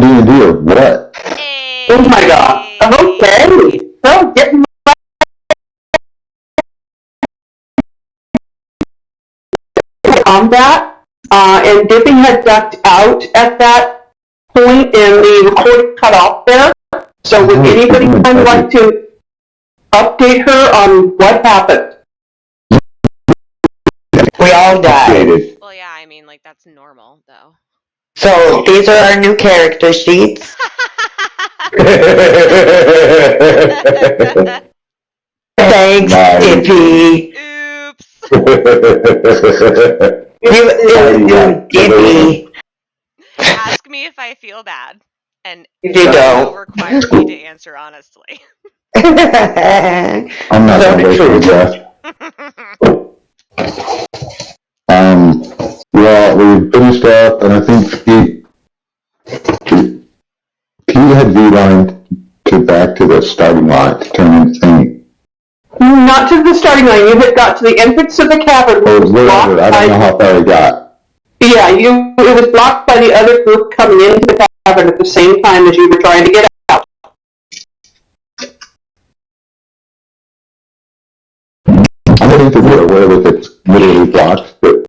playing D&D or what? Hey. Oh my god. Okay. So, getting combat, and Dippy had ducked out at that point, and the recording cut off there. So would anybody kind of like to update her on what happened? We all died. Well, yeah, I mean, like, that's normal, though. So, these are our new character sheets. Thanks, Dippy. Oops. Dippy. Ask me if I feel bad. And You don't. will require me to answer honestly. I'm not going to wait for that. Well, we finished up, and I think he had V-lined back to the starting line to turn into thing. Not to the starting line. You had got to the entrance of the cavern. Oh, whatever. I don't know how far he got. Yeah, it was blocked by the other group coming into the cavern at the same time as you were trying to get out. I don't think we're aware that it's literally blocked, but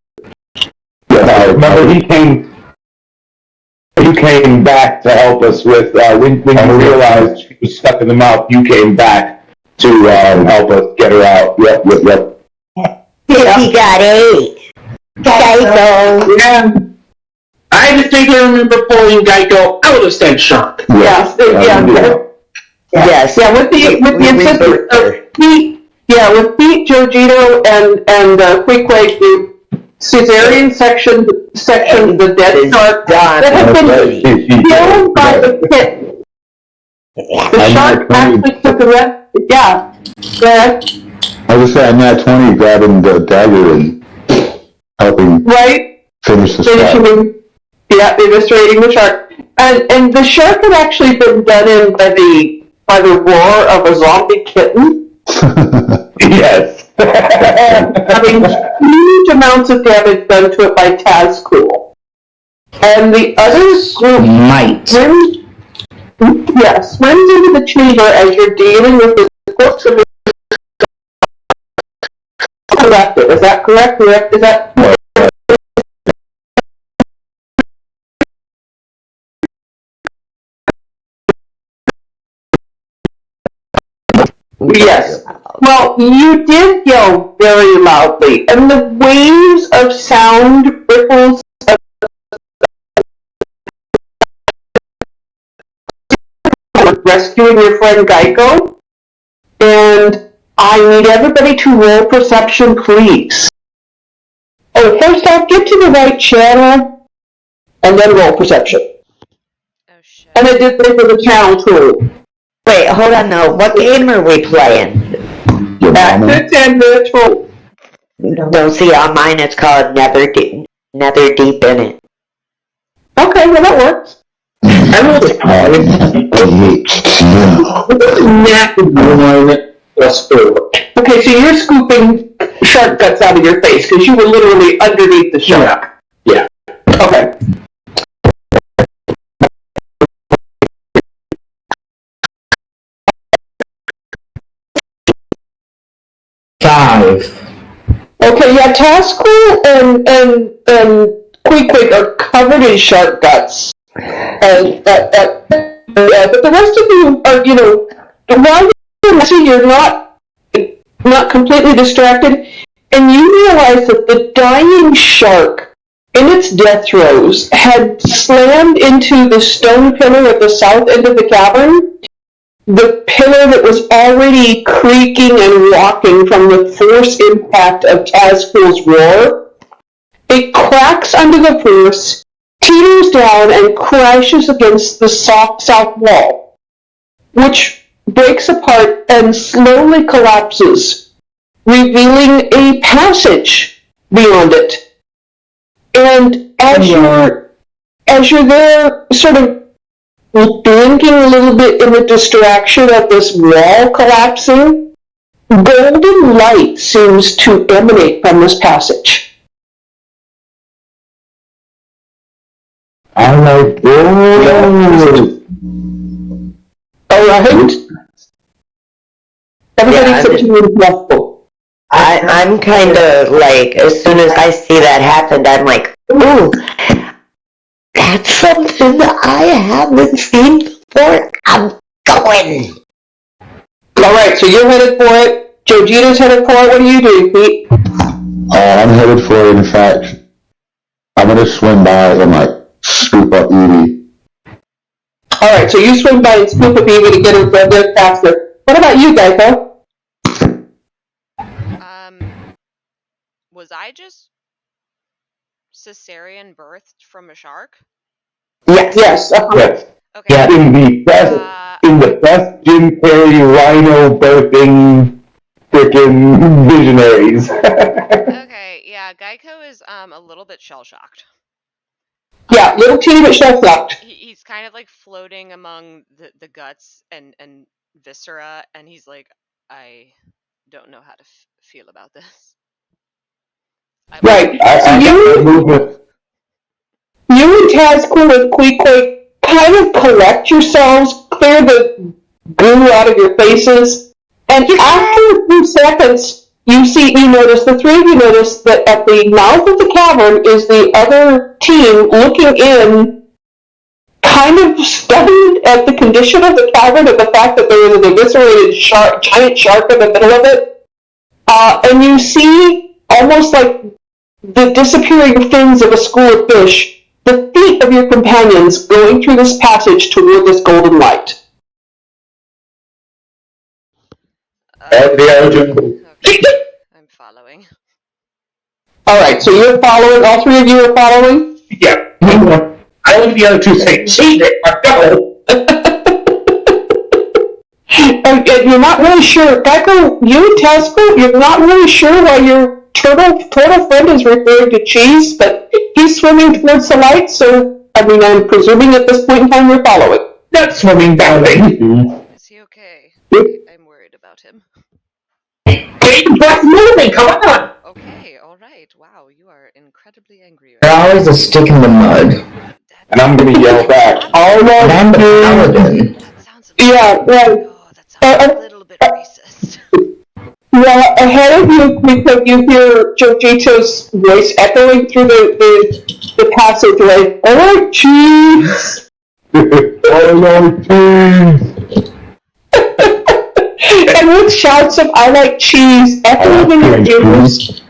yeah, remember he came back to help us with when you realized she was stuck in the mouth. You came back to help us get her out. Yep. He got 8. Geico. Yeah. I distinctly remember pulling Geico out of said shark. Yes. Yes. Yeah, with the assistance of Pete. Yeah, with Pete, Giorgito, and Queequeg, the cesarean section, the dead shark that had been killed by the pit. The shark actually took the rest. Yeah. I was saying, Nat 20 grabbing the dagger and helping finish the shark. Yeah, eviscerating the shark. And the shark had actually been done in by the roar of a zombie kitten. Yes. Having huge amounts of damage done to it by Tazcool. And the other group swims into the chamber as you're dealing with the corpse of the collective. Is that correct? Is that Yes. Well, you did yell very loudly, and the waves of sound ripples of rescuing your friend Geico, and I need everybody to roll perception, please. Oh, first off, get to the right channel, and then roll perception. Oh, shit. And I did this for the channel too. Wait, hold on though. What game are we playing? Tactics and virtual. No, see, on mine it's called Nether Deep in It. Okay, well that works. Okay, so you're scooping shark guts out of your face because you were literally underneath the shark. Yeah. Okay. Okay, yeah, Tazcool and Queequeg are covered in shark guts. And but the rest of you are, while you're not completely distracted, and you realize that the dying shark in its death throes had slammed into the stone pillar at the south end of the cavern. The pillar that was already creaking and rocking from the force impact of Tazcool's roar. It cracks under the force, teeters down, and crashes against the soft south wall, which breaks apart and slowly collapses, revealing a passage beyond it. And as you're there, sort of blinking a little bit in the distraction of this wall collapsing, golden light seems to emanate from this passage. I like gold. I'm kind of like, as soon as I see that happen, I'm like, ooh, that's something that I haven't seen before. I'm going. Alright, so you're headed for it. Jojita's headed for it. What do you do, Pete? I'm headed for it. In fact, I'm gonna swim by and like scoop up Evie. Alright, so you swim by and scoop up Evie to get her there faster. What about you, Geico? Was I just cesarean birthed from a shark? Yes. Yes. Okay. Yeah. In the best Jim Carrey rhino birthing frickin' visionaries. Okay, yeah, Geico is a little bit shell-shocked. Yeah, little teeny bit shell-shocked. He's kind of like floating among the guts and viscera, and he's like, I don't know how to feel about this. Right. So you and Tazquil and Queequeg kind of collect yourselves, clear the goo out of your faces, and after a few seconds, the three of you notice that at the mouth of the cavern is the other team looking in, kind of stunned at the condition of the cavern and the fact that there is an eviscerated giant shark in the middle of it. And you see almost like the disappearing fins of a school of fish, the feet of your companions going through this passage toward this golden light. Okay, I'm following. Alright, so you're following, all three of you are following? Yeah. I look at the other two saying, see, they are double. And you're not really sure, Geico, you and Tazquil, you're not really sure why your turtle friend is referring to Cheese, but he's swimming towards the light, so, I'm presuming at this point in time you're following. Not swimming, darling. Is he okay? I'm worried about him. Get moving, come on! Okay, alright, wow, you are incredibly angry They're right always a stick in the mud. And I'm gonna yell back, And I'm the paladin. That sounds a little bit racist. Yeah, ahead of you, you hear Jojito's voice echoing through the passageway. Alright, Cheese! Alright, Cheese! And with shouts of I like cheese echoing in your ears,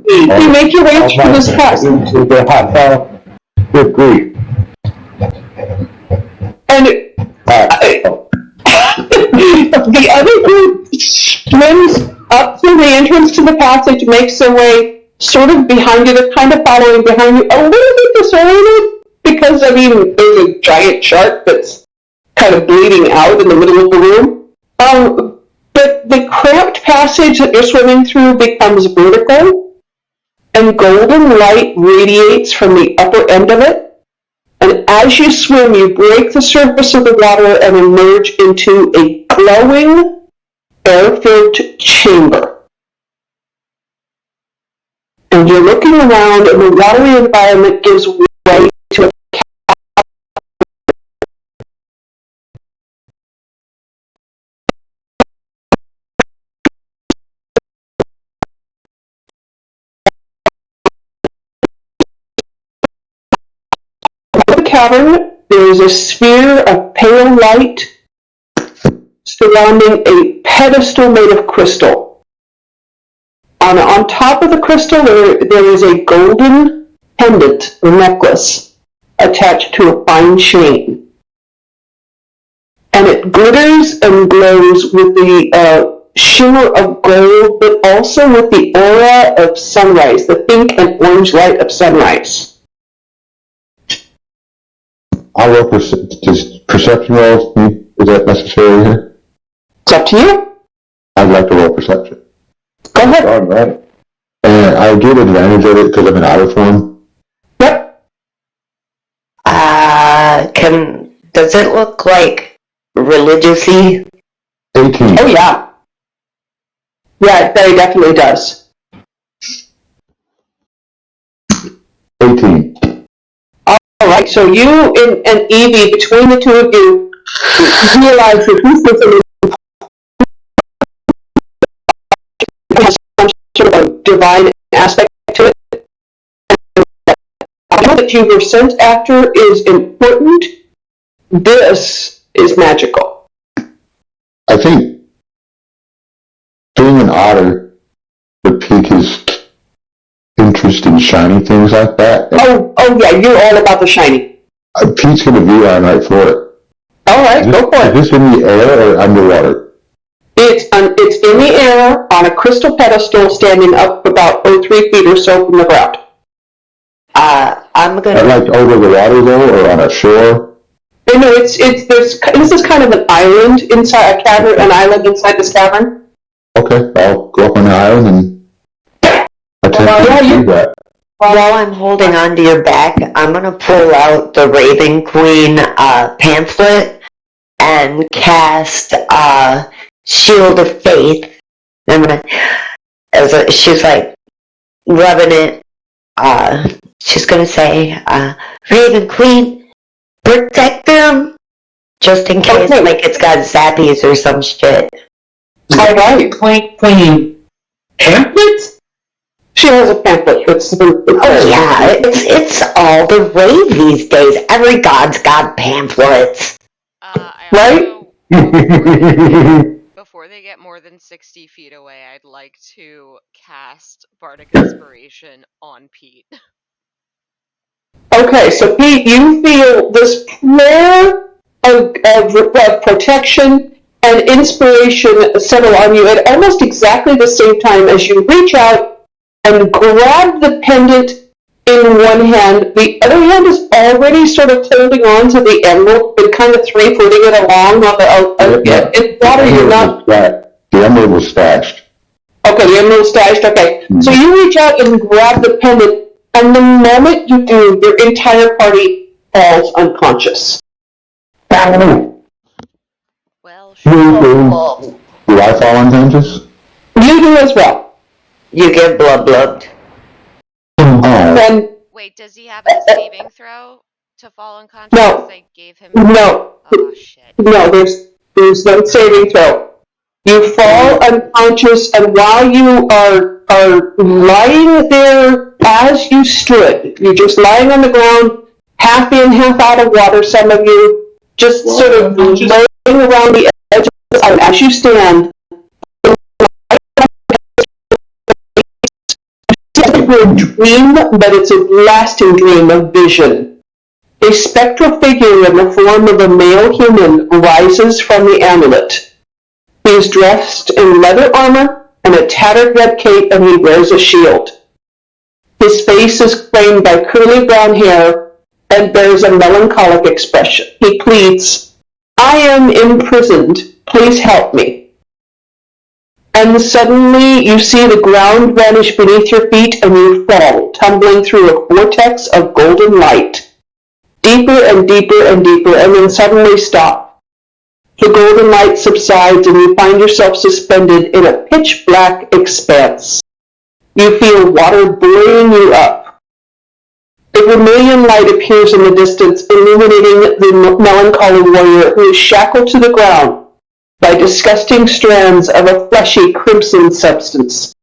you make your way through this passage. Good grief. And the other group swims up through the entrance to the passage, makes their way sort of behind you. They're kind of following behind you, a little bit disoriented, because, there's a giant shark that's kind of bleeding out in the middle of the room. But the cramped passage that you're swimming through becomes vertical, and golden light radiates from the upper end of it. And as you swim, you break the surface of the water and emerge into a glowing, air-filled chamber. And you're looking around, and the watery environment gives way to a cavern. There is a sphere of pale light surrounding a pedestal made of crystal. On top of the crystal, there is a golden pendant or necklace attached to a fine chain. And it glitters and glows with the shimmer of gold, but also with the aura of sunrise, the pink and orange light of sunrise. I'll roll perception rolls. Is that necessary here? It's up to you. I'd like to roll perception. Go ahead. All right. And I'll get advantage of it because I'm in outer form. Yep. Does it look like religious-y? 18. Oh, yeah. Yeah, it very definitely does. 18. All right, so you and Evie, between the two of you, realize that this has some sort of a divine aspect to it. I know that you were sent after is important. This is magical. I think being an otter would pique his interest in shiny things like that. Oh yeah, you're all about the shiny. Pete's going to be on right for it. All right, go for it. Is this in the air or underwater? It's in the air on a crystal pedestal standing up about 3 feet or so from the ground. I'm gonna. Like over the water though, or on a shore? No, this is kind of an island inside a cavern, an island inside this cavern. Okay, I'll go up on the island and attempt to do that. While I'm holding onto your back, I'm gonna pull out the Raven Queen pamphlet and cast Shield of Faith. She's like rubbing it. She's gonna say, Raven Queen, protect them, just in case, like it's got zappies or some shit. All right. Queen pamphlet? She has a pamphlet. Oh yeah, it's all the rave these days. Every god's got pamphlets. Before they get more than 60 feet away, I'd like to cast Bardic Inspiration on Pete. Okay, so Pete, you feel this prayer of protection and inspiration settle on you at almost exactly the same time as you reach out and grab the pendant in one hand. The other hand is already sort of holding on to the emerald, but kind of 3-footing it along on the water. You're not. The emerald was stashed. Okay, the emerald stashed. Okay, so you reach out and grab the pendant, and the moment you do, your entire party falls unconscious. Well, Do I fall unconscious? You do as well. You get blubbed. And wait, does he have a saving throw to fall unconscious? No. I gave him. No. Oh shit. No, there's no saving throw. You fall unconscious, and while you are lying there as you stood, you're just lying on the ground, half in, half out of water, some of you, just sort of laying around the edge of the island as you stand. It's a dream, but it's a lasting dream of vision. A spectral figure in the form of a male human rises from the amulet. He is dressed in leather armor and a tattered red cape, and he wears a shield. His face is framed by curly brown hair and bears a melancholic expression. He pleads, "I am imprisoned. Please help me." And suddenly you see the ground vanish beneath your feet, and you fall, tumbling through a vortex of golden light. Deeper and deeper and deeper, and then suddenly stop. The golden light subsides, and you find yourself suspended in a pitch-black expanse. You feel water buoying you up. A vermilion light appears in the distance, illuminating the melancholy warrior who is shackled to the ground by disgusting strands of a fleshy crimson substance.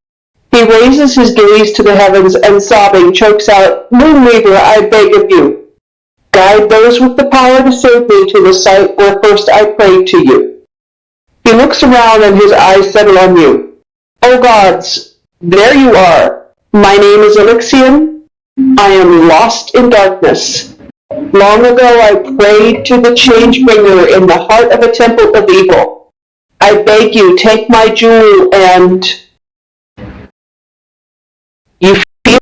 He raises his gaze to the heavens and, sobbing, chokes out, "Moonweaver, I beg of you, guide those with the power to save me to the site where first I prayed to you." He looks around and his eyes settle on you. "Oh gods, there you are. My name is Elixium. I am lost in darkness. Long ago I prayed to the change-bringer in the heart of a temple of evil. I beg you, take my jewel and..." You feel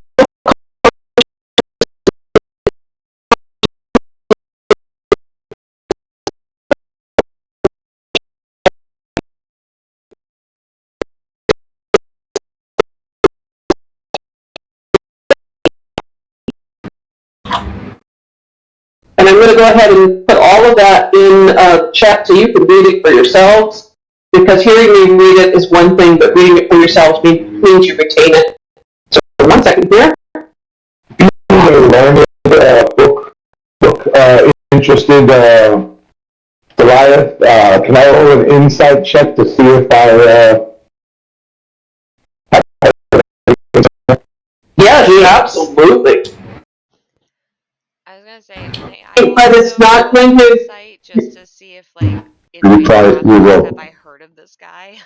and I'm going to go ahead and put all of that in chat so you can read it for yourselves, because hearing me read it is one thing, but reading it for yourselves means you retain it. So 1 second here. Book interested the Goliath, can I roll an insight check to see if Yes, absolutely. I was gonna say, But it's not going to. insight just to see if like in You my probably- you travels will. have I heard of this guy?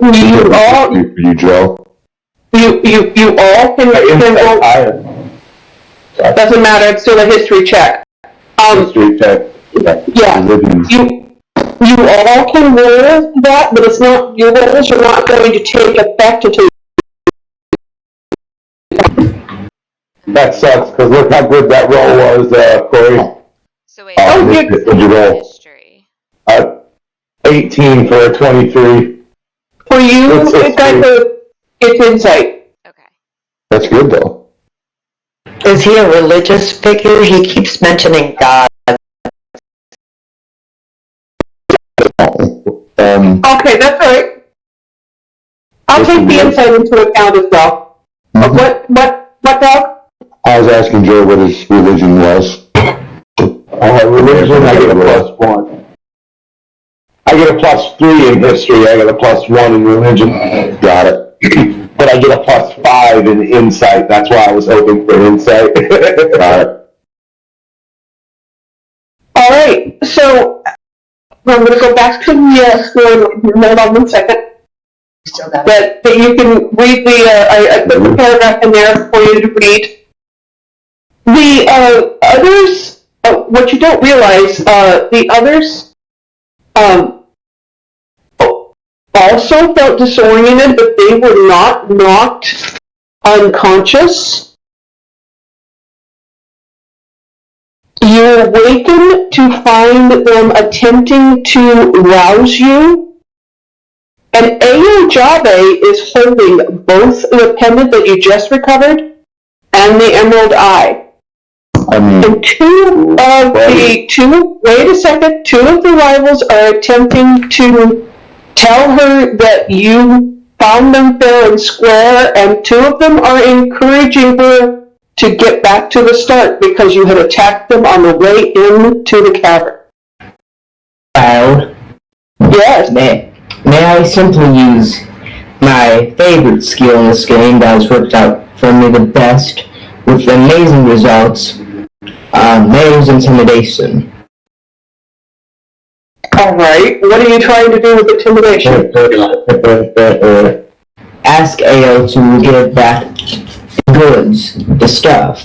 You all, You, Joe? you all can roll. higher? Doesn't matter. It's still a history check. History check. Yeah. Religion. You all can roll that, but it's not. Your rolls are not going to take effect until. That sucks, because look how good that roll was, Corey. So wait, Oh, what's yeah. the What'd you roll? history? 18 for a 23. For you, it's insight. Okay. That's good though. Is he a religious figure? He keeps mentioning God. Okay, that's all right. I'll take the insight into account as well. What dog? I was asking Joe what his religion was. Religion, I get a +1. I get a +3 in history, I get a +1 in religion. Got it. But I get a +5 in insight, that's why I was hoping for insight. Got it. All right, so I'm going to go back to the story. Hold on 1 second. But you can read I put the paragraph in there for you to read. The others, what you don't realize, the others also felt disoriented, but they were not knocked unconscious. You awaken to find them attempting to rouse you. And Aojabe is holding both the pendant that you just recovered and the emerald eye. I mean, And two of the rivals are attempting to tell her that you found them fair and square, and two of them are encouraging her to get back to the start because you had attacked them on the way into the cavern. Wilde, Yes. may I simply use my favorite skill in this game that has worked out for me the best with amazing results? May's intimidation. All right. What are you trying to do with intimidation? Ask AO to give back the goods, the stuff.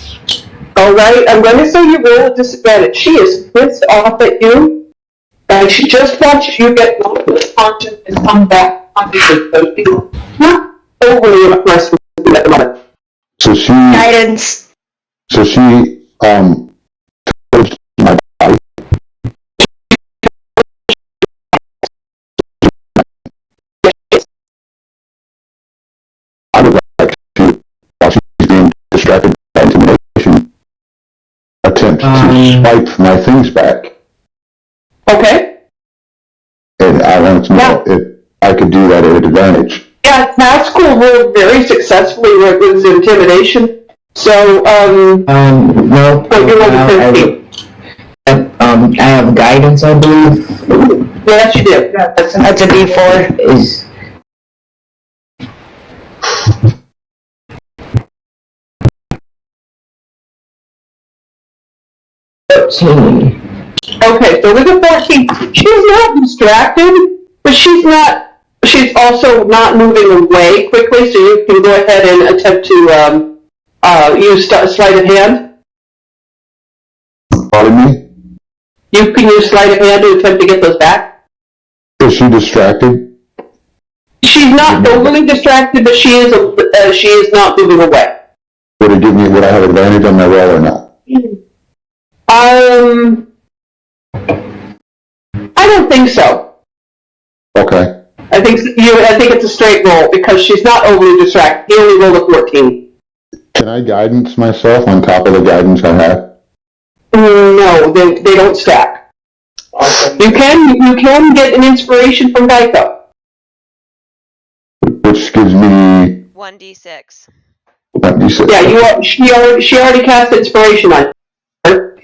All right. I'm going to say you roll a disadvantage. She is pissed off at you, and she just wants you to get unconscious and come back conscious. So she's not overly impressed with you at the moment. so she, Guidance. my body. I would like to, while she's being distracted by intimidation, attempt to swipe my things back. Okay. And I want to know if I could do that at advantage. Yeah, Pascal rolled very successfully with his intimidation. So, No. Oh, you're rolling 15. I have guidance, I believe. Yes, you did. That's a D4. Is 13. Okay, so with a 14, she's not distracted, but she's also not moving away quickly, so you can go ahead and attempt to use sleight of hand. Pardon me? You can use sleight of hand to attempt to get those back. Is she distracted? She's not overly distracted, but she is not moving away. Would I have advantage on my roll or not? I don't think so. Okay. I think it's a straight roll because she's not overly distracted. He only rolled a 14. Can I guidance myself on top of the guidance I have? No, they don't stack. You can get an inspiration from Geico. Which gives me 1d6. 1d6. Yeah, she already cast inspiration on her.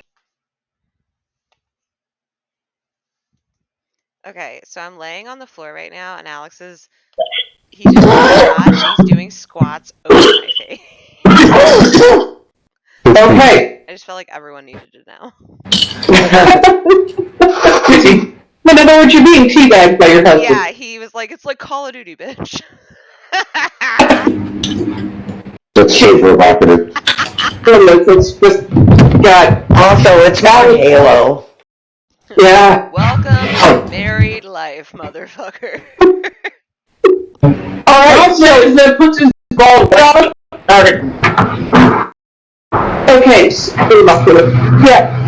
Okay, so I'm laying on the floor right now, and Alex is he's just fat, and he's doing squats over my face. Okay. I just felt like everyone needed to know. But in other words, you're being teabagged by your husband. Yeah, he was like, "It's like Call of Duty, bitch." That's so provocative. It's just, God. Also, it's more Halo. Yeah. Welcome to married life, motherfucker. Alright, so then puts his ball down. Okay, yeah.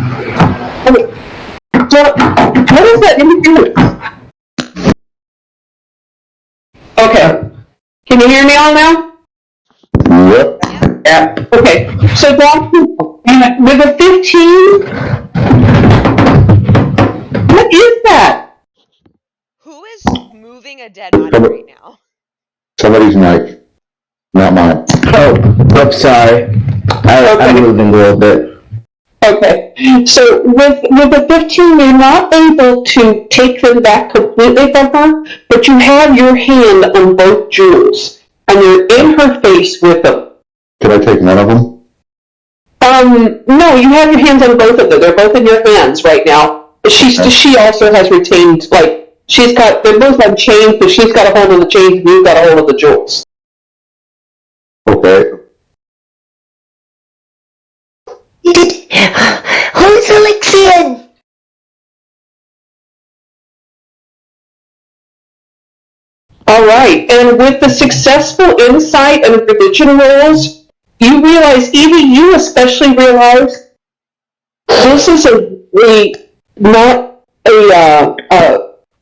So, what is that interference? Okay. Can you hear me all now? Yep. Yeah. Okay. So, Doc, with a 15, what is that? Who is moving a dead body right now? Somebody's mic, not mine. Oh, sorry. I'm moving a little bit. Okay, so with the 15, you're not able to take them back completely from her, but you have your hand on both jewels, and you're in her face with them. Can I take none of them? No, you have your hands on both of them. They're both in your hands right now. She also has retained, like, they're both on chains, but she's got a hold of the chains, and you've got a hold of the jewels. Okay. Who's Alexian? Alright, and with the successful insight and religion rolls, you realize, Evie, you especially realize, this is not a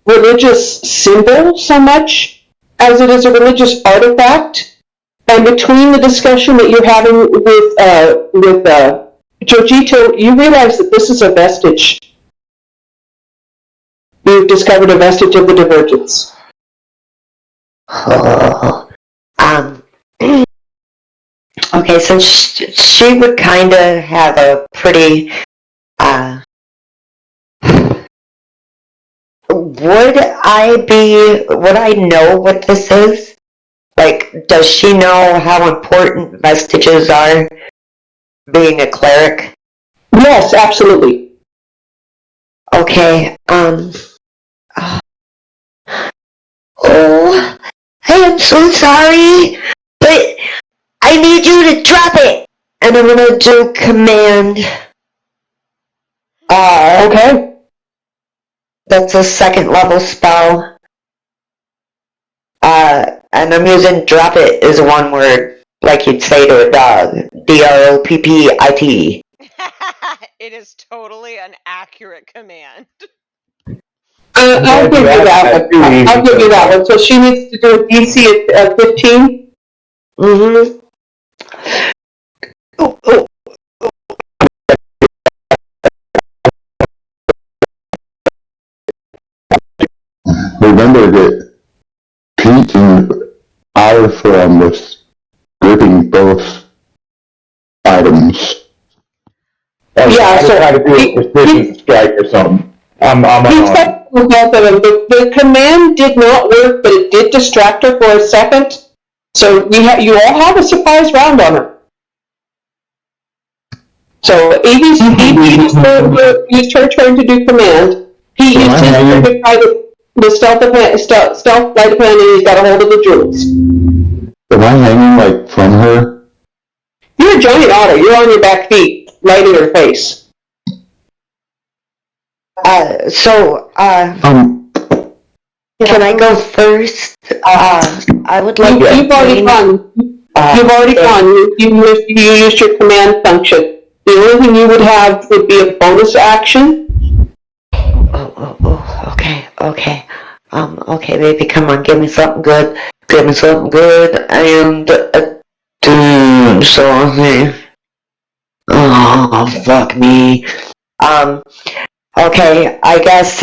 religious symbol so much as it is a religious artifact. And between the discussion that you're having with Jojito, you realize that this is a vestige. You've discovered a vestige of the divergence. Okay, so she would kind of have a pretty, would I know what this is? Like, does she know how important vestiges are, being a cleric? Yes, absolutely. Okay, oh, I am so sorry, but I need you to drop it! And I'm gonna do command. Okay. That's a second level spell. And I'm using drop it as one word, like you'd say to a dog. DROPPIT. It is totally an accurate command. I'll give you that one. I'll give you that one. So she needs to do a DC at 15? Mm-hmm. Oh. Remember that Pete and our friend was gripping both items. Yeah, so try to do a precision strike or something. I'm He's got both of them. The command did not work, but it did distract her for a second. So you all have a surprise round on her. So Evie used her turn to do command. He used his turn to try the stealth light of hand, and he's got a hold of the jewels. Am I hanging, like, from her? You're a giant otter. You're on your back feet, right in her face. Can I go first? I would like to. You've already gone. You've already gone. You used your command function. The only thing you would have would be a bonus action. Okay. Okay, baby, come on, give me something good. And something. Oh, fuck me. Okay, I guess,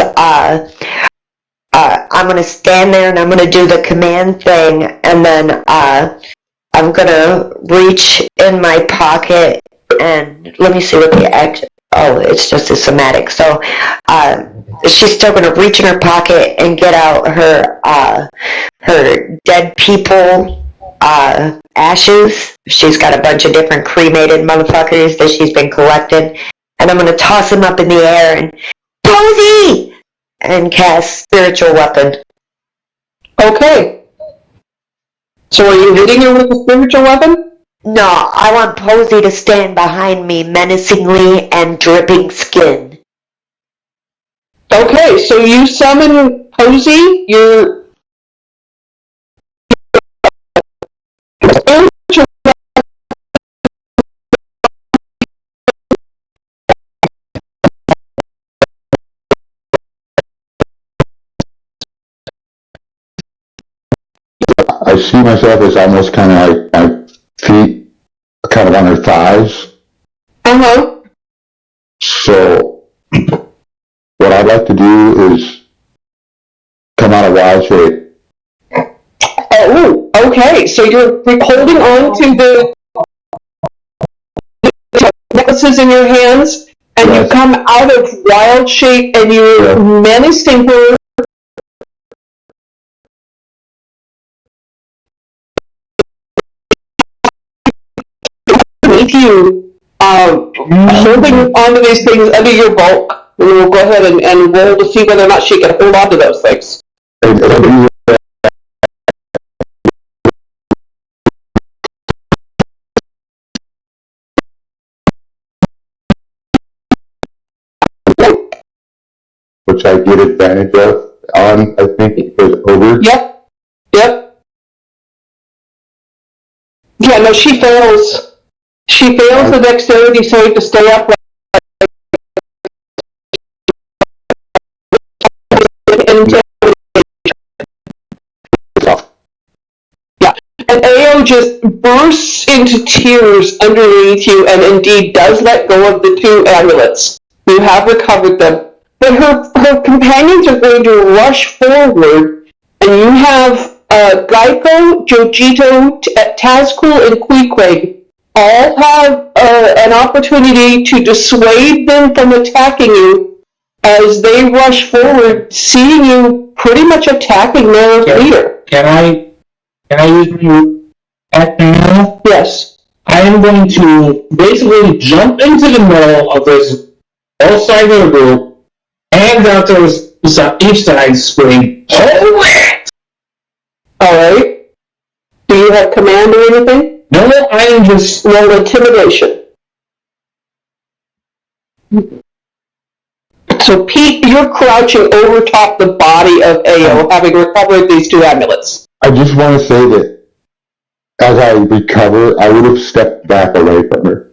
I'm gonna stand there and I'm gonna do the command thing, and then, I'm gonna reach in my pocket and let me see what the action. Oh, it's just a somatic. So she's still going to reach in her pocket and get out her dead people ashes. She's got a bunch of different cremated motherfuckers that she's been collecting, and I'm going to toss them up in the air and Posey and cast spiritual weapon. Okay. So are you hitting her with a spiritual weapon? No, I want Posey to stand behind me menacingly and dripping skin. Okay, so you summon Posey, your spiritual. I see myself as almost kind of like my feet kind of on her thighs. Uh-huh. So what I'd like to do is come out of wild shape. Oh, okay. So you're holding on to the necklaces in your hands, and Yes. you come out of wild shape, and you're menacing her. With you, holding onto these things under your bulk. And we'll go ahead and roll to see whether or not she can hold on to those things. Which I get advantage of on, I think, because over. Yep. Yep. Yeah, no, she fails. She fails the dexterity save to stay upright. Yeah. And Ao just bursts into tears underneath you and indeed does let go of the two amulets. You have recovered them. But her companions are going to rush forward, and you have Geico, Jojito, Tazcool, and Queequeg all have an opportunity to dissuade them from attacking you as they rush forward, seeing you pretty much attacking their leader. Can I use my action now? Yes. I am going to basically jump into the middle of this both sides of the group, hands out to each side, scream, hold it! Alright. Do you have command or anything? No, I am just Roll intimidation. So Pete, you're crouching over top the body of Ao, having recovered these two amulets. I just want to say that as I recover, I would have stepped back away from her.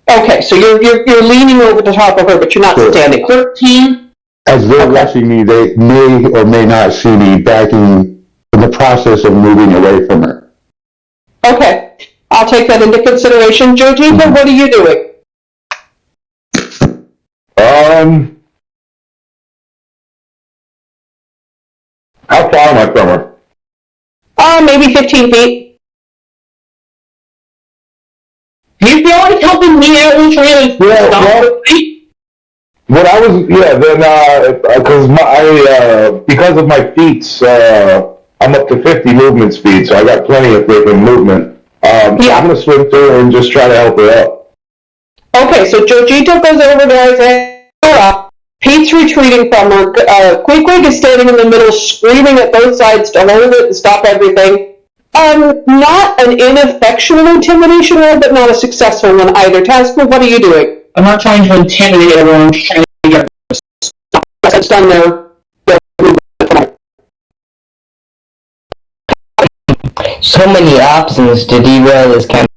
Okay, so you're leaning over the top of her, but you're not Sure. standing. 13. As they're rushing me, they may or may not see me backing in the process of moving away from her. Okay, I'll take that into consideration. Jojito, what are you doing? How far am I from her? Maybe 15 feet. Do you feel like helping me out with trying to stop the fight? What I was, then, because of my feats, I'm up to 50 movement speed, so I got plenty of freaking movement. I'm gonna swim through her and just try to help her up. Okay, so Jojito goes over to Isaiah. Pete's retreating from her. Queequeg is standing in the middle, screaming at both sides to hold it and stop everything. Not an ineffectual intimidation roll, but not a successful one either. Tazcool, what are you doing? I'm not trying to intimidate everyone, I'm just trying to get It's done there. So many options to derail this campaign.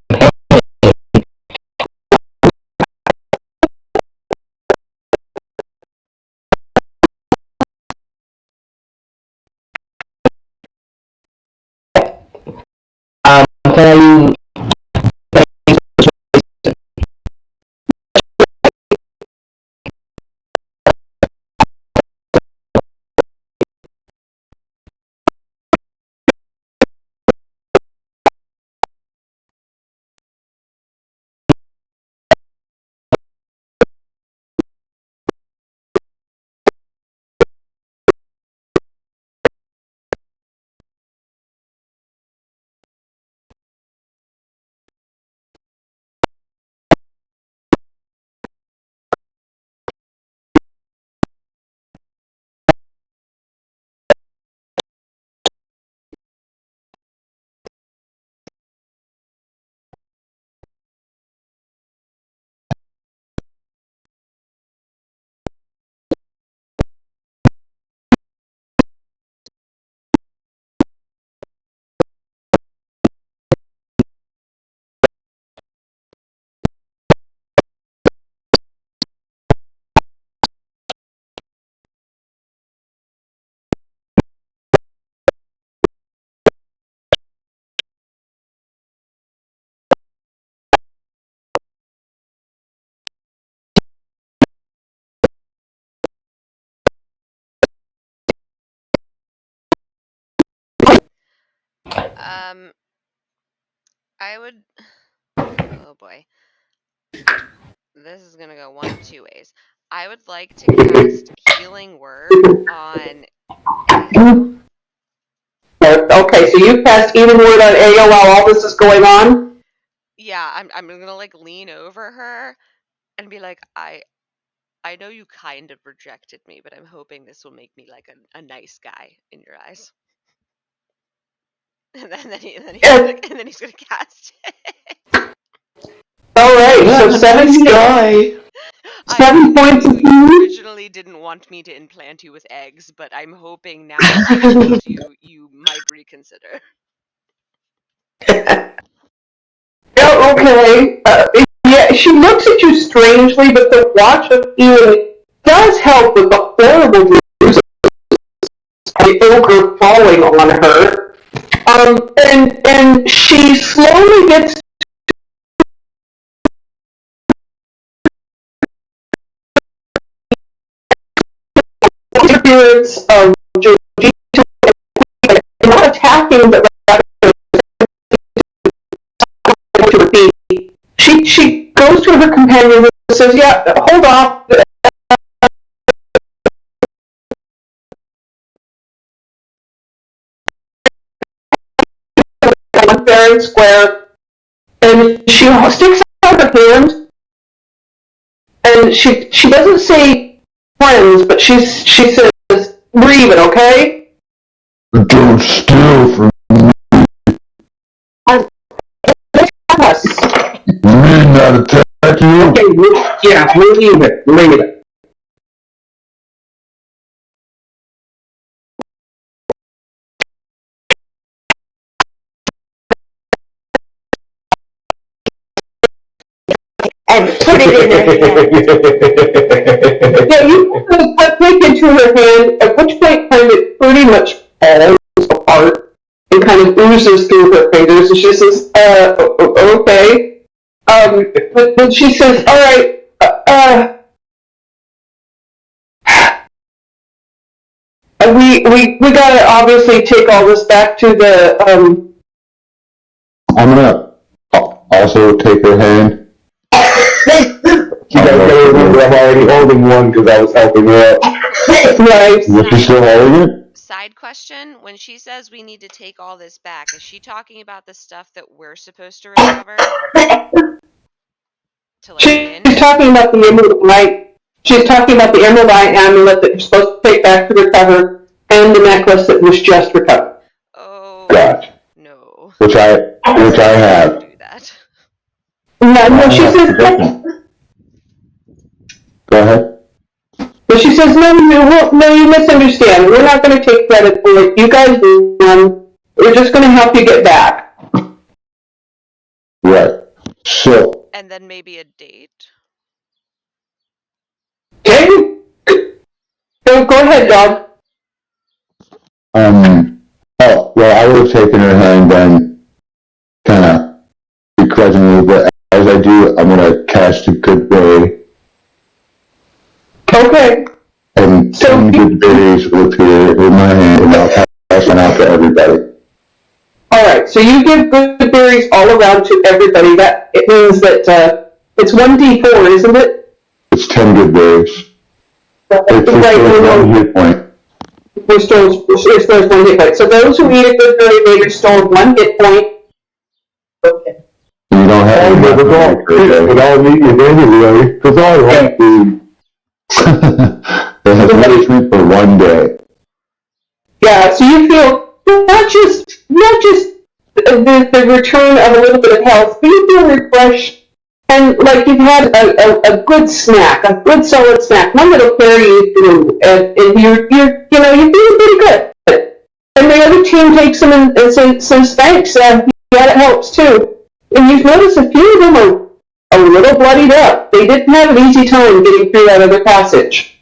Can I I would. Oh boy, this is gonna go one of two ways. I would like to cast Healing Word on AO. Okay, so you cast Even Word on AO while all this is going on? Yeah, I'm gonna like lean over her and be like, I know you kind of rejected me, but I'm hoping this will make me like a nice guy in your eyes. And then he's gonna cast it. Alright, so seven points of You healing. originally didn't want me to implant you with eggs, but I'm hoping now that I've told you, you might reconsider. Yeah, okay. Yeah, she looks at you strangely, but the watch of healing does help with the horrible bruises of the ogre falling on her. And she slowly gets the appearance of Jojito, not attacking, but rather to her feet. She goes to her companion and says, yeah, hold off. Fair and square. And she sticks out her hand, and she doesn't say friends, but she says, we're even, okay? Don't steal from Us. me, not attack you. Okay, yeah, leave it. And put it in her hand. Yeah, you put a quick into her hand, at which point kind of pretty much falls apart and kind of oozes through her fingers, and she says, okay. But then she says, alright, we gotta obviously take all this back to the, I'm gonna also take her hand. You guys gotta remember I'm already holding one because I was helping her out. right. Is she still holding it? Side question: when she says we need to take all this back, is she talking about the stuff that we're supposed to recover? To like win? She's talking about the emerald light. She's talking about the emerald eye amulet that you're supposed to take back to recover, and the necklace that was just recovered. Oh Gotcha. no! Which I have. Do that. No, she says, Go ahead. but she says, no, you misunderstand. We're not going to take credit for it. You guys won. We're just going to help you get back. Right. So, And then maybe a date. Okay? Go ahead, dog. oh, well, I would have taken her hand then, kind of begrudgingly, but as I do, I'm gonna cast a good berry Okay. and So 10 good berries with my hand, and I'll pass one out to everybody. Alright, so you give good berries all around to everybody. That it means that it's 1d4, isn't it? It's 10 good berries. It's one hit point. Restores 1 hit point. So those who eat a good berry may restore 1 hit point. Okay. You don't have to But I'll meet you anyway, because I like food. It has nourishment for 1 day. Yeah, so you feel not just the return of a little bit of health, but you feel refreshed and like you've had a good snack, a good solid snack, one that'll carry you through, and you're feeling pretty good. And the other team takes them and says thanks. Yeah, that helps too. And you've noticed a few of them are a little bloodied up. They didn't have an easy time getting through that other passage.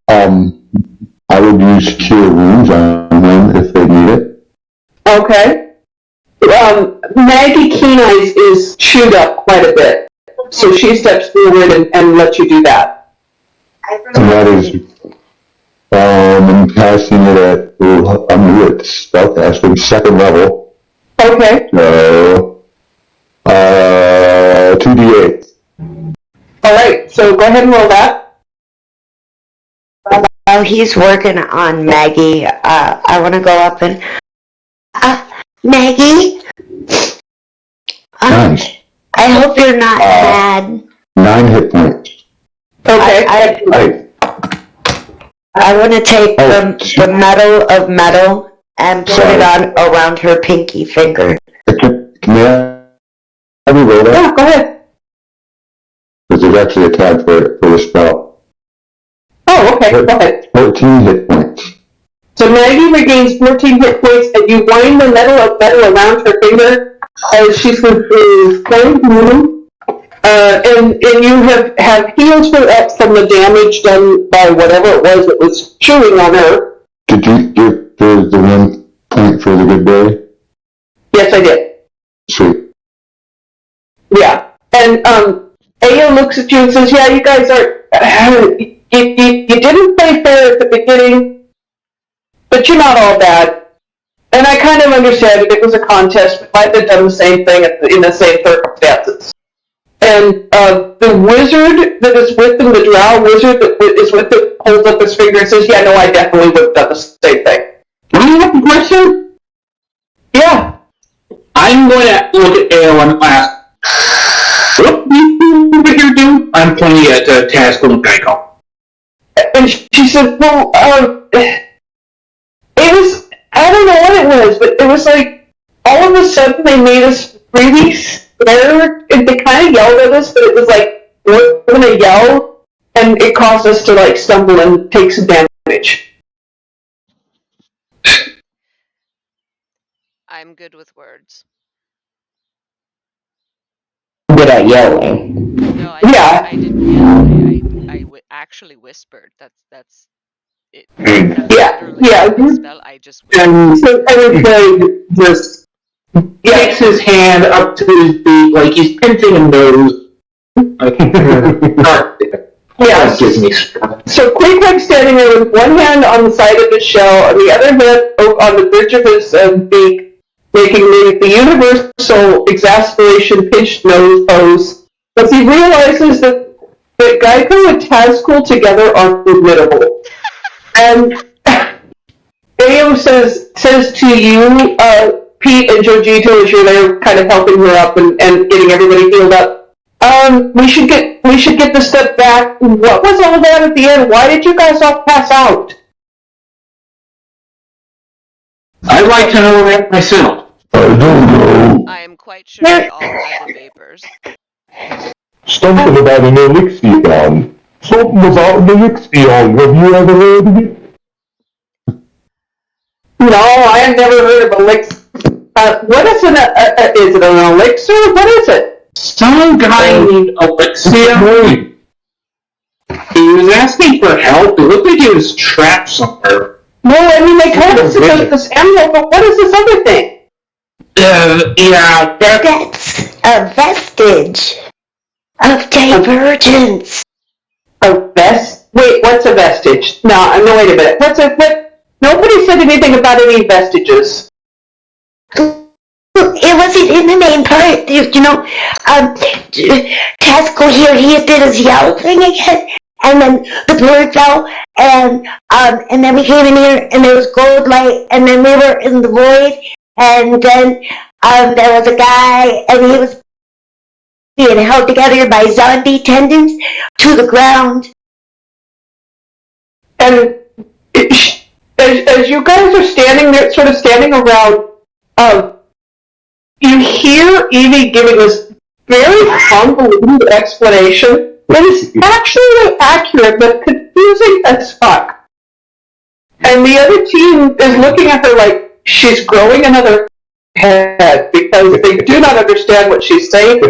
I would use cure wounds on them if they need it. Okay. Maggie Keen Eyes is chewed up quite a bit, so she steps forward and lets you do that. And that is, I'm casting it at, I'm new at spellcasting, 2nd level. Okay. So, 2d8. Alright, so go ahead and roll that. While he's working on Maggie, I want to go up and, Maggie? Nice. I hope you're not mad. 9 hit points. Okay. I want to take the medal of metal and put it on around her pinky finger. Can I re-roll that? Yeah, go ahead. Because there's actually a tag for the spell. Oh, okay, go ahead. 14 hit points. So Maggie regains 14 hit points, and you wind the medal of metal around her finger as she's playing. And you have healed her up from the damage done by whatever it was that was chewing on her. Did you give the 1 point for the good berry? Yes, I did. Sweet. Yeah. And Aya looks at you and says, yeah, you guys are... You didn't play fair at the beginning, but you're not all bad. And I kind of understand it. It was a contest. We might have done the same thing in the same circumstances. And the wizard that is with them, the drow wizard that is with them, holds up his finger and says, yeah, no, I definitely would have done the same thing. Do you have a question? Yeah. I'm going to look at Ale and ask, what do you do over here do? I'm pointing at Tazgul and Geico. And she said, well, it was, I don't know what it was, but it was like, all of a sudden they made us really scared, and they kind of yelled at us, but it was like, we're gonna yell, and it caused us to like stumble and take some damage. I'm good with words. Good at yelling. No, Yeah. I didn't yell. I actually whispered. That's it. That's Yeah. the spell. I just whispered. And so everybody just takes his hand up to his beak like he's pinching a nose. Yeah. So Queequeg's standing there with one hand on the side of his shell and the other hand on the bridge of his beak, making the universal exasperation pinched nose pose. But he realizes that Geico and Tazgul together are formidable. And Ayo says to you, Pete and Jojito, as you're there kind of helping her up and getting everybody healed up, we should get the step back. What was all that at the end? Why did you guys all pass out? I'd like to know that myself. I don't know. I am quite sure we all had the vapors. Something about an elixir. Something about an elixir. Have you ever heard of it? No, I have never heard of elixir. What is is it an elixir? What is it? Some guy named Alexia. He was asking for help. It looked like he was trapped somewhere. No, I mean, they told us about this emerald, but what is this other thing? Yeah, That's a vestige of divergence. Wait, what's a vestige? No, wait a minute. Nobody said anything about any vestiges. It wasn't in the main part. Tazgul here, he did his yell thing again, and then the bird fell, and then we came in here, and there was gold light, and then we were in the void, and then there was a guy, and he was being held together by zombie tendons to the ground. And as you guys are standing there, sort of standing around, you hear Evie giving this very convoluted explanation that is actually accurate but confusing as fuck. And the other team is looking at her like she's growing another head because they do not understand what she's saying.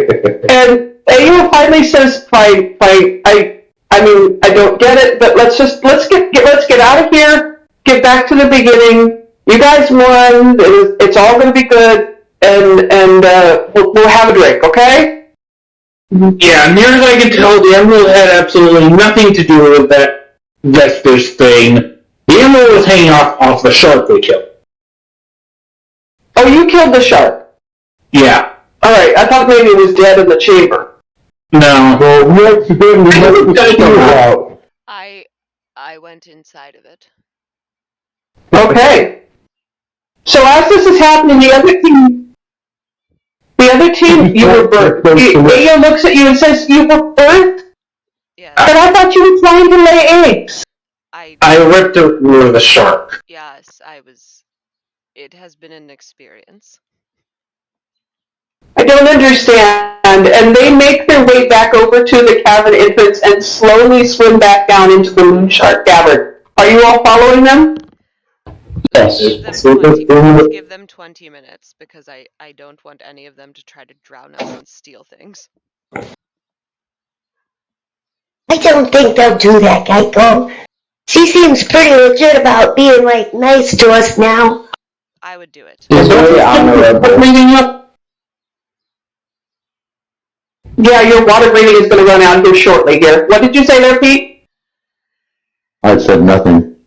And Ayo finally says, "Fine, I mean, I don't get it, but let's get out of here. Get back to the beginning. You guys won. It's all going to be good, and we'll have a drink, okay?" Yeah, near as I can tell, the emerald had absolutely nothing to do with that vestige thing. The emerald was hanging off the shark they killed. Oh, you killed the shark. Yeah. Alright, I thought maybe it was dead in the chamber. No. Well, we accidentally let the spear out. I went inside of it. Okay. So as this is happening, the other team, you were birthed. Ayo looks at you and says, you were birthed? Yes. But I thought you were trying to lay eggs. I ripped it with a shark. Yes, it has been an experience. I don't understand. And they make their way back over to the cavern entrance and slowly swim back down into the moonshark cavern. Are you all following them? Yes. Give them 20 minutes because I don't want any of them to try to drown us and steal things. I don't think they'll do that, Geico. She seems pretty legit about being, like, nice to us now. I would do it. It's very honorable. Yeah, your water breathing is going to run out here shortly here. What did you say there, Pete? I said nothing.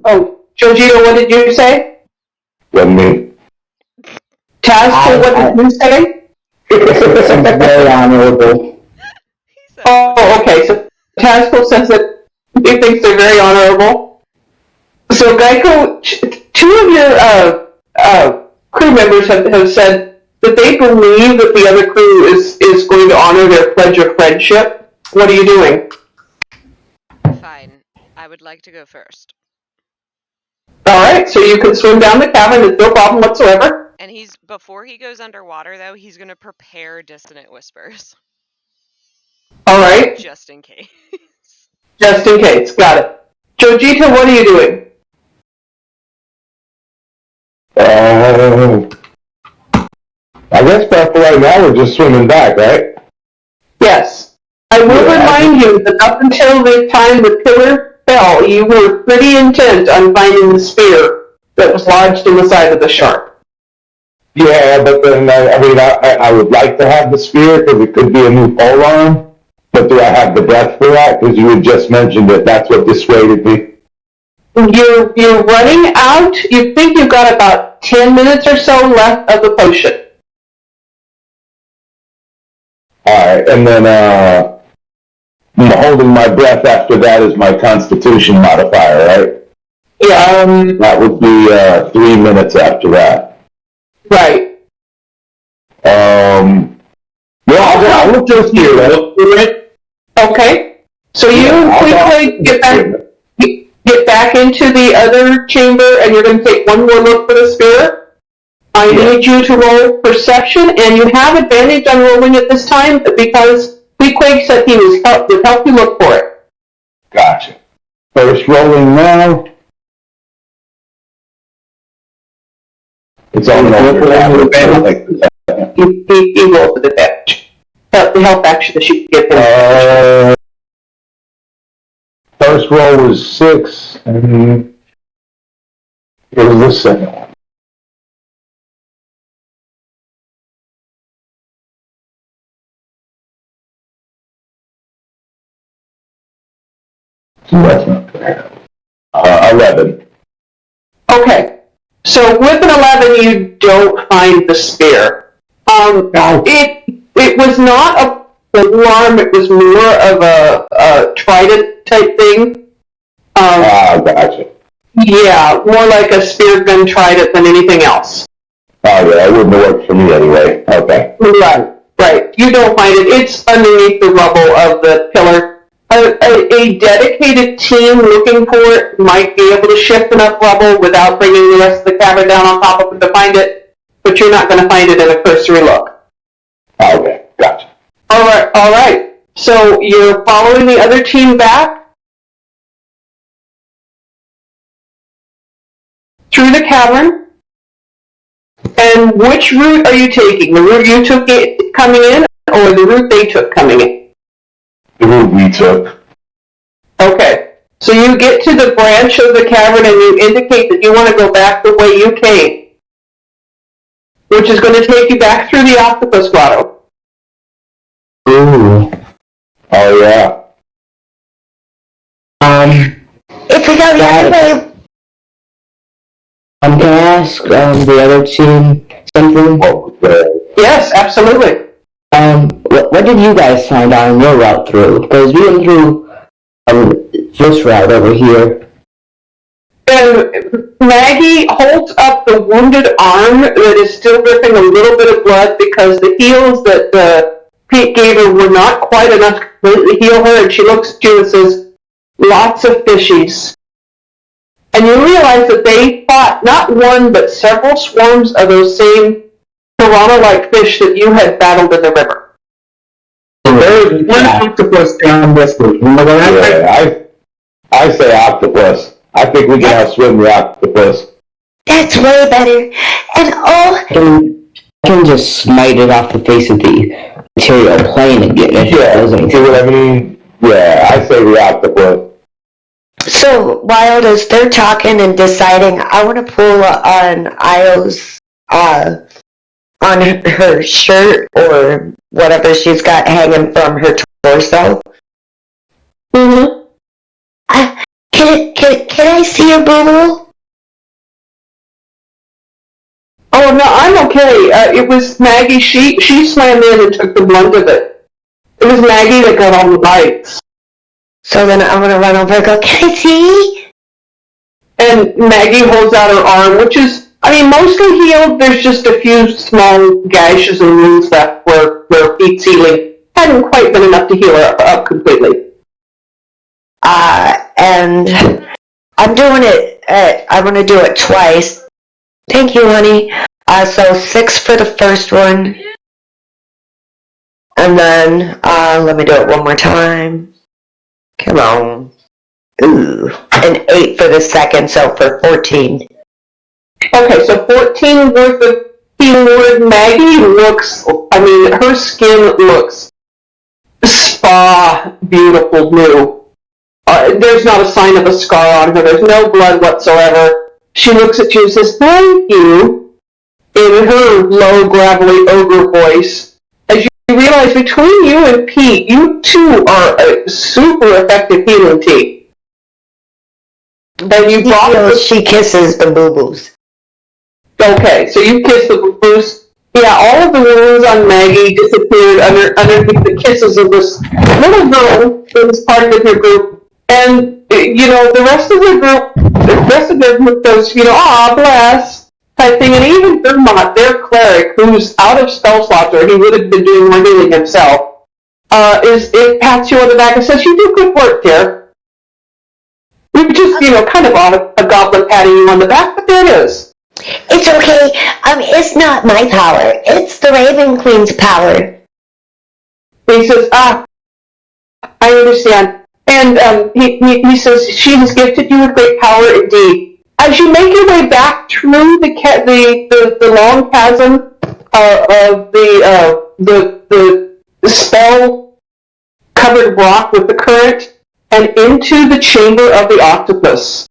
Oh, Jojito, what did you say? Wasn't me. Taz, what did you say? It's very honorable. Oh, okay. So Tazco says that he thinks they're very honorable. So Geico, two of your crew members have said that they believe that the other crew is going to honor their pledge of friendship. What are you doing? Fine. I would like to go first. Alright, so you can swim down the cavern, it's no problem whatsoever. And before he goes underwater though, he's gonna prepare dissonant whispers. Alright. Just in case. Just in case, got it. Jojito, what are you doing? I guess for right now we're just swimming back, right? Yes. I will remind you that up until the time the pillar fell, you were pretty intent on finding the spear that was lodged in the side of the shark. Yeah, but then, I would like to have the spear because it could be a new pole arm. But do I have the breath for that? Because you had just mentioned that that's what dissuaded me. You're running out. You think you've got about 10 minutes or so left of the potion. Alright, and then, holding my breath after that is my constitution modifier, right? Yeah. That would be, 3 minutes after that. Right. I'll just hear it. Okay. So you quickly get back into the other chamber and you're going to take one more look for the spear. I need you to roll perception, and you have advantage on rolling it this time because Queequeg said he would help you look for it. Gotcha. First rolling now. It's on the He rolled with advantage. Help action that she can get first roll was 6, and it was the second one. So that's not fair. 11. Okay. So with an 11, you don't find the spear. It was not a polearm, it was more of a trident type thing. Gotcha. Yeah, more like a spear gun trident than anything else. Oh yeah, that wouldn't have worked for me anyway. Okay. Right. You don't find it. It's underneath the rubble of the pillar. A dedicated team looking for it might be able to shift enough rubble without bringing the rest of the cavern down on top of it to find it, but you're not going to find it in a cursory look. Okay, gotcha. Alright. So you're following the other team back through the cavern, and which route are you taking? The route you took coming in, or the route they took coming in? The route we took. Okay. So you get to the branch of the cavern and you indicate that you want to go back the way you came, which is going to take you back through the octopus grotto. Ooh. Oh yeah. If we go the other way, can I ask the other team something? Yes, absolutely. What did you guys find on your route through? Because we went through this route over here. And Maggie holds up the wounded arm that is still dripping a little bit of blood because the heals that Pete gave her were not quite enough to completely heal her, and she looks at you and says, "Lots of fishies." And you realize that they fought not one but several swarms of those same piranha-like fish that you had battled in the river. There's one octopus down this way. Yeah, I say octopus. I think we can outswim the octopus. That's way better. And I can just smite it off the face of the material plane again if it doesn't. See what I mean? Yeah, I say the octopus. so Wilde, as they're talking and deciding, I want to pull on Io's, on her shirt or whatever she's got hanging from her torso. Mm-hmm. Can I see your boo-boo? Oh, no, I'm okay. It was Maggie. She swam in and took the brunt of it. It was Maggie that got all the bites. So then I'm going to run over and go, can I see? And Maggie holds out her arm, which is, mostly healed. There's just a few small gashes and wounds left where Pete's healing hadn't quite been enough to heal her up completely. And I'm doing it, I'm going to do it twice. Thank you, honey. So 6 for the first one. And then, let me do it one more time. Come on. Ooh. And 8 for the second, so for 14. Okay, so 14 worth of healing word. Maggie looks, her skin looks spa beautiful new. There's not a sign of a scar on her. There's no blood whatsoever. She looks at you and says, "Thank you," in her low, gravelly ogre voice. As you realize between you and Pete, you two are a super effective healing team. And you brought She kisses the boo-boos. Okay, so you kiss the boo-boos. Yeah, all of the wounds on Maggie disappeared underneath the kisses of this little girl who was part of your group. And, the rest of the group goes, "Ah, bless," type thing. And even Dermot, their cleric, who's out of spell slots, or he would have been doing more healing himself, it pats you on the back and says, "You do good work, dear." We just, kind of on a goblin patting you on the back, but there it is. It's okay. It's not my power. It's the Raven Queen's power. He says, "I understand." And he says, "She has gifted you with great power indeed." As you make your way back through the long chasm of the spell-covered rock with the current, and into the chamber of the octopus.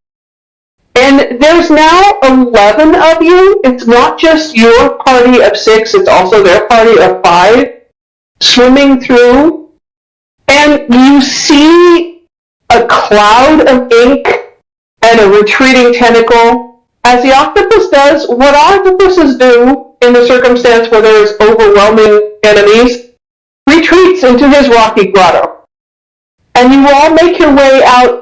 And there's now 11 of you. It's not just your party of 6, it's also their party of 5 swimming through. And you see a cloud of ink and a retreating tentacle. As the octopus does, what octopuses do in the circumstance where there's overwhelming enemies, retreats into his rocky grotto. And you all make your way out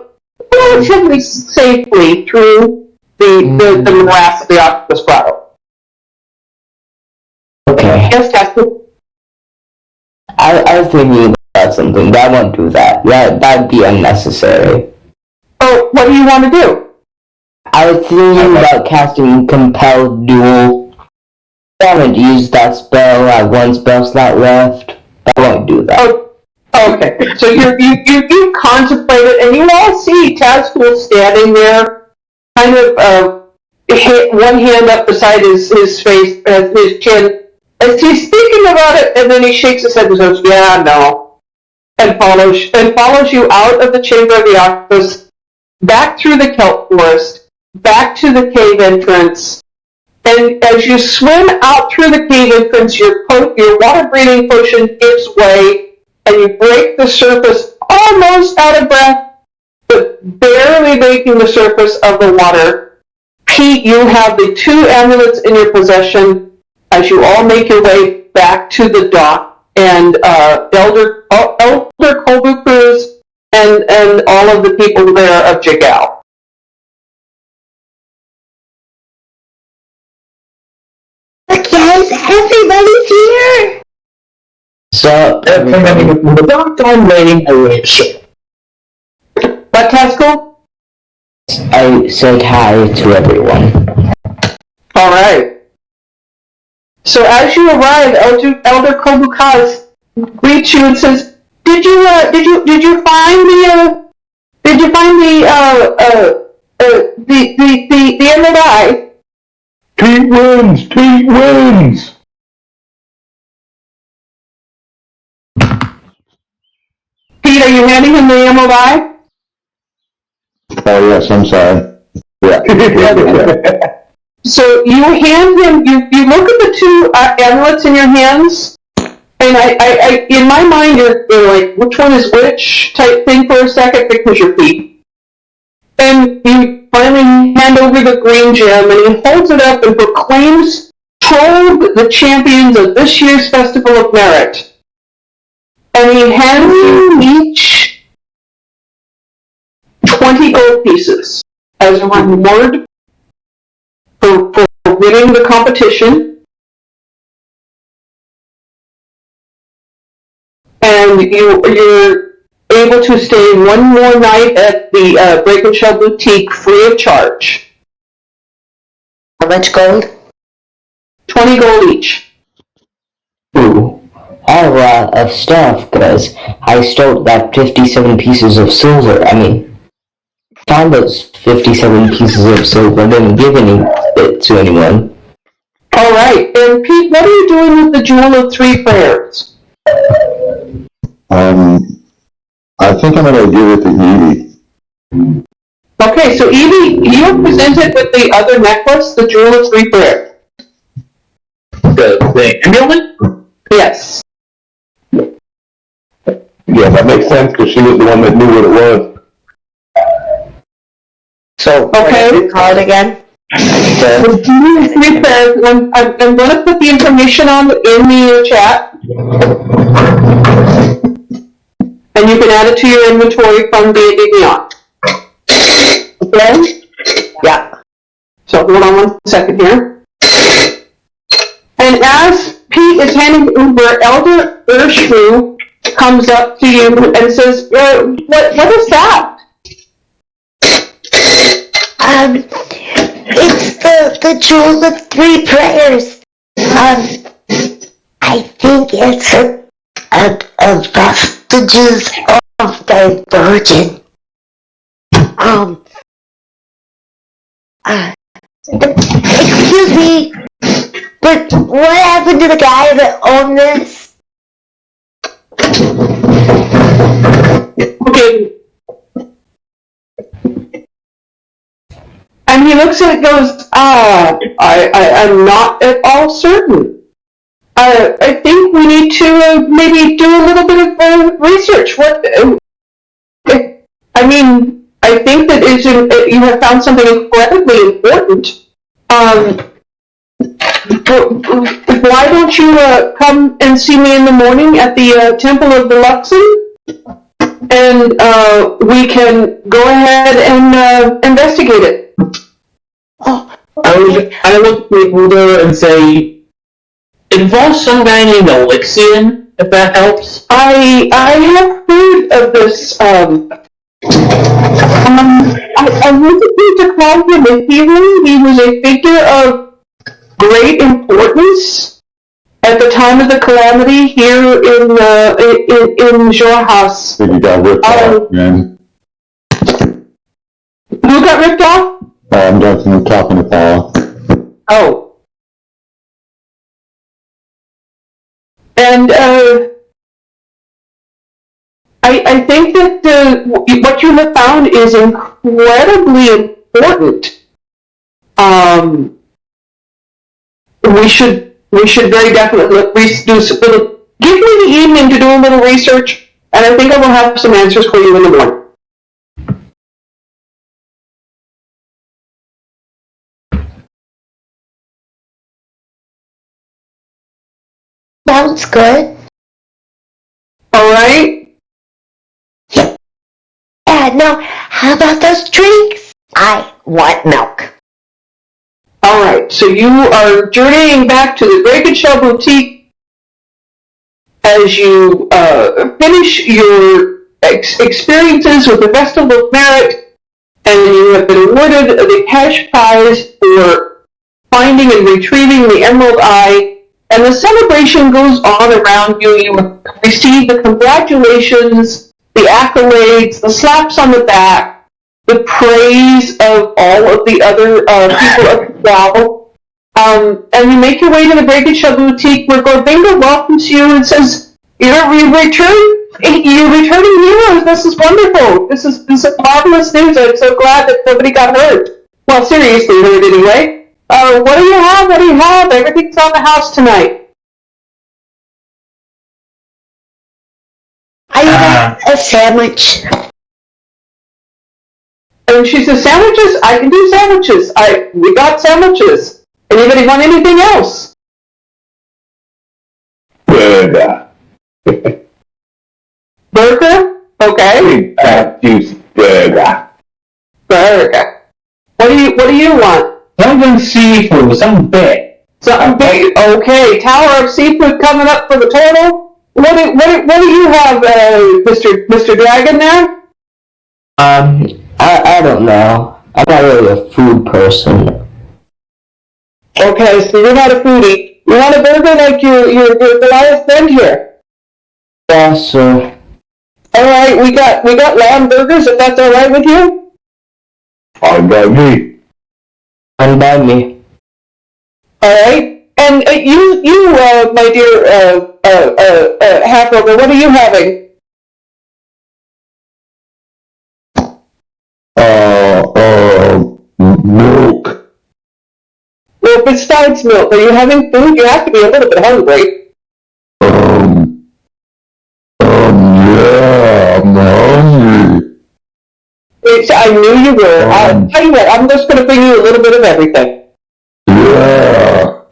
relatively safely through the morass of the octopus grotto. Okay. Yes, Casper? I was thinking about something, but I won't do that. That'd be unnecessary. Oh, what do you want to do? I was thinking about casting Compelled Duel. I haven't used that spell. I have one spell slot left. I won't do that. Oh, okay. So you contemplate it, and you all see Tazcool standing there, kind of one hand up beside his face, his chin, as he's thinking about it, and then he shakes his head and says, "Yeah, no," and follows you out of the chamber of the octopus, back through the kelp forest, back to the cave entrance. And as you swim out through the cave entrance, your water-breathing potion gives way, and you break the surface almost out of breath, but barely making the surface of the water. Pete, you have the 2 amulets in your possession. As you all make your way arrive back to the dock, and Elder Colbukers and all of the people there of Jigal. Guys, everybody's here! So, The doggone waiting away. What, Tesco? I said hi to everyone. All right. So as you arrive, Elder Kobukaz greets you and says, "Did you find the Emerald Eye?" Pete wins! Pete wins! Pete, are you handing him the Emerald Eye? Oh, yes, I'm sorry. Yeah. So you hand him. You look at the two amulets in your hands, and I in my mind you're like, which one is which type thing for a second because you're Pete. And you finally hand over the green gem, and he holds it up and proclaims TROLGG the champions of this year's Festival of Merit. And he hands you each 20 gold pieces as a reward for winning the competition. And you're able to stay one more night at the Break and Shell Boutique free of charge. How much gold? 20 gold each. Ooh, a lot of stuff, because I stole that 57 pieces of silver. Found those 57 pieces of silver, didn't give it to anyone. All right. And Pete, what are you doing with the Jewel of Three Prayers? I think I'm going to give it to Edie. Okay, so Evie, you are presented with the other necklace, the Jewel of Three Prayers. The amulet? Yes. Yeah, that makes sense because she was the one that knew what it was. So, what Okay. did you call it again? The Jewel of Three Prayers, I'm going to put the information in the chat. And you can add it to your inventory from D&D Beyond. Okay? Yeah. So hold on one second here. And as Pete is handing over, Elder Urshru comes up to you and says, what is that? It's the Jewel of Three Prayers. I think it's a vestiges of the Virgin. Excuse me, but what happened to the guy that owned this? Okay. And he looks at it and goes, I'm not at all certain. I think we need to maybe do a little bit of research. I think that you have found something incredibly important. Why don't you come and see me in the morning at the Temple of the Luxon? And we can go ahead and investigate it. I look at Wilde and say, involves some guy named Elixian, if that helps. I have heard of this. I wasn't going to call him a hero. He was a figure of great importance at the time of the calamity here in Jorhaus. I think you got ripped off, man. Who got ripped off? I'm definitely talking to Paula. Oh. And I think that what you have found is incredibly important. We should very definitely give me the evening to do a little research, and I think I will have some answers for you in the morning. sounds good. Alright? Yeah, now, how about those drinks? I want milk. Alright, so you are journeying back to the Break and Shell Boutique as you finish your experiences with the Festival of Merit, and you have been awarded the cash prize for finding and retrieving the Emerald Eye, and the celebration goes on around you. You receive the congratulations, the accolades, the slaps on the back, the praise of all of the other people of the travel. And you make your way to the Break and Shell Boutique, where Gorbinga welcomes you and says, you're returning heroes. This is wonderful. This is marvelous news. I'm so glad that nobody got hurt. Well, seriously hurt anyway. What do you have? What do you have? Everything's on the house tonight. I want a sandwich. And she says, sandwiches? I can do sandwiches. We got sandwiches. Anybody want anything else? Burger. Burger? Okay. Big fat juicy burger. Burger. What do you want? Something seafood, something big. Something big. Okay. Tower of seafood coming up for the total. What do you have, Mr. Dragon there? I don't know. I'm not really a food person. Okay, so you're not a foodie. You want a burger like your Goliath friend here? Yeah, sir. Alright, we got lamb burgers, if that's alright with you? Fine by me. Fine by me. Alright, and you, my dear, half-burger, what are you having? Milk. Well, besides milk, are you having food? You have to be a little bit hungry. Yeah, I'm hungry. I knew you were. I'll tell you what, I'm just going to bring you a little bit of everything. Yeah.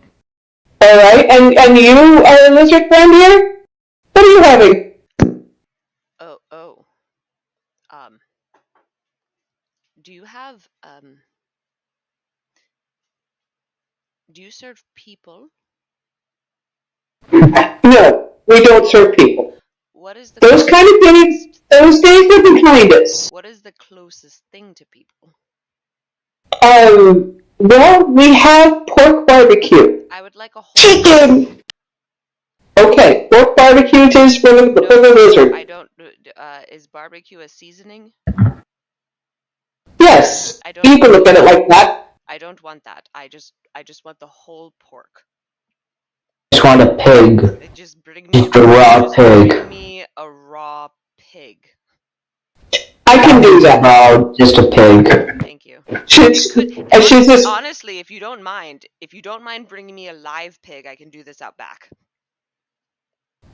Alright, and you, lizard friend here? What are you having? Do you have, do you serve people? No, we don't serve people. What is the Those kind of things, those days are behind us. What is the closest thing to people? Well, we have pork barbecue. I would like a whole Chicken. Okay, pork barbecue is for the lizard. I don't, is barbecue a seasoning? Yes, I don't you can look at it like that. I don't want that. I just want the whole pork. I just want a pig. Just bring me Just a raw pig. Bring me a raw pig. I can do that. No, just a pig. Thank you. She's just, Honestly, if you don't mind bringing me a live pig, I can do this out back.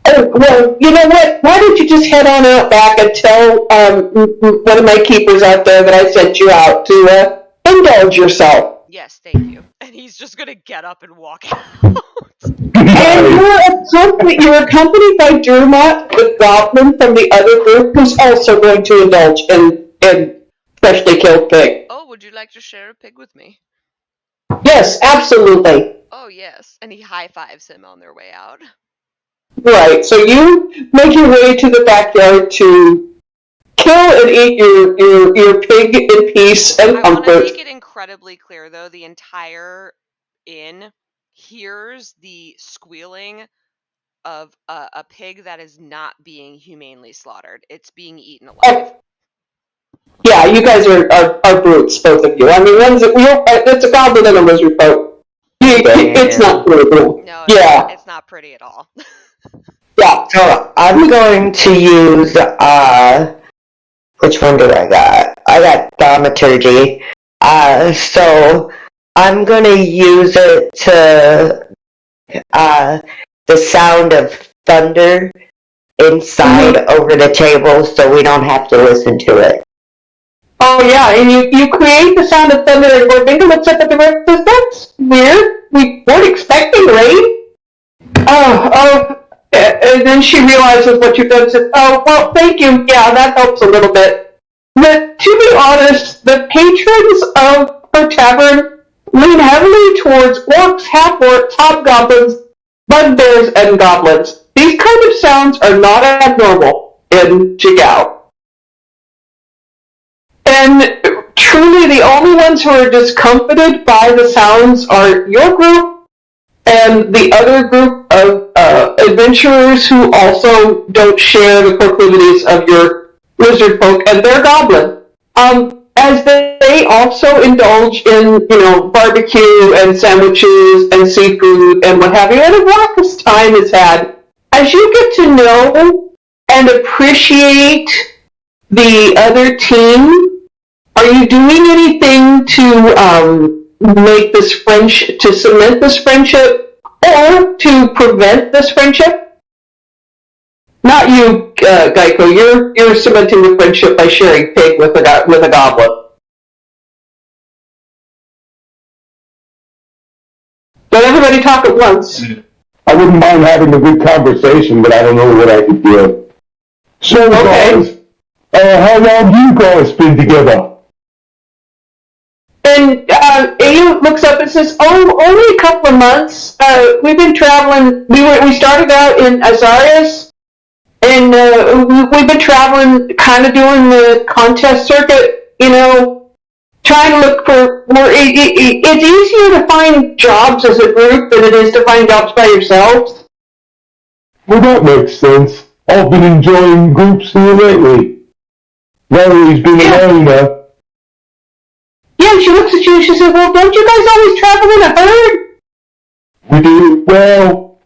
oh, well, you know what? Why don't you just head on out back and tell one of my keepers out there that I sent you out to indulge yourself. Yes, thank you. And he's just gonna get up and walk out. And you're accompanied by Dermot, the goblin from the other group, who's also going to indulge in freshly killed pig. Oh, would you like to share a pig with me? Yes, absolutely. Oh, yes. And he high-fives him on their way out. Right, so you make your way to the backyard to kill and eat your pig in peace and I want to comfort. make it incredibly clear, though, the entire inn hears the squealing of a pig that is not being humanely slaughtered. It's being eaten alive. Yeah, you guys are brutes, both of you. I mean, it's a goblin and a lizard folk. It's not pretty cool. No, Yeah. it's not pretty at all. Yeah. So I'm going to use, which one do I got? I got thaumaturgy. So I'm going to use it to, the sound of thunder inside over the table so we don't have to listen to it. Oh yeah, and you create the sound of thunder and Gorbinga looks up at the rest and says, that's weird. We weren't expecting rain. and then she realizes what you've done and says, oh, well, thank you. Yeah, that helps a little bit. But to be honest, the patrons of her tavern lean heavily towards orcs, half-orcs, hobgoblins, bugbears, and goblins. These kind of sounds are not abnormal in Jigao. And truly the only ones who are discomfited by the sounds are your group and the other group of adventurers who also don't share the proclivities of your lizard folk and their goblin. As they also indulge in, barbecue and sandwiches and seafood and what have you, and a raucous time is had. As you get to know and appreciate the other team, are you doing anything to make this friendship, to cement this friendship, or to prevent this friendship? Not you, Geico. You're cementing the friendship by sharing pig with a goblin. Don't everybody talk at once. I wouldn't mind having a good conversation, but I don't know what I could do. So, guys, how long do you guys been together? And Ayu looks up and says, "Oh, only a couple of months. We've been traveling. We started out in Azarias, and we've been traveling, kind of doing the contest circuit. Trying to look for more. It's easier to find jobs as a group than it is to find jobs by yourselves." Well, that makes sense. I've been enjoying groups here lately. Larry's been a loner. Yeah, she looks at you and she says, "Well, don't you guys always travel in a herd?" We do. Well,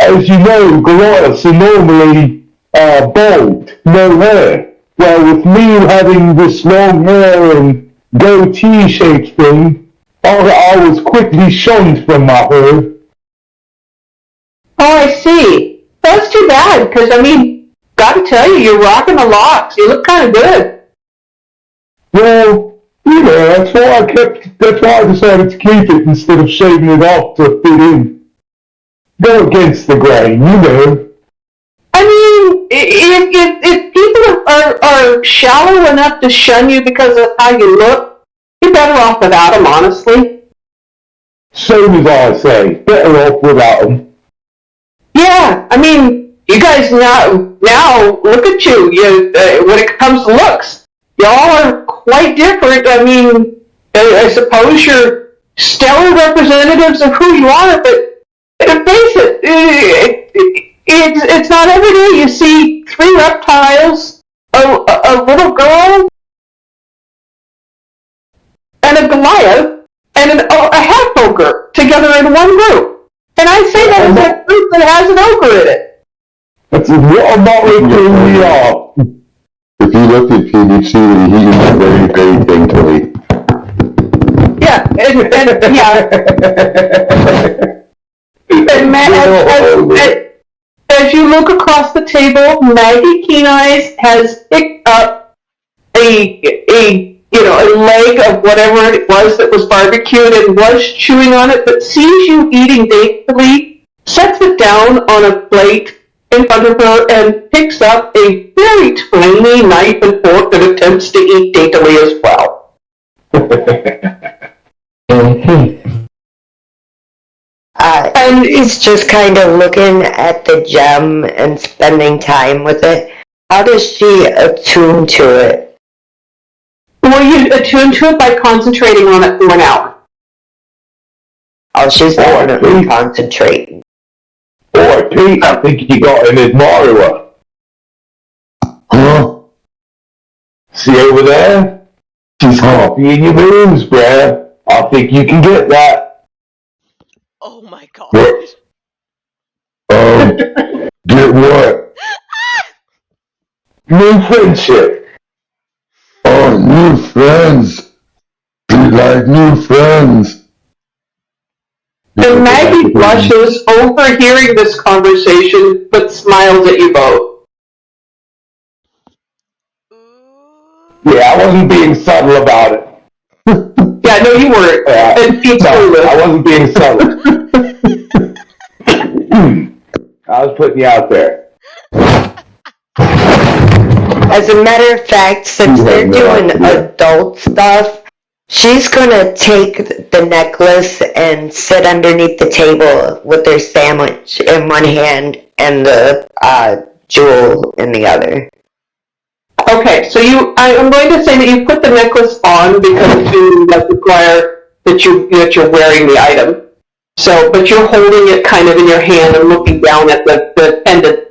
as you know, Goliaths are normally bald, no hair. Well, with me having this long hair and goatee-shaped thing, I was quickly shunned from my herd. Oh, I see. That's too bad, because, gotta tell you, you're rocking the locks. You look kind of good. Well, that's why I decided to keep it instead of shaving it off to fit in. Go against the grain, If people are shallow enough to shun you because of how you look, you're better off without them, honestly. Same as I say, better off without them. Yeah, you guys now look at you. When it comes to looks, y'all are quite different. I suppose you're stellar representatives of who you are, but face it, it's not every day you see 3 reptiles, a little girl, and a Goliath, and a half ogre together in one group. And I say that as a group that has an ogre in it. That's what a motley crew we are. If you look at him, you see that he is very, very daintily. Yeah, and as you look across the table, Maggie Keen Eyes has picked up a leg of whatever it was that was barbecued and was chewing on it, but sees you eating daintily, sets it down on a plate in front of her, and picks up a very tiny knife and fork and attempts to eat daintily as well. And he's just kind of looking at the gem and spending time with it. How does she attune to it? Well, you attune to it by concentrating on it for an hour. Oh, she's definitely concentrating. Boy, Pete, I think you got an admirer. Huh? See over there? She's copying your moves, bruh. I think you can get that. Oh my god. What? Get what? New friendship. Oh, new friends. Be like new friends. And Maggie blushes, overhearing this conversation, but smiles at you both. Yeah, I wasn't being subtle about it. Yeah, no, you weren't. And Pete's clueless. I wasn't being subtle. I was putting you out there. As a matter of fact, since they're doing adult stuff, she's gonna take the necklace and sit underneath the table with her sandwich in one hand and the jewel in the other. Okay, so I'm going to say that you put the necklace on because you require that you're wearing the item. So, but you're holding it kind of in your hand and looking down at the pendant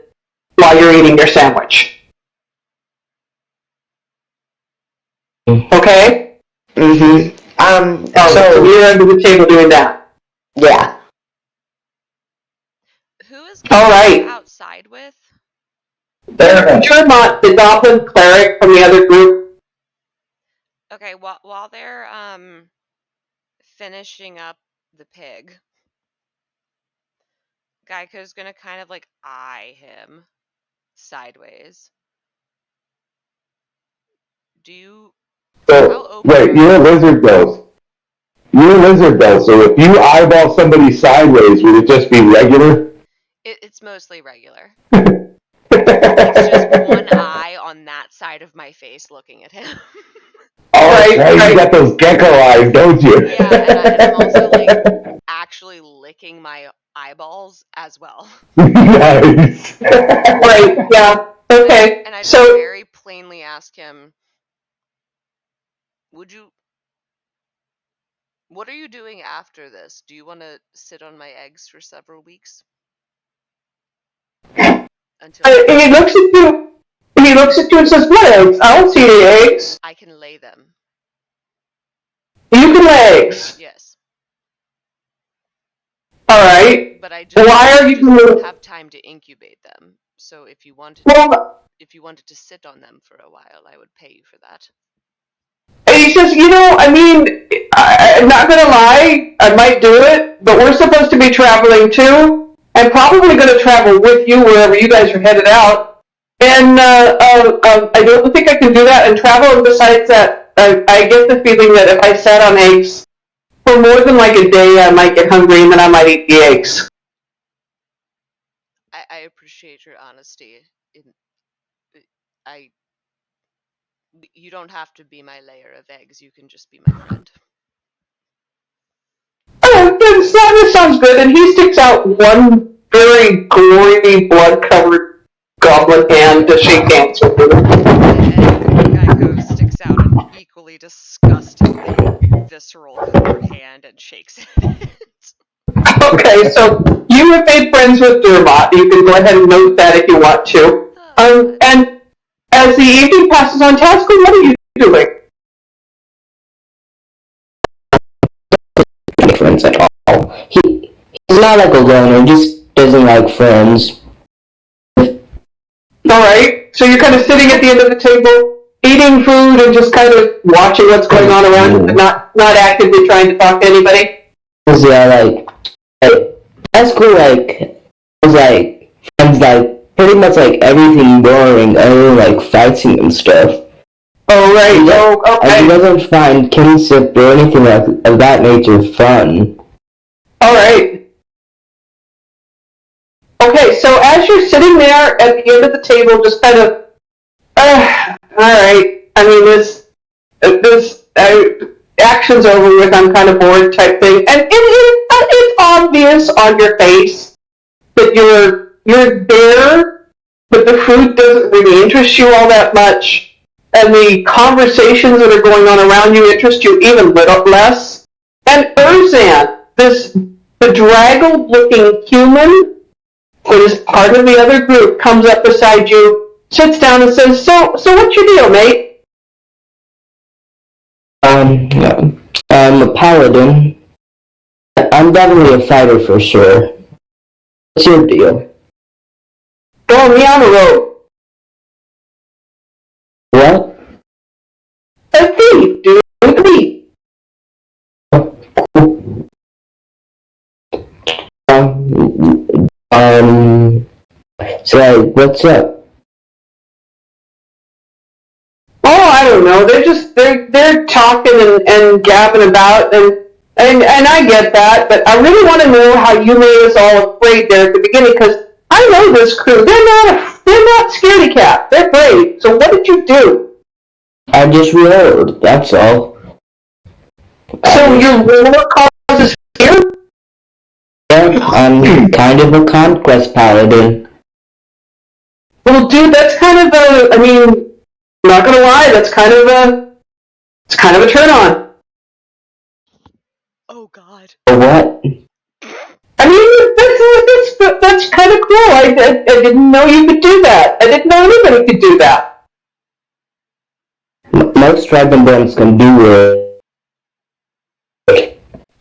while you're eating your sandwich. Okay? Mm-hmm. So you're under the table doing that. Yeah. Who is All right. outside with? Jermont, the goblin cleric from the other group. Okay, while they're finishing up the pig, Geico's gonna kind of like eye him sideways. Do you? So, wait, you're a lizard though. You're a lizard though, so if you eyeball somebody sideways, would it just be regular? It's mostly regular. It's just one eye on that side of my face looking at him. Right. You got those gecko eyes, don't you? Yeah, and I'm also like actually licking my eyeballs as well. Nice. Right, yeah. Okay. And I just so very plainly ask him, what are you doing after this? Do you want to sit on my eggs for several weeks? he looks at you. He looks at you and says, "What eggs? I don't see any eggs." I can lay them. You can lay eggs. Yes. All right. But I just don't have time to incubate them. So if you wanted to sit on them for a while, I would pay you for that. And he says, I'm not going to lie, I might do it, but we're supposed to be traveling too. I'm probably going to travel with you wherever you guys are headed out. And I don't think I can do that and travel. And besides that, I get the feeling that if I sat on eggs for more than like a day, I might get hungry and then I might eat the eggs. I appreciate your honesty. You don't have to be my layer of eggs. You can just be my friend. Oh, that sounds good. And he sticks out one very gory, blood-covered goblin hand to shake hands with him. And Geico sticks out an equally disgustingly visceral covered hand and shakes it. Okay, so you have made friends with Dermot. You can go ahead and note that if you want to. And as the evening passes on, Tasco, what are you doing? Friends at all. He's not like a loner, just doesn't like friends. Alright, so you're kind of sitting at the end of the table, eating food and just kind of watching what's going on around you, but not actively trying to talk to anybody? Yeah, at school, was friends, pretty much everything boring other than fighting and stuff. Oh, right. Okay. He doesn't find kinship or anything of that nature fun. Alright. Okay, so as you're sitting there at the end of the table, just kind of, alright, I mean, this action's over with, I'm kind of bored type thing, and it's obvious on your face that you're there, but the food doesn't really interest you all that much. And the conversations that are going on around you interest you even less. And Urzan, this bedraggled-looking human who is part of the other group, comes up beside you, sits down and says, So what's your deal, mate? I'm a paladin. I'm definitely a fighter for sure. What's your deal? Throw me on the road. What? A thief, dude. A thief. So what's up? Oh, I don't know. They're talking and gabbing about, and I get that, but I really want to know how you made us all afraid there at the beginning, because I know this crew. They're not scaredy cat. They're brave. So what did you do? I just rolled, that's all. So your war causes fear? Yeah, I'm kind of a conquest paladin. Well, dude, that's kind of a, I mean, I'm not gonna lie, it's kind of a turn on. Oh God. For what? I mean, that's kind of cool. I didn't know you could do that. I didn't know anybody could do that. Most dragonborns can do it.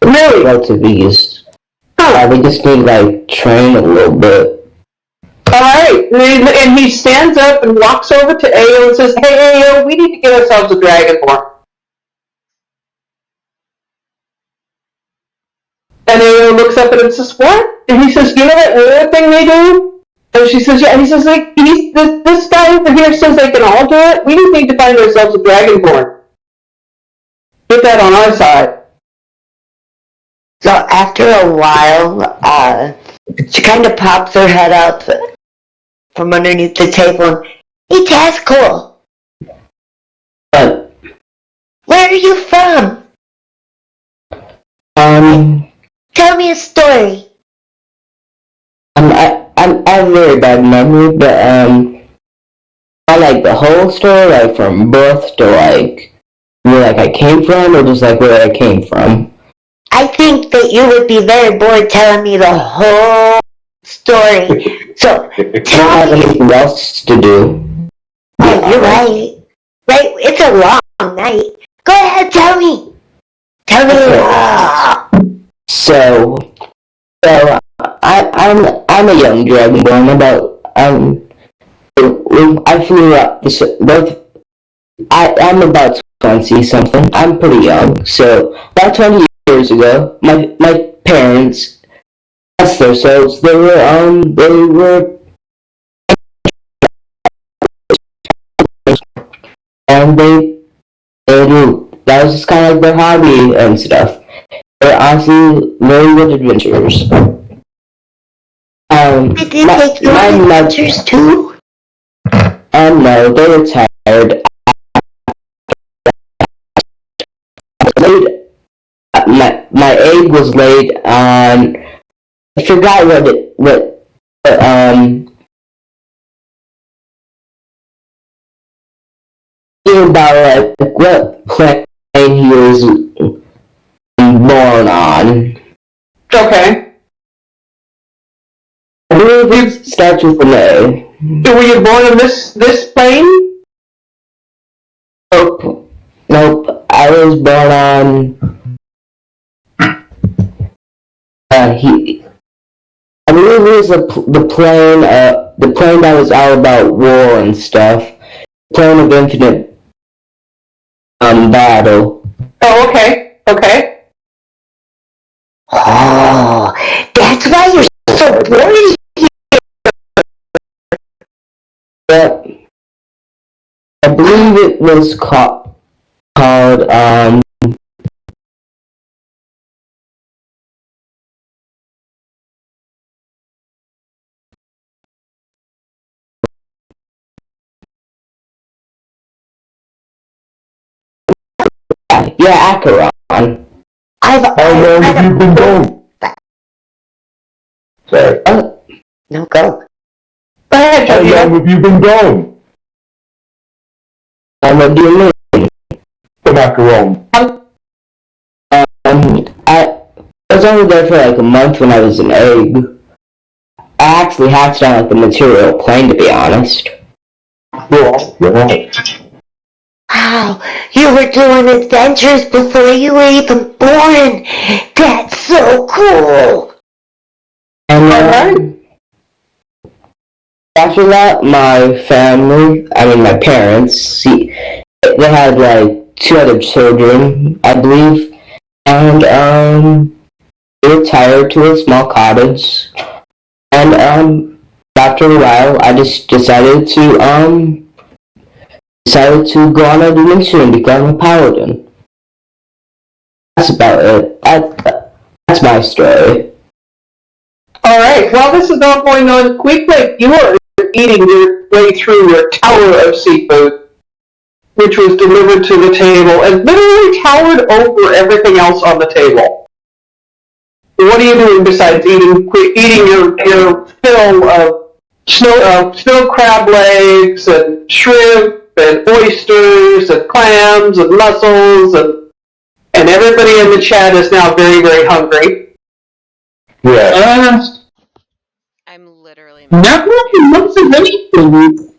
Really? Relative ease. Huh. They just need, like, train a little bit. Alright, and he stands up and walks over to Ao and says, "Hey, Ao, we need to get ourselves a dragonborn." And Ao looks up at him and says, "What?" And he says, "You know that weird thing they do?" And she says, "Yeah." And he says, "Like, this guy over here says they can all do it. We just need to find ourselves a dragonborn. Get that on our side." So after a while, she kind of pops her head up from underneath the table and, "Hey, Tascool, where are you from? Tell me a story." I have a very bad memory, but, I like the whole story, like, from birth to, like, where, like, I came from, or just, like, where I came from. I think that you would be very bored telling me the whole story. So I don't tell have me. anything else to do. Oh, you're right. Right, it's a long night. Go ahead, tell me. Tell me. So I'm a young dragonborn. I flew up I'm about 20 something. I'm pretty young. So about 20 years ago, my parents asked themselves, they were and that was just kind of like their hobby and stuff. They're honestly very good adventurers. Did they take you on adventures too? No, they retired. My egg was laid on. I forgot about like what plane he was born on. Okay. I believe it starts with an A. So were you born on this plane? Nope. I was born on. I believe it was the plane that was all about war and stuff. Plane of infinite battle. Oh, okay. Okay. Oh, that's why you're so bored. But I believe it was called Acheron. How long have you been going? Sorry. No, go. Go ahead, How long Jody. have you been going? What do you mean? The macaron. I was only there for like a month when I was an egg. I actually hatched on like the material plane, to be honest. Well, Wow, you were doing adventures before you were even born. That's so cool. And after that, my parents, they had like 2 other children, I believe, and they retired to a small cottage. And after a while, I just decided to go on a mission and become a paladin. That's about it. That's my story. All right. While this is all going on, quickly, you are eating your way through your tower of seafood, which was delivered to the table and literally towered over everything else on the table. What are you doing besides eating your fill of snow crab legs and shrimp and oysters and clams and mussels and everybody in the chat is now very, very hungry. Yeah. I'm literally Not really much of anything.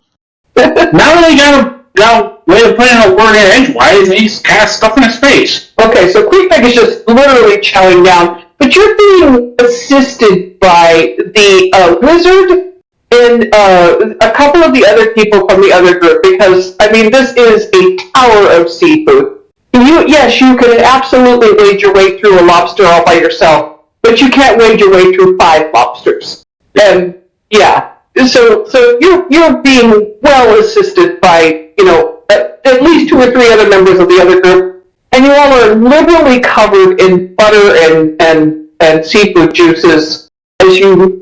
Now that he got a way of putting a word in edgewise, and he's kind of stuff in his face. Okay, so Quickback is just literally chowing down, but you're being assisted by the wizard and a couple of the other people from the other group, because, I mean, this is a tower of seafood. Yes, you could absolutely wade your way through a lobster all by yourself, but you can't wade your way through 5 lobsters. And, yeah. So you're being well assisted by, at least 2 or 3 other members of the other group, and you all are liberally covered in butter and seafood juices as you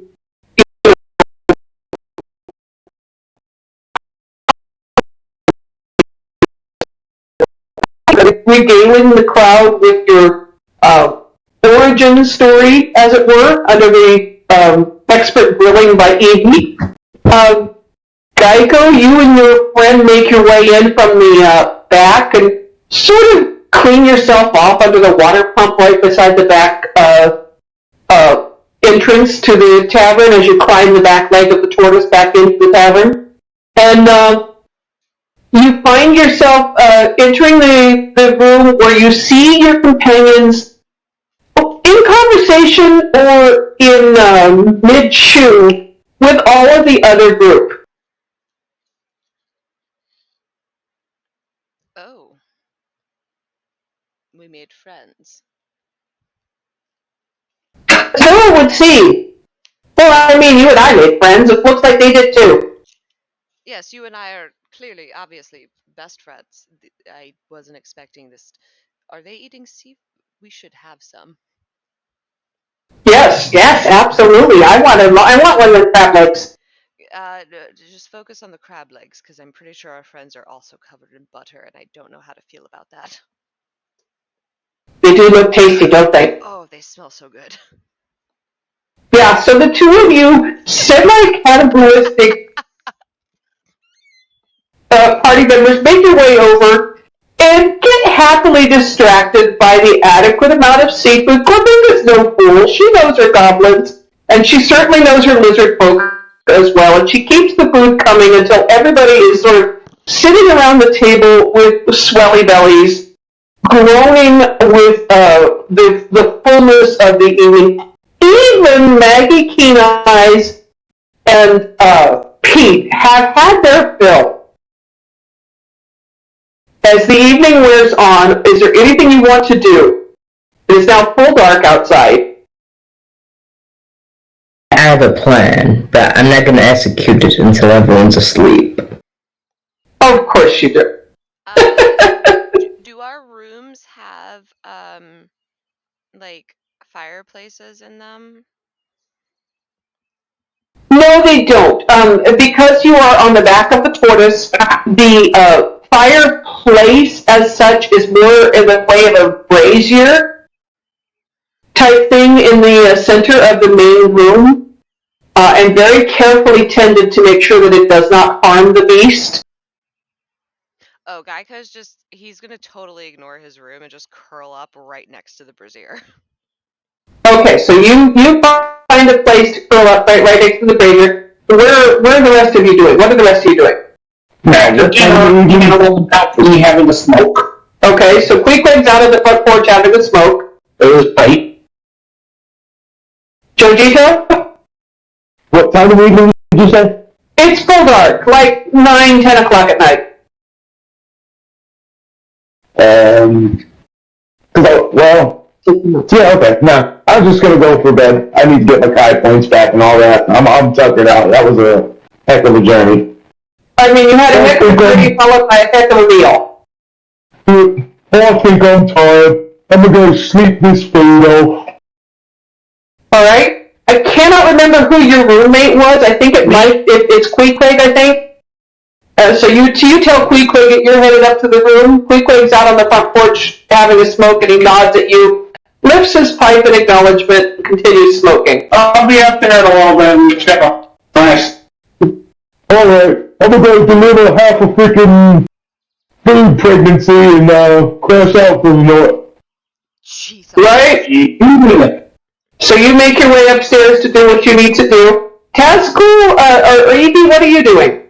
regaling the crowd with your origin story, as it were, under the expert grilling by Evie. Geico, you and your friend make your way in from the back and sort of clean yourself off under the water pump right beside the back entrance to the tavern as you climb the back leg of the tortoise back into the tavern. And you find yourself entering the room where you see your companions in conversation or in mid-chew with all of the other group. Oh. We made friends. So it would seem. Well, I mean, you and I made friends. It looks like they did too. Yes, you and I are clearly, obviously, best friends. I wasn't expecting this. Are they eating seafood? We should have some. Yes, absolutely. I want one of the crab legs. Just focus on the crab legs, because I'm pretty sure our friends are also covered in butter, and I don't know how to feel about that. They do look tasty, don't they? Oh, they smell so good. Yeah, so the two of you semi-cannibalistic party members make your way over and get happily distracted by the adequate amount of seafood. Corbin is no fool. She knows her goblins, and she certainly knows her lizard folk as well, and she keeps the food coming until everybody is sort of sitting around the table with swelly bellies, groaning with the fullness of the evening. Even Maggie Keen Eyes and Pete have had their fill. As the evening wears on, is there anything you want to do? It is now full dark outside. I have a plan, but I'm not going to execute it until everyone's asleep. Of course you do. Do our rooms have, like, fireplaces in them? No, they don't. Because you are on the back of the tortoise, the fireplace as such is more in the way of a brazier type thing in the center of the main room, and very carefully tended to make sure that it does not harm the beast. Oh, Geico's he's gonna totally ignore his room and just curl up right next to the brazier. Okay, so you find a place to curl up right next to the brazier. Where are the rest of you doing? What are the rest of you doing? Just giving a little balcony having a smoke. Okay, so Queequeg's out on the front porch having the smoke. There's pipe. Jojito? What time of evening did you say? It's full dark, like 9-10 o'clock at night. Yeah, okay. No, I was just gonna go for bed. I need to get my Kai points back and all that. I'm tuckered out. That was a heck of a journey. I mean, you had a heck of a journey followed by a heck of a meal. I think I'm tired. I'm gonna go sleep this food off. Alright? I cannot remember who your roommate was. I think it's Queequeg, I think. So you tell Queequeg that you're headed up to the room. Queequeg's out on the front porch having a smoke, and he nods at you, lifts his pipe in acknowledgement, and continues smoking. I'll be up there in a little bit and check out. Nice. Alright, I'm gonna go deliver half a freaking food pregnancy and crash out for the night. Jesus. Right? So you make your way upstairs to do what you need to do. Tazcool, or Evie, what are you doing?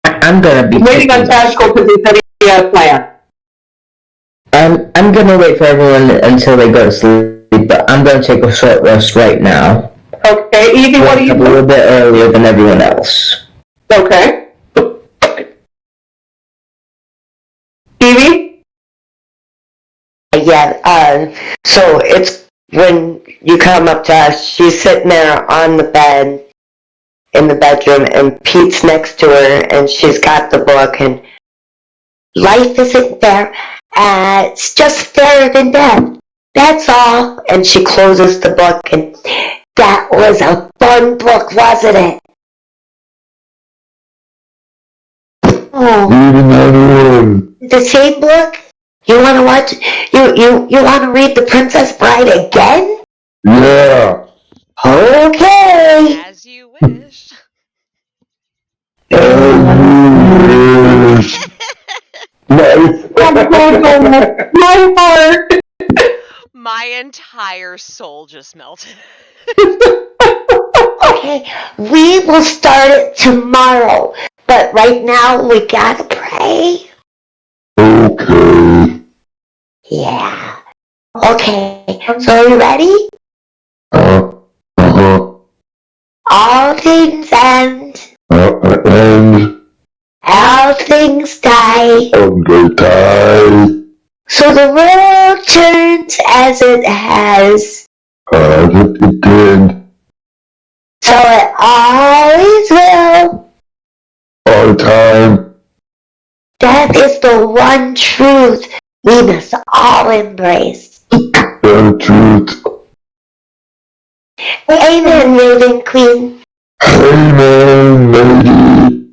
I'm gonna be Waiting on Tazcool because he said he had a plan. I'm gonna wait for everyone until they go to sleep, but I'm gonna take a short rest right now. Okay, Evie, what are you doing? A little bit earlier than everyone else. Okay. Evie? Yeah, so it's when you come up to us, she's sitting there on the bed in the bedroom, and Pete's next to her, and she's got the book, and life isn't fair, it's just fairer than death. That's all. And she closes the book, and that was a fun book, wasn't it? Oh, Even anyone. the same book? You wanna watch, you wanna read The Princess Bride again? Yeah. Okay. As you wish. Nice. My heart! My entire soul just melted. Okay, we will start it tomorrow, but right now we gotta pray. Okay. Yeah. Okay, so are you ready? Uh-huh. All things end, And all things die. I'm gonna die. So the world turns as it has, It did. so it always will. All the time. Death is the one truth we must all embrace. The truth. Amen, Raven Queen. Amen, lady.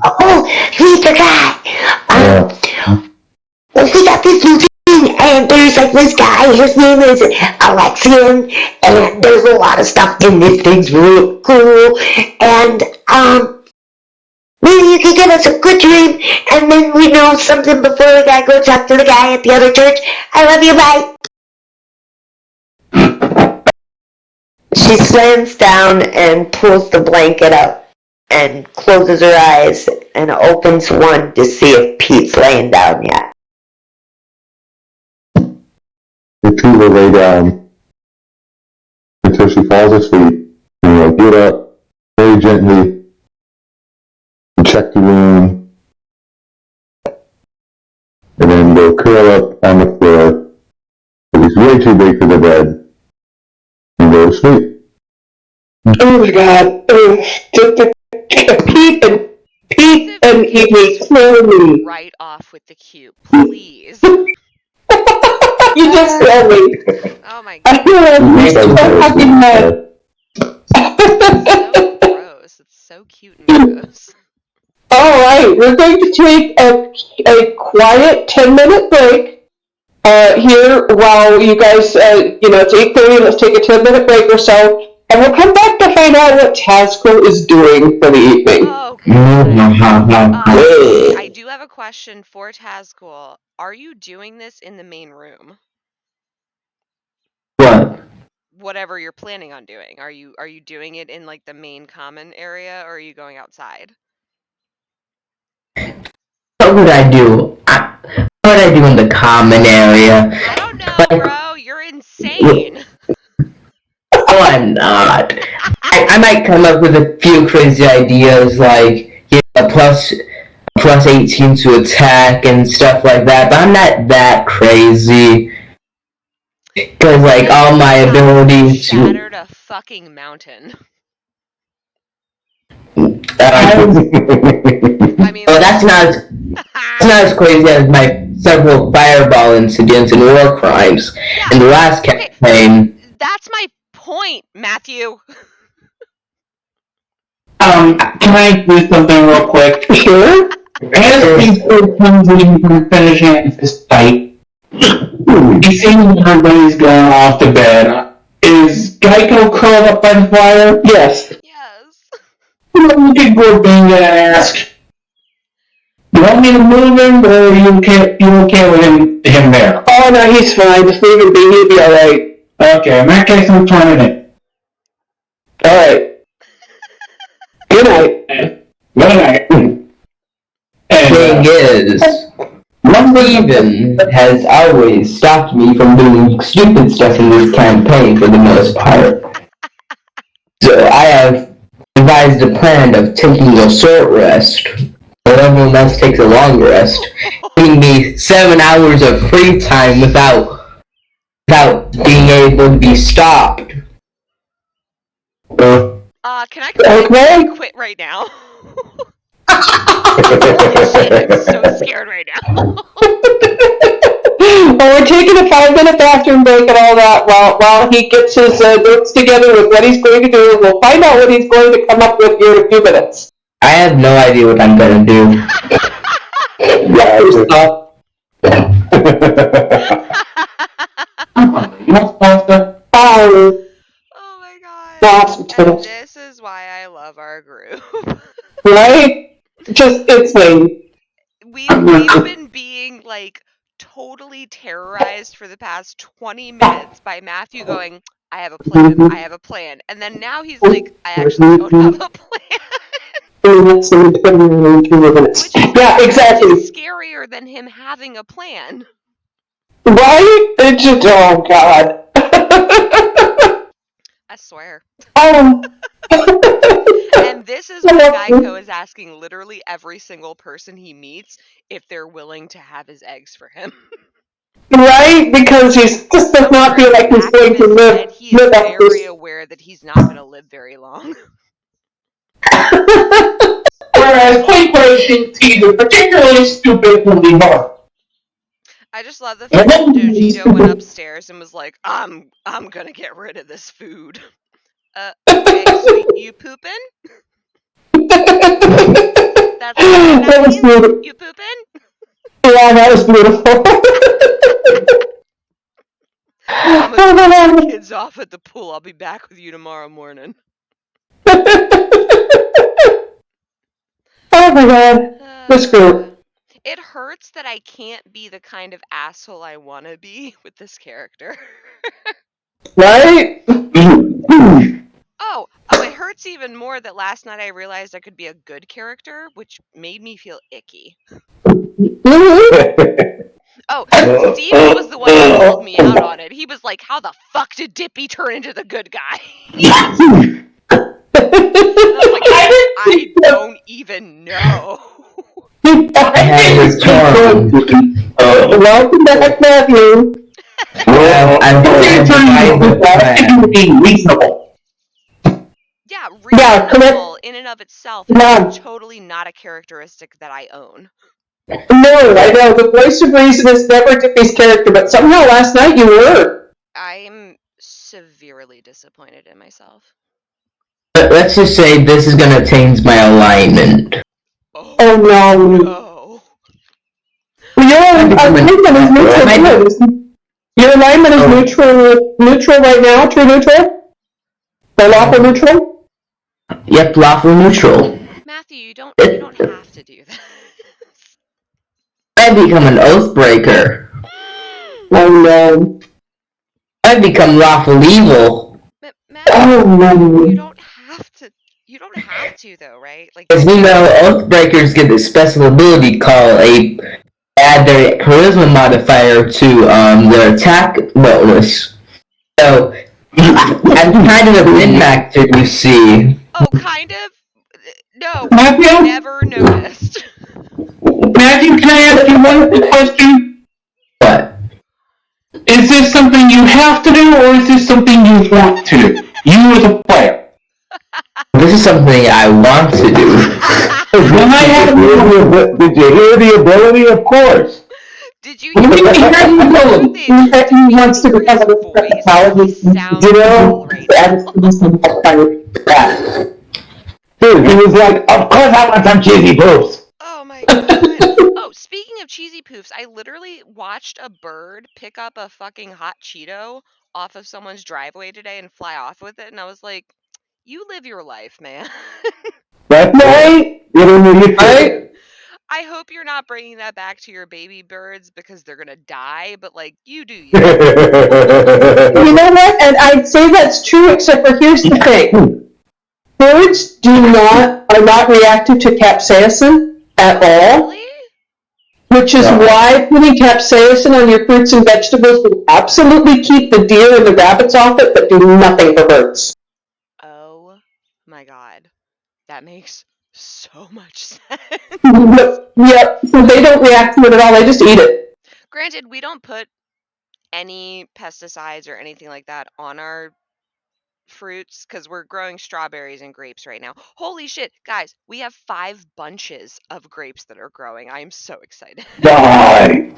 Oh, we forgot. We got this new thing, and there's like this guy, his name is Alexian, and there's a lot of stuff in this thing's real cool, and, maybe you can give us a good dream, and then we know something before we gotta go talk to the guy at the other church. I love you, bye. She slams down and pulls the blanket up and closes her eyes and opens one to see if Pete's laying down yet. The two will lay down until she falls asleep. And you'll get up very gently and check the room. And then they'll curl up on the floor. It's way too big for the bed. And go to sleep. Oh my god. Pete and Evie, slowly. Right off with the cube, please. You just scared me. Oh my I god. feel like you're so fucking mad. It's so gross. It's so cute and gross. Alright, we're going to take a quiet 10-minute break here while you guys, it's 8:30, let's take a 10-minute break or so, and we'll come back to find out what Tazcool is doing for the evening. Oh, good. I do have a question for Tazcool. Are you doing this in the main room? What? Whatever you're planning on doing. Are you doing it in like the main common area, or are you going outside? What would I do? What would I do in the common area? I don't know, bro. You're insane. Oh, I'm not. I might come up with a few crazy ideas, like plus 18 to attack and stuff like that. But I'm not that crazy. Because like all my abilities Shattered a fucking mountain. I mean, well, that's not as crazy as my several fireball incidents and war crimes in the last campaign. That's my point, Matthew. Can I do something real quick? Sure. As Peter comes in from finishing his fight, he sees everybody's going off to bed. Is Geico curled up by the fire? Yes. Yes. You could go bang and ask, you want me to move him, or are you okay with him there? Oh, no, he's fine. Just leave him be. He'll be alright. Okay, in that case, I'm turning it. Alright. Good night. Good night. Thing is, Steven has always stopped me from doing stupid stuff in this campaign for the most part. So I have devised a plan of taking a short rest, while everyone else takes a long rest, giving me 7 hours of free time without being able to be stopped. Can I quit right now? Shit, I'm so scared right now. Well, we're taking a 5-minute bathroom break and all that while he gets his notes together with what he's going to do. We'll find out what he's going to come up with here in a few minutes. I have no idea what I'm gonna do. Oh my god. Awesome. And this is why I love our group. Right? Just, it's like... We've been being, like, totally terrorized for the past 20 minutes by Matthew going, I have a plan. And then now he's like, I actually don't have a plan. Which Yeah, exactly. is scarier than him having a plan. Right? It's just, oh god. I swear. And this is what Geico is asking literally every single person he meets if they're willing to have his eggs for him. Right? Because he just does not feel like he's going to live. He's very aware that he's not going to live very long. Whereas Playboy thinks he's a particularly stupid movie bar. I just love the fact that Dojito went upstairs and was like, I'm gonna get rid of this food. Okay, so you pooping? That's That was beautiful. You pooping? Yeah, that was beautiful. I'm gonna drop the kids off at the pool. I'll be back with you tomorrow morning. Oh my god. This group. It hurts that I can't be the kind of asshole I want to be with this character. Right? Oh, it hurts even more that last night I realized I could be a good character, which made me feel icky. Oh, Steven was the one who called me out on it. He was like, how the fuck did Dippy turn into the good guy? I was like, I don't even know. I have returned. Welcome back, Matthew. Well, I'm being reasonable. Yeah, reasonable in and of itself is totally not a characteristic that I own. No, I know. The voice of reason is never Dippy's character, but somehow last night you were. I'm severely disappointed in myself. Let's just say this is gonna change my alignment. Oh no. No. Your alignment is neutral. Your alignment is neutral right now, true neutral? Or lawful neutral? Yep, lawful neutral. Matthew, you don't have to do that. I become an oathbreaker. Oh no. I become lawful evil. Matthew, Oh no. You don't have to though, right? Like, As we know, oathbreakers get a special ability called add their charisma modifier to their attack bonus. So I'm kind of a min-maxer, you see. oh, kind of? No, Matthew? I never noticed. Matthew, can I ask you one question? What? Is this something you have to do, or is this something you want to do? You as a player. This is something I want to do. Did you hear the ability? Of course. Did you hear He wants to become a voice? paladin. Sounds You know, right Dude, he was like, of course I want some cheesy poofs. Oh my god. Oh, speaking of cheesy poofs, I literally watched a bird pick up a fucking hot Cheeto off of someone's driveway today and fly off with it, and I was like, you live your life, man. That's right. Right? I hope you're not bringing that back to your baby birds because they're gonna die, but like, you do you. You know what? And I'd say that's true, except for here's the thing. Birds are not reactive to capsaicin at all. Really? Which is why putting capsaicin on your fruits and vegetables will absolutely keep the deer and the rabbits off it, but do nothing for birds. Oh my god. That makes so much sense. Yep, so they don't react to it at all, they just eat it. Granted, we don't put any pesticides or anything like that on our fruits because we're growing strawberries and grapes right now. Holy shit, guys, we have 5 bunches of grapes that are growing. I'm so excited. Die.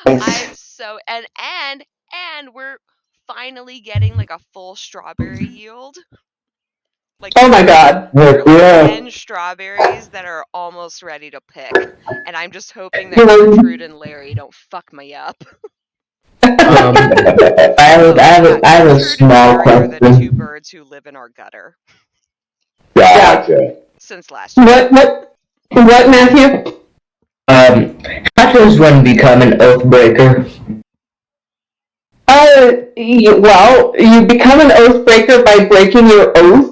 I'm so and we're finally getting like a full strawberry yield. Like, oh my god. Yeah. 10 strawberries that are almost ready to pick, and I'm just hoping that Gertrude and Larry don't fuck me up. I have a small Larry are the 2 question. birds who live in our gutter Gotcha. since last year. What, Matthew? How does one become an oath breaker? Well, you become an oath breaker by breaking your oath.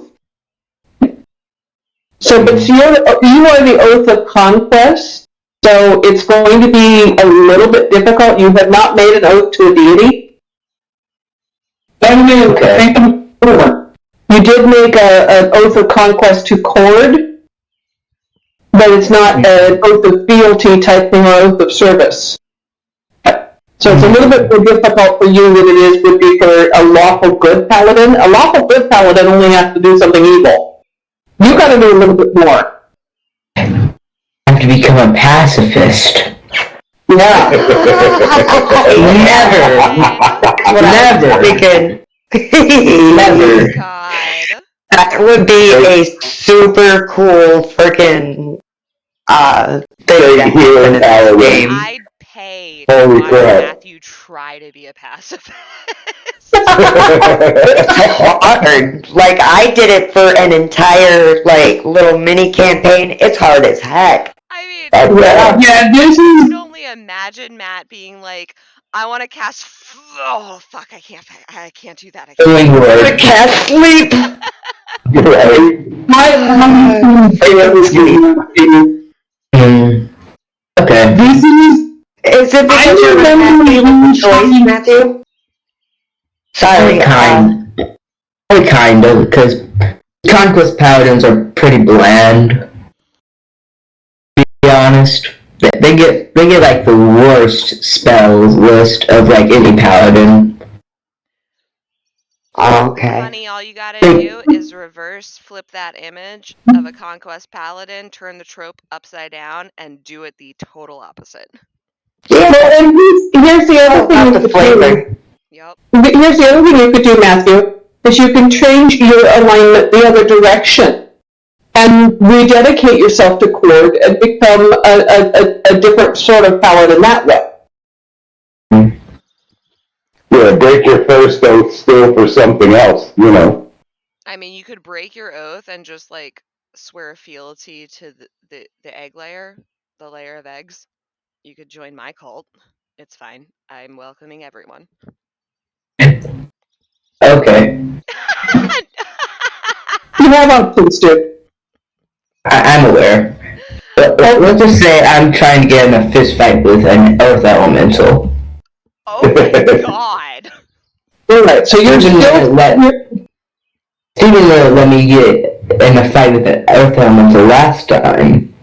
So, but you are the oath of conquest, so it's going to be a little bit difficult. You have not made an oath to a deity. Okay. You did make an oath of conquest to Cord, but it's not an oath of fealty type thing or oath of service. So it's a little bit more difficult for you than it would be for a lawful good paladin. A lawful good paladin only has to do something evil. You got to do a little bit more. I have to become a pacifist. Yeah. Never. God. That would be a super cool freaking thing to happen in this game. I'd pay to Holy watch crap. Matthew try to be a pacifist. It's hard. Like, I did it for an entire, like, little mini campaign. It's hard as heck. I mean, Yeah, this I is can only imagine Matt being like, I want to cast. Oh fuck! I can't do that. I can't. Doing I work. can't sleep. Okay. this Is it because you're a choice, Matthew? Sorry. Kind of, because Conquest Paladins are pretty bland. To be honest, they get like the worst spells list of like any paladin. Okay. Honey, all you gotta do is reverse flip that image of a Conquest Paladin, turn the trope upside down, and do it the total opposite. Yeah, and here's the other thing you could do. Yep. Here's the other thing you could do, Matthew, is you can change your alignment the other direction and rededicate yourself to Cord and become a different sort of paladin that way. Yeah, break your first oath still for something else, you know. I mean, you could break your oath and just like swear fealty to the egg layer, the layer of eggs. You could join my cult. It's fine. I'm welcoming everyone. Okay. You have options, dude. I'm aware. But let's just say I'm trying to get in a fist fight with an earth elemental. Oh my god! Alright, so you're Even though it let me get in a fight with an earth elemental last time.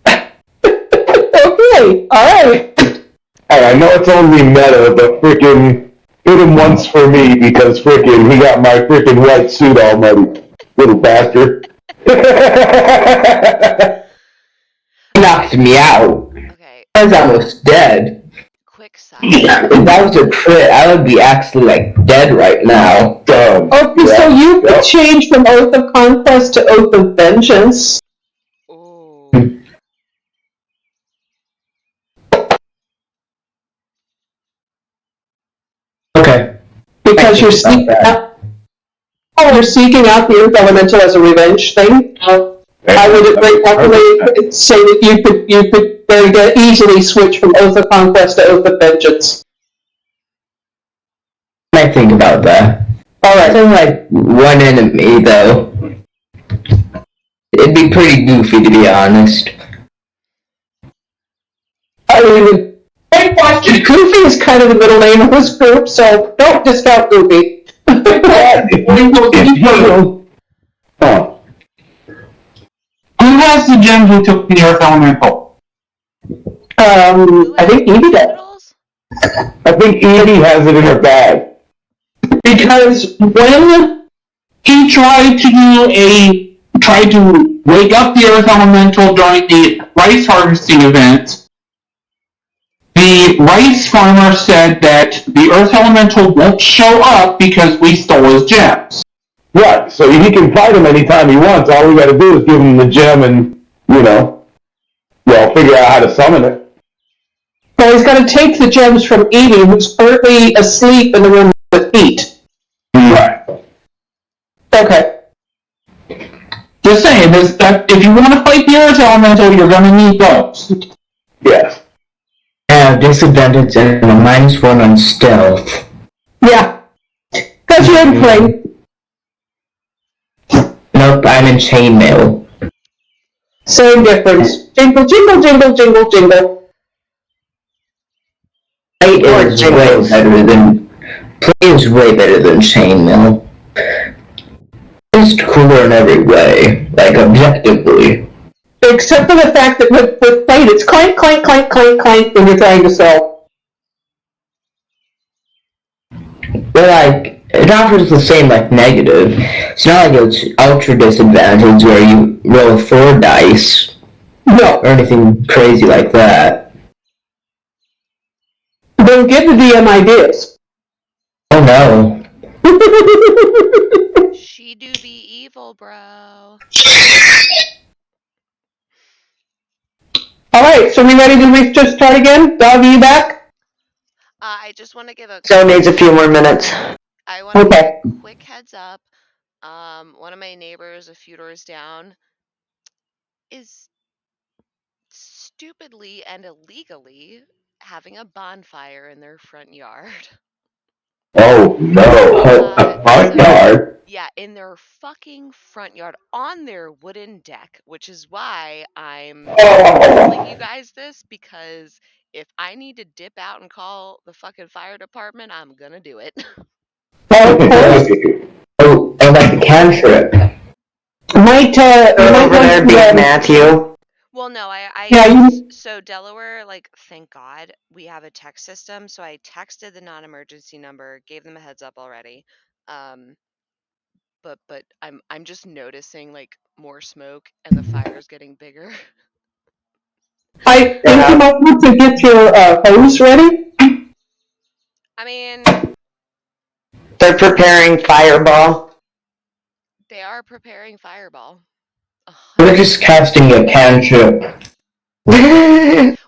Okay, alright. Hey, I know it's only meta, but frickin' hit him once for me because frickin' he got my frickin' white suit all muddy. Little bastard. Knocked me out. Okay. I was almost dead. Quick side. If that was a crit, I would be actually like dead right now. Okay, so you could change from Oath of Conquest to Oath of Vengeance. Ooh. Okay. Because you're seeking out, you're seeking out the Earth Elemental as a revenge thing. I would definitely say that you could very easily switch from Oath of Conquest to Oath of Vengeance. I think about that. Alright. Something like one enemy, though. It'd be pretty goofy, to be honest. I mean, great question. Goofy is kind of the middle name of this group, so don't discount Goofy. Who has the gem who took the Earth Elemental? I think Evie did. Noodles? I think Evie has it in her bag. Because when he tried to wake up the Earth Elemental during the rice harvesting event, the rice farmer said that the Earth Elemental won't show up because we stole his gems. Right, so he can fight him anytime he wants. All we gotta do is give him the gem and, figure out how to summon it. Well, he's got to take the gems from Evie, who's currently asleep in the room with Pete. Right. Okay. Just saying, if you want to fight the Earth Elemental, you're gonna need those. Yes. Disadvantage and a -1 on stealth. Yeah. Because you're in play. Nope, I'm in chainmail. Same difference. Jingle, jingle, jingle, jingle, jingle. Play is way better than chainmail. It's cooler in every way, like objectively. Except for the fact that with Plate, it's clank, clank, clank, clank, clank when you're trying to sell. But it offers the same negative. It's not like it's ultra disadvantage where you roll 4 dice. No. Or anything crazy like that. Don't give the DM ideas. Oh no. She do be evil, bro. Alright, so we ready to just start again? Dog, are you back? I just want to give a Still needs a few more minutes. I want to give a quick heads up. One of my neighbors a few doors down is stupidly and illegally having a bonfire in their front yard. Oh no. Front yard? Yeah, in their fucking front yard on their wooden deck, which is why I'm telling you guys this, because if I need to dip out and call the fucking fire department, I'm gonna do it. Oh, I like the cantrip. Might over there, Big Matthew. Well, no, so Delaware, thank God we have a text system. So I texted the non-emergency number, gave them a heads up already. But I'm just noticing more smoke and the fire is getting bigger. I think you might want to get your hose ready. I mean, they're preparing Fireball. They are preparing Fireball. We're just casting a cantrip.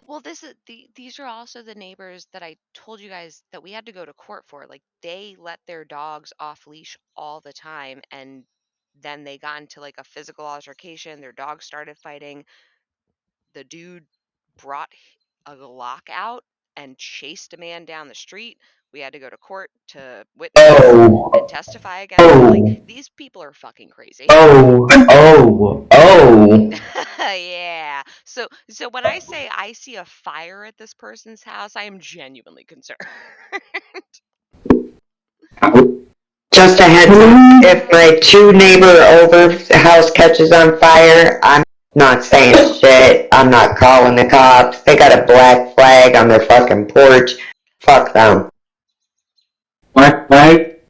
Well, these are also the neighbors that I told you guys that we had to go to court for. They let their dogs off leash all the time, and then they got into a physical altercation. Their dogs started fighting. The dude brought a Glock out and chased a man down the street. We had to go to court to witness and testify against them. These people are fucking crazy. Yeah. So when I say I see a fire at this person's house, I am genuinely concerned. Just a heads up, if my 2 neighbor over house catches on fire, I'm not saying shit. I'm not calling the cops. They got a black flag on their fucking porch. Fuck them. Black flag?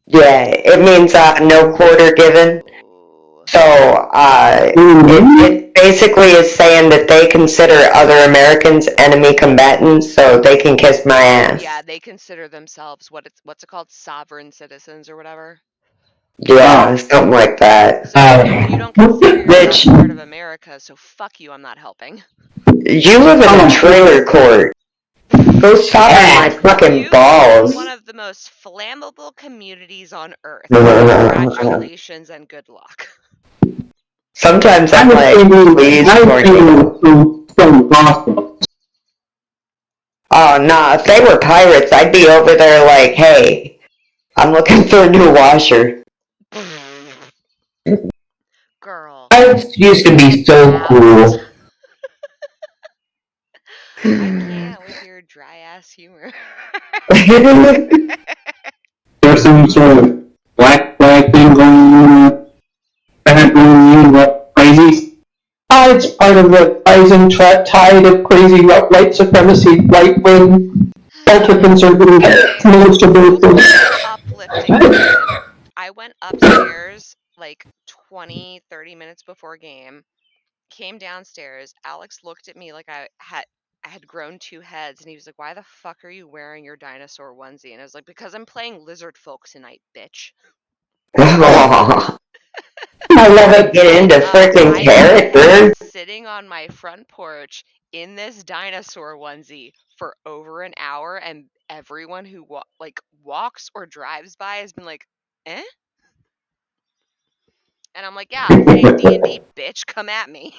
Yeah, it means no quarter given. So, it basically is saying that they consider other Americans enemy combatants, so they can kiss my ass. Yeah, they consider themselves what's it called, sovereign citizens or whatever. Yeah, something like that. So you don't consider yourself Bitch, part of America, so fuck you. I'm not helping. you live in a trailer court. Go stop on my fucking You live balls. in one of the most flammable communities on Earth. Congratulations and good luck. Sometimes I'm like, please, oh, nah, if they were pirates, I'd be over there like, hey, I'm looking for a new washer. Girl. Pirates used to be so cool. I can't with your dry ass humor. There's some sort of black flag thing going on. That going on, crazy? It's part of the rising tide of crazy white supremacy, right-wing, ultra-conservative moves. Uplifting shit. I went upstairs like 20, 30 minutes before game, came downstairs. Alex looked at me like I had grown 2 heads, and he was like, "Why the fuck are you wearing your dinosaur onesie?" And I was like, "Because I'm playing Lizard Folk tonight, bitch." I love it. Get into freaking character. Sitting on my front porch in this dinosaur onesie for over an hour, and everyone who walks or drives by has been like, "Eh?" And I'm like, "Yeah, I'm playing D&D, bitch. Come at me."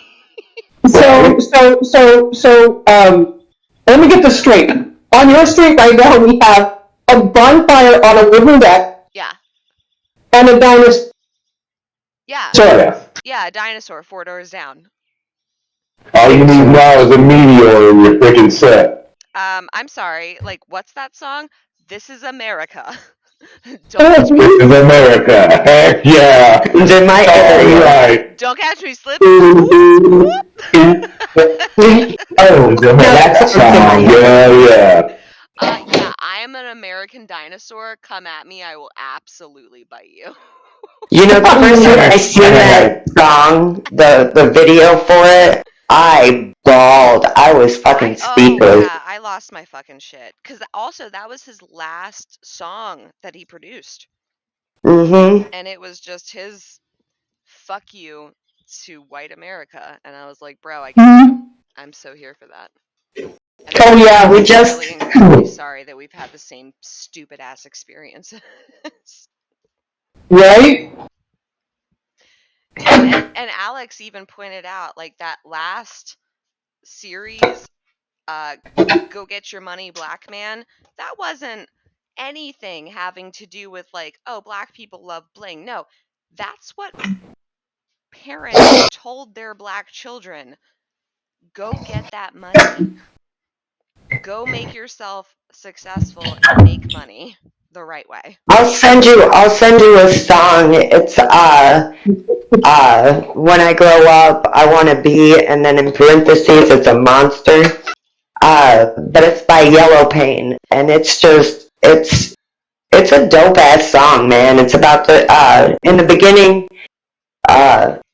So, let me get this straight. On your street right now, we have a bonfire on a wooden deck. Yeah. And a dinosaur. Yeah. Sorry. Yeah, a dinosaur 4 doors down. All you need now is a meteor in your freaking set. I'm sorry. Like, what's that song? This is America. This is America. Heck yeah. It's in my area. Right. Don't catch me slipping. Oh, that's a song. Yeah. Yeah, I am an American dinosaur. Come at me. I will absolutely bite you. You know, the first time I seen that song, the video for it, I bawled. I was fucking speechless. Oh, yeah, I lost my fucking shit. Because also, that was his last song that he produced. Mm-hmm. And it was just his fuck you to white America. And I was like, bro, I get you. I'm so here for that. Oh yeah, we just really incredibly sorry that we've had the same stupid ass experiences. Right? Dude, and Alex even pointed out, like, that last series, Go Get Your Money, Black Man, that wasn't anything having to do with, like, oh, black people love bling. No, that's what parents told their black children. Go get that money. Go make yourself successful and make money the right way. I'll send you a song. It's when I grow up I wanna be, and then in parentheses it's a monster. But it's by Yellow Pain, and it's a dope ass song, man. It's about in the beginning,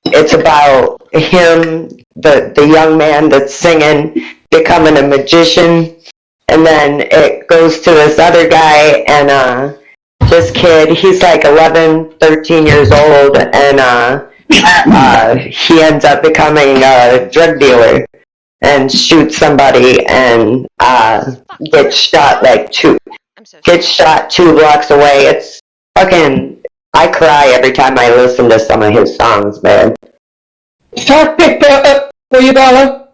it's about him, the young man that's singing, becoming a magician, and then it goes to this other guy, and this kid, he's like 11, 13 years old, and he ends up becoming a drug dealer and shoots somebody and gets shot gets shot 2 blocks away. It's fucking, I cry every time I listen to some of his songs, man. Shark picked up for you, Bella.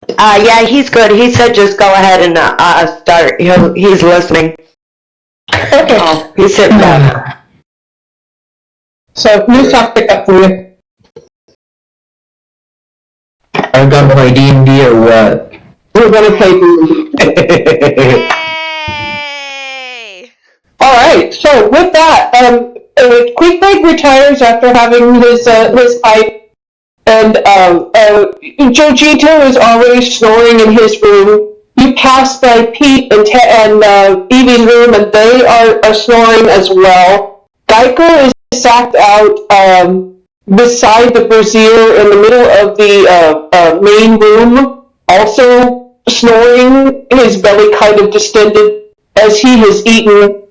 Yeah, he's good. He said just go ahead and start. He's listening. Okay. Oh, he's sitting down. So, new shark picked up for you. Are we gonna play D&D or what? We're gonna play D&D. Yay! Alright, so with that, Quick Break retires after having his pipe, and Jojito is already snoring in his room. You pass by Pete and Evie's room, and they are snoring as well. Geico is sacked out. beside the brazier in the middle of the main room, also snoring, his belly kind of distended as he has eaten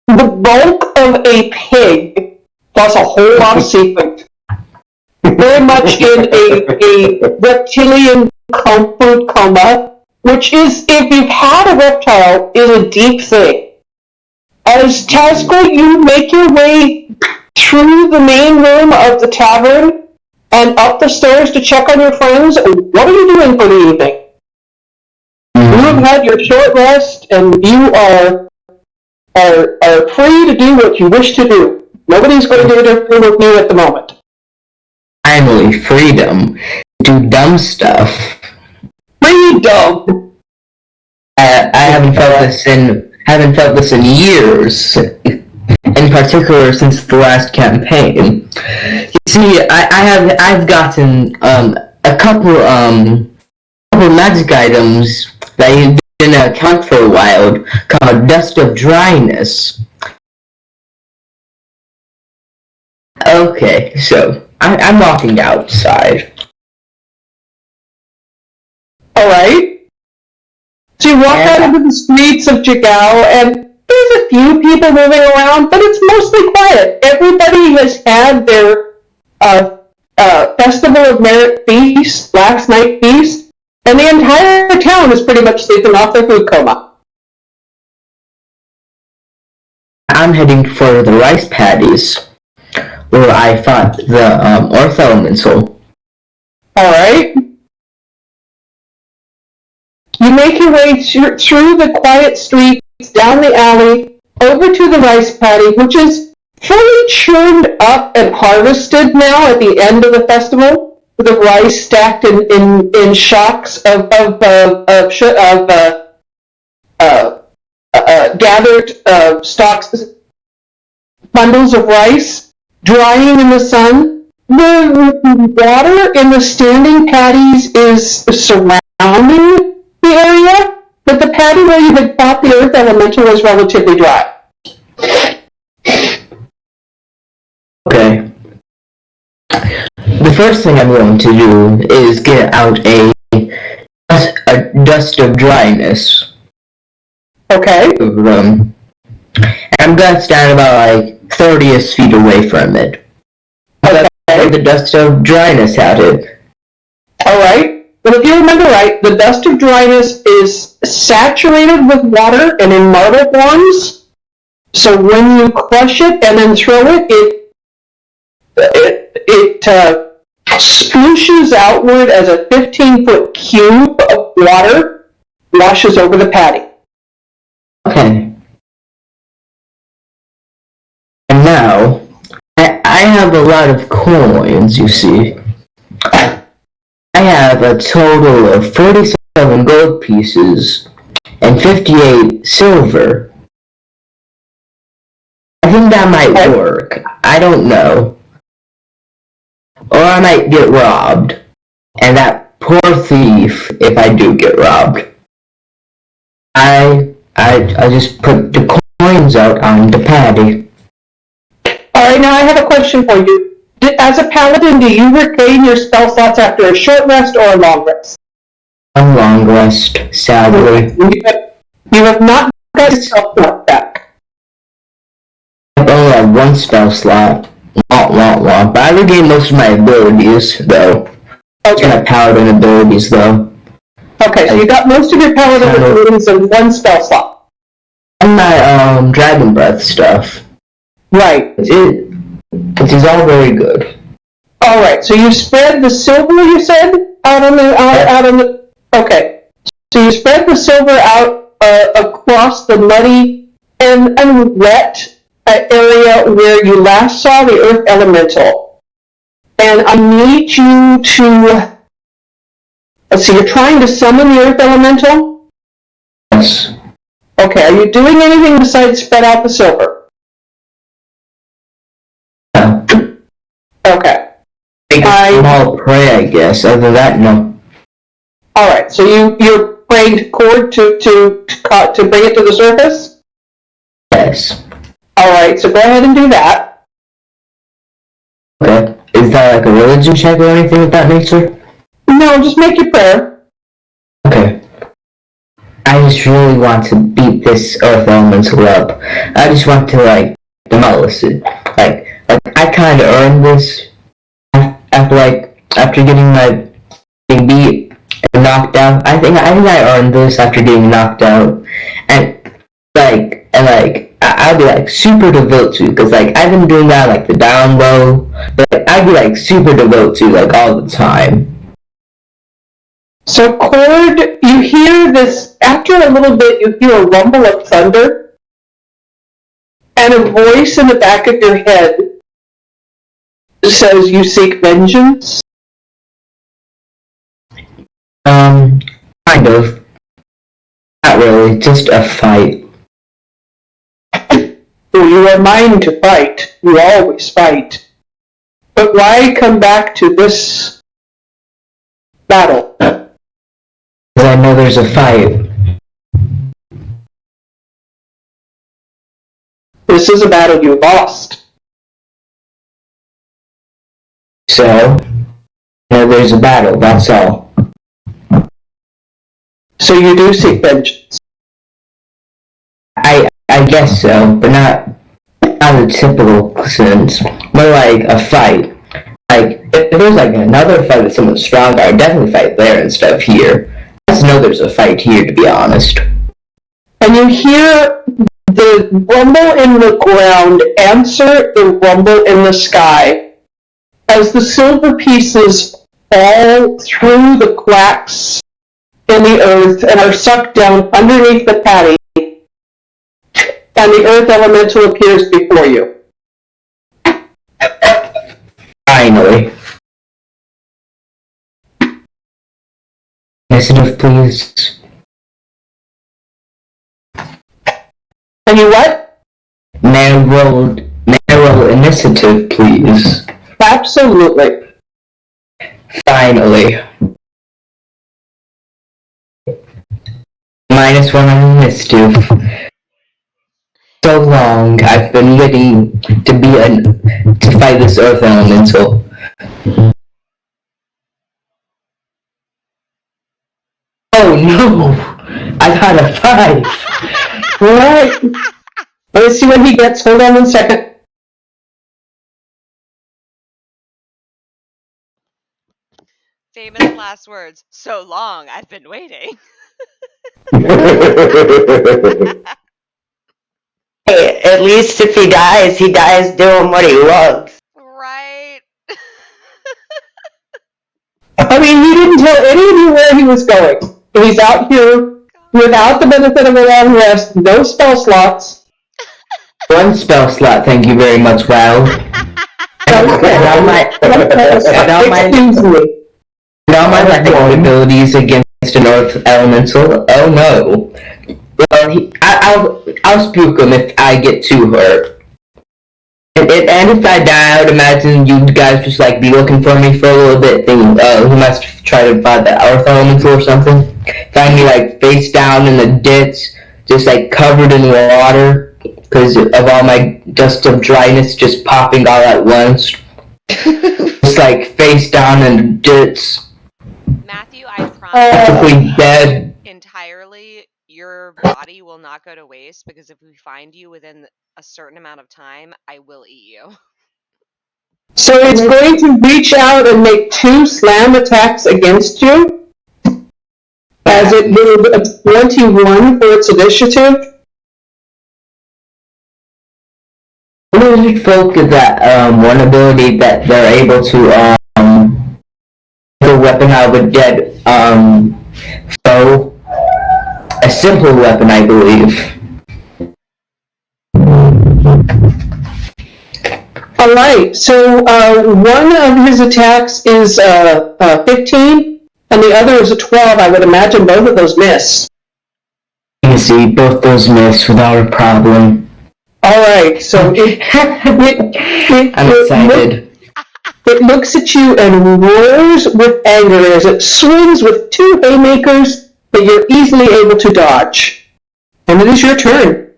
the bulk of a pig plus a whole lot of seafood. Very much in a reptilian food coma, which is, if you've had a reptile, is a deep thing. As Tazgul, you make your way through the main room of the tavern and up the stairs to check on your friends. What are you doing for the evening? You have had your short rest, and you are free to do what you wish to do. Nobody's going to interfere with you at the moment. Finally, freedom. Do dumb stuff. Freedom! I haven't felt this in years. In particular, since the last campaign. You see, I've gotten a couple magic items that you didn't account for a while, called Dust of Dryness. Okay, so I'm walking outside. Alright. So you walk out into the streets of Jigao, and there's a few people moving around, but it's mostly quiet. Everybody has had their Festival of Merit feast, last night feast, and the entire town is pretty much sleeping off their food coma. I'm heading for the rice paddies, where I fought the Earth Elemental. Alright. You make your way through the quiet streets, down the alley, over to the rice paddy, which is fully churned up and harvested now at the end of the festival, with the rice stacked in shocks of gathered stalks, bundles of rice, drying in the sun. The water in the standing paddies is surrounding the area, but the paddy where you had fought the earth elemental is relatively dry. Okay. The first thing I'm going to do is get out a Dust of Dryness. Okay. I'm gonna stand about like 30 feet away from it. Okay. The Dust of Dryness at it. Alright. But if you remember right, the Dust of Dryness is saturated with water and in marble forms. So when you crush it and then throw it, it splooshes outward as a 15-foot cube of water washes over the paddy. Okay. And now, I have a lot of coins, you see. I have a total of 47 gold pieces and 58 silver. I think that might work. I don't know. Or I might get robbed. And that poor thief, if I do get robbed. I just put the coins out on the paddy. Alright, now I have a question for you. As a paladin, do you regain your spell slots after a short rest or a long rest? A long rest, sadly. You have not got your spell slot back. I only have one spell slot. But I regained most of my abilities, though. Okay. My paladin abilities, though. Okay, so you got most of your paladin abilities in one spell slot. And my dragon breath stuff. Right. It is all very good. Alright, so you spread the silver, you said, out on the okay. So you spread the silver out across the muddy and wet area where you last saw the earth elemental. And I need you to, let's see, you're trying to summon the earth elemental? Yes. Okay, are you doing anything besides spread out the silver? No. Okay. Make a small prayer, I guess. Other than that, no. Alright, so you're praying to cord to bring it to the surface? Yes. Alright, so go ahead and do that. Okay. Is that like a religion check or anything of that nature? No, just make your prayer. Okay. I just really want to beat this earth elemental up. I just want to, like, demolish it. Like I kind of earned this after getting my being beat and knocked out. I think I earned this after getting knocked out, and I'd be like super devout to, because like I've been doing that like the down low, but like, I'd be like super devout to like all the time. So, Cord, you hear this, after a little bit, you hear a rumble of thunder, and a voice in the back of your head says, "You seek vengeance?" Kind of. Not really, just a fight. Well, you are mine to fight. You always fight. But why come back to this battle? Because I know there's a fight. This is a battle you lost. So, there's a battle, that's all. So you do seek vengeance. I guess so, but not a typical sense. More like a fight. Like, if there's like another fight with someone stronger, I'd definitely fight there instead of here. I just know there's a fight here, to be honest. And you hear the rumble in the ground answer the rumble in the sky as the silver pieces fall through the cracks in the earth and are sucked down underneath the patty, and the earth elemental appears before you. Finally. Initiative, please. And you what? May I roll initiative, please? Absolutely. Finally. -1 on initiative. So long I've been waiting to fight this earth elemental. Oh no! I got a 5! Alright. Let's see what he gets. Hold on 1 second. Famous last words. So long, I've been waiting. Hey, at least if he dies doing what he loves. Right? I mean, he didn't tell any of you where he was going. He's out here without the benefit of a long rest, no spell slots. 1 spell slot, thank you very much, Wilde. And all my like abilities against an earth elemental. Oh no. Well, I'll spook him if I get too hurt. And if I die, I would imagine you guys just like be looking for me for a little bit. Thinking, he must try to find the earth elemental or something. Find me like face down in the ditch, just like covered in water because of all my dust of dryness just popping all at once. Just like face down in the ditch. Matthew, I promise Practically dead. entirely your body will not go to waste, because if we find you within a certain amount of time, I will eat you. So it's going to reach out and make 2 slam attacks against you, as it will 21 for its initiative. Lizard folk is that one ability that they're able to make a weapon out of a dead foe. A simple weapon, I believe. Alright, so one of his attacks is 15, and the other is a 12. I would imagine both of those miss. You see, both those miss without a problem. Alright, so I'm excited. It looks at you and roars with anger as it swings with 2 haymakers that you're easily able to dodge. And it is your turn.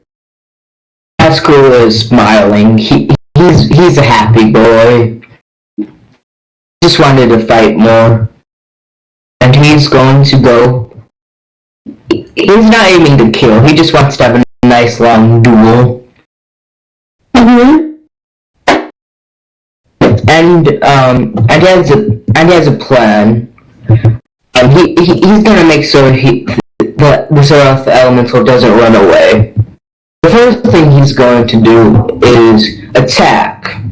Haskell is smiling. He's a happy boy. just wanted to fight more. And he's going to go. He's not aiming to kill, he just wants to have a nice long duel. Mm-hmm. And he has a plan. He's gonna make sure that this earth elemental doesn't run away. The first thing he's going to do is attack.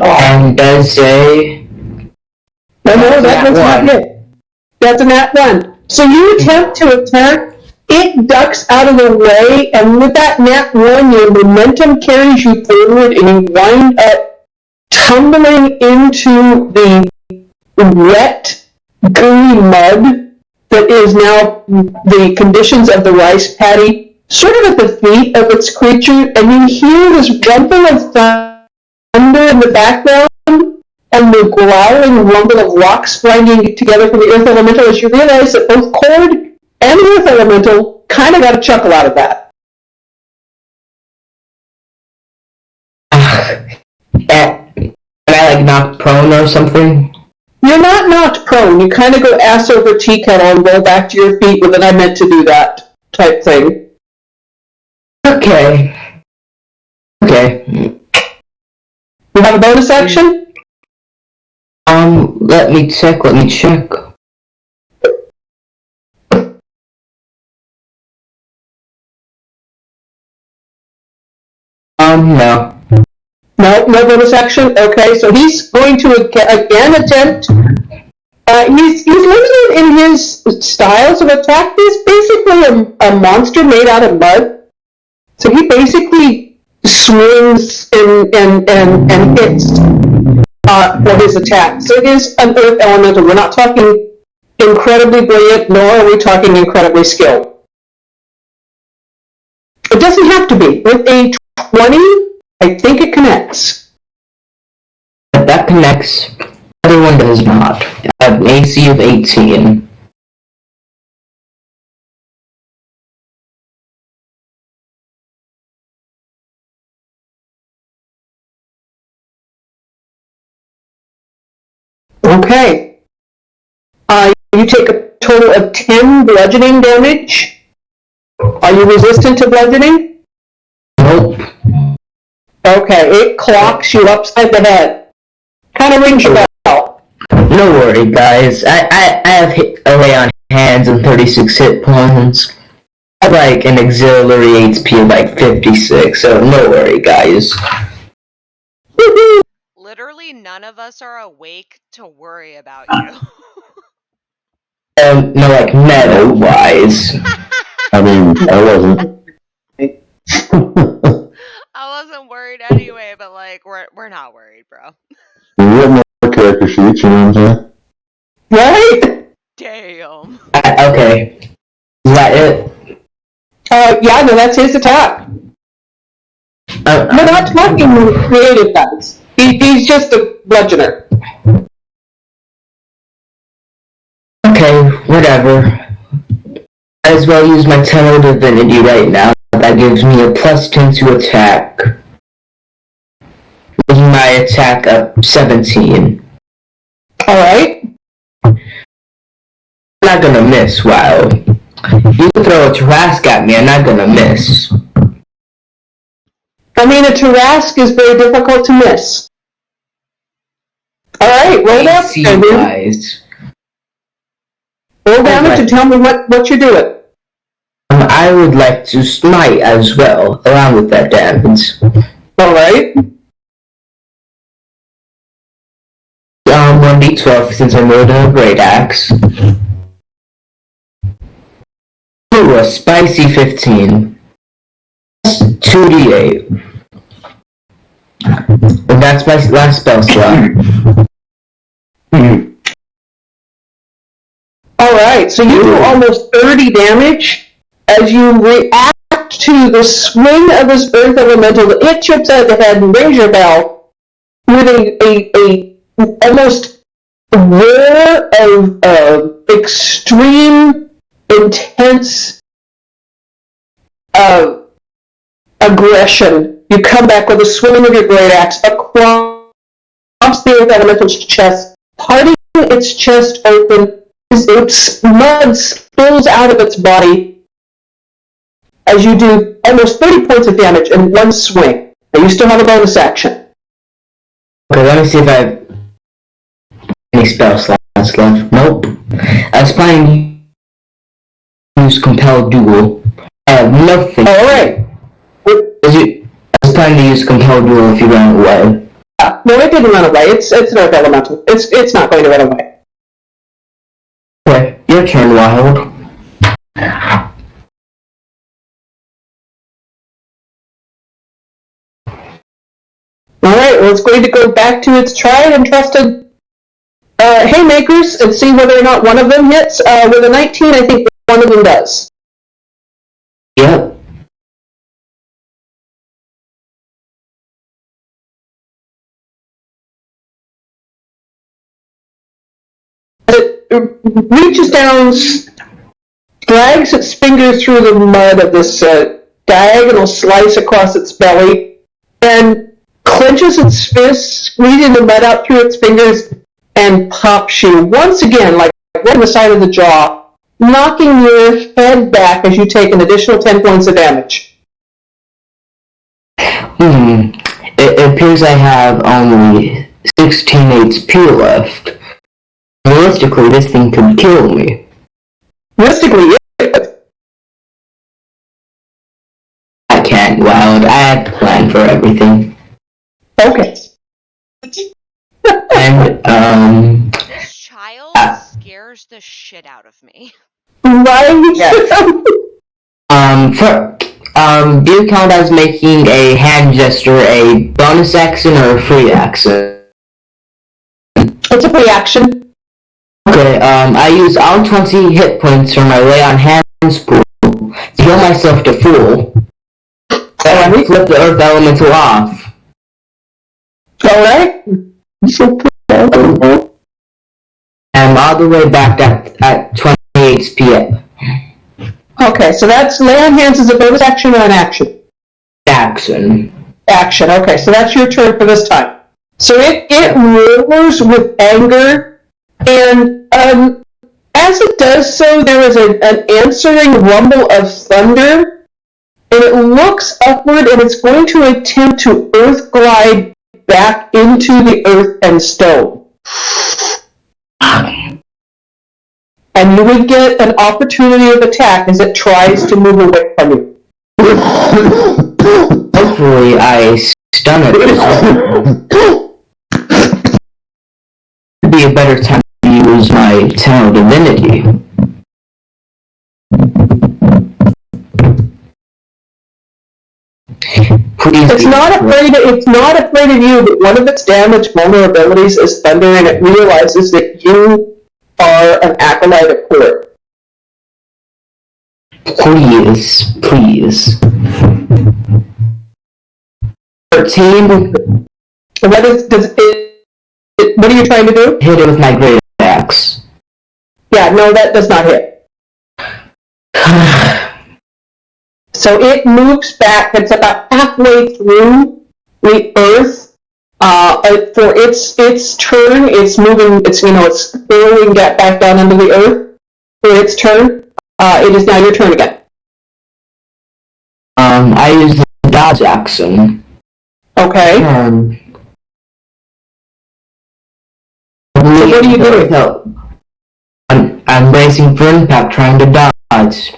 And does a... No, that's not it. That's a nat 1. So you attempt to attack, it ducks out of the way, and with that nat 1, your momentum carries you forward, and you wind up tumbling into the wet, gooey mud that is now the conditions of the rice paddy, sort of at the feet of its creature, and you hear this rumble of thunder in the background, and the growling rumble of rocks grinding together from the earth elemental as you realize that both Cord and the earth elemental kind of got a chuckle out of that. Am I like knocked prone or something? You're not knocked prone. You kind of go ass over tea kettle and roll back to your feet with an I meant to do that type thing. Okay. You have a bonus action? Let me check. No. No bonus action? Okay, so he's going to again attempt. He's limited in his styles of attack. He's basically a monster made out of mud. So he basically swings and hits for his attack. So it is an earth elemental. We're not talking incredibly brilliant, nor are we talking incredibly skilled. It doesn't have to be. With a 20, I think it connects. If that connects, the other one does not. I have an AC of 18. Okay. You take a total of 10 bludgeoning damage. Are you resistant to bludgeoning? Nope. Okay, it clocks you upside the head. Kind of rings your bell. No worry, guys. I have a lay on hands and 36 hit points. I have like an auxiliary HP of like 56, so no worry, guys. Literally none of us are awake to worry about you. No, like meta-wise. I mean, I wasn't. I wasn't worried anyway, but like we're not worried, bro. We have more character sheets, you know what I'm saying? Right? Damn. Okay. Is that it? Yeah, no, that's his attack. We're not talking creative guys. He's just a bludgeoner. Okay, whatever. Might as well use my Tunnel Divinity right now. That gives me a +10 to attack. Making my attack up 17. Alright. I'm not gonna miss, Wilde. You can throw a Tarrasque at me, I'm not gonna miss. I mean, a Tarrasque is very difficult to miss. Alright, roll up. AC-wise. Roll damage and tell me what you're doing. I would like to smite as well, along with that damage. Alright. 1d12 since I'm wielding a great axe. Ooh, a spicy 15. 2d8. And that's my last spell slot. Alright, so you do almost 30 damage as you react to the swing of this earth elemental. It chips out the head and rings your bell with a almost roar of extreme, intense aggression. you come back with a swing of your great axe across the earth elemental's chest, parting its chest open. Mud spills out of its body as you do almost 30 points of damage in one swing. And you still have a bonus action. Okay, let me see if I have any spell slots left. Nope. I was planning to use Compel Duel. I have nothing. Alright. I was planning to use Compel Duel if you ran away. No, it didn't run away. It's an earth elemental. It's not going to run away. Okay, your turn, Wild. Alright, well, it's going to go back to its tried and trusted haymakers and see whether or not one of them hits. With a 19, I think one of them does. Yep. It reaches down, drags its fingers through the mud of this diagonal slice across its belly, and clenches its fists, squeezing the mud out through its fingers, and pops you once again, like right in the side of the jaw, knocking your head back as you take an additional 10 points of damage. It appears I have only 16 HP left. Realistically, this thing could kill me. Realistically, I can't, Wild. I have a plan for everything. okay. And, This child scares the shit out of me. Right? do you count as making a hand gesture a bonus action or a free action? It's a free action. Okay, I use all 20 hit points from my lay on hands pool to heal myself to full. Then I flip the earth elemental off. Alright. I'm all the way back at 20 HP. Okay, so that's lay on hands is a bonus action or an action? Action. Action, okay, so that's your turn for this time. So it roars with anger, and as it does so, there is an answering rumble of thunder, and it looks upward, and it's going to attempt to earth glide back into the earth and stone. And you would get an opportunity of attack as it tries to move away from you. Hopefully I stun it. Would be a better time to use my Channel Divinity. Please It's not afraid of you, but one of its damage vulnerabilities is thunder, and it realizes that you are an acolyte of court. Please. 13. What are you trying to do? Hit it with my great axe. Yeah, no, that does not hit. So it moves back. It's about halfway through the earth. For its turn, it's moving. It's burrowing back down into the earth. For its turn, it is now your turn again. I use the dodge action. Okay. So what are you doing? I'm bracing for impact, trying to dodge.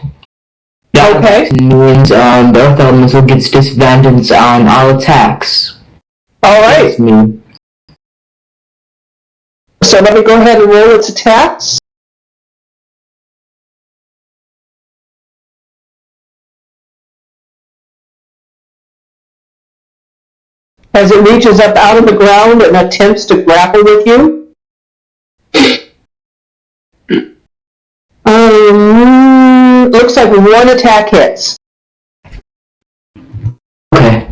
Okay. Means the earth elemental gets disadvantage on all attacks. Alright. Me. So let me go ahead and roll its attacks. As it reaches up out of the ground and attempts to grapple with you. Looks like one attack hits. Okay.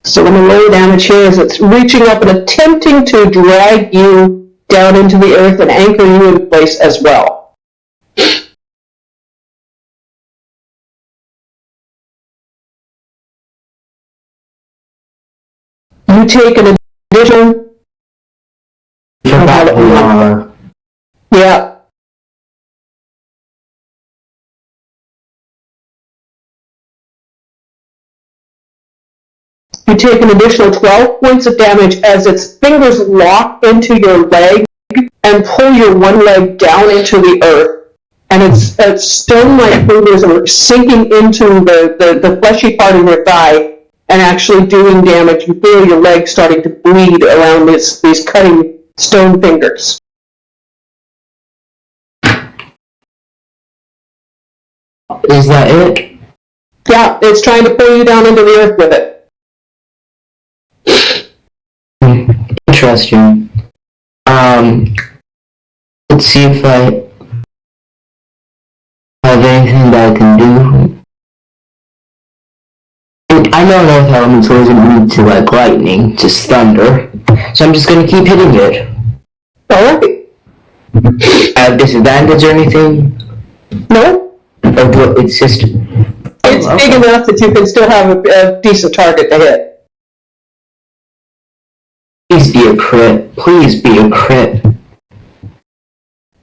So when the roll damage here is it's reaching up and attempting to drag you down into the earth and anchor you in place as well. You take an additional. Forgot who we are. Yeah. You take an additional 12 points of damage as its fingers lock into your leg and pull your one leg down into the earth. And its stone-like fingers are sinking into the fleshy part of your thigh and actually doing damage. You feel your leg starting to bleed around these cutting stone fingers. Is that it? Yeah, it's trying to pull you down into the earth with it. Interesting. Let's see if I have anything that I can do. I know an earth elemental isn't immune to like lightning, just thunder, so I'm just gonna keep hitting it. Alright. I have disadvantage or anything? No? Or do it's just... It's big enough that you can still have a decent target to hit. Please be a crit. Please be a crit.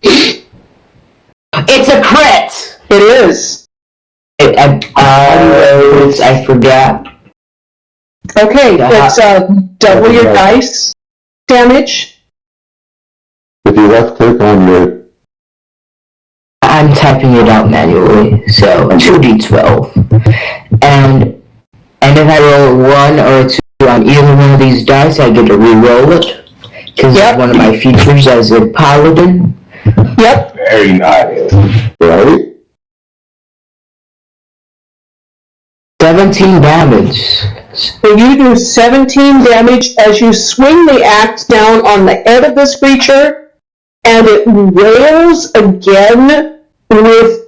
It's a crit! It is. I forgot. Okay, it's double your dice damage. If you left click on your, I'm typing it out manually, so 2d12. And if I roll a 1 or a 2 on either one of these dice, I get to re-roll it. Because it's one of my features as a paladin. Yep. Very nice. right? 17 damage. So you do 17 damage as you swing the axe down on the head of this creature, and it wails again with,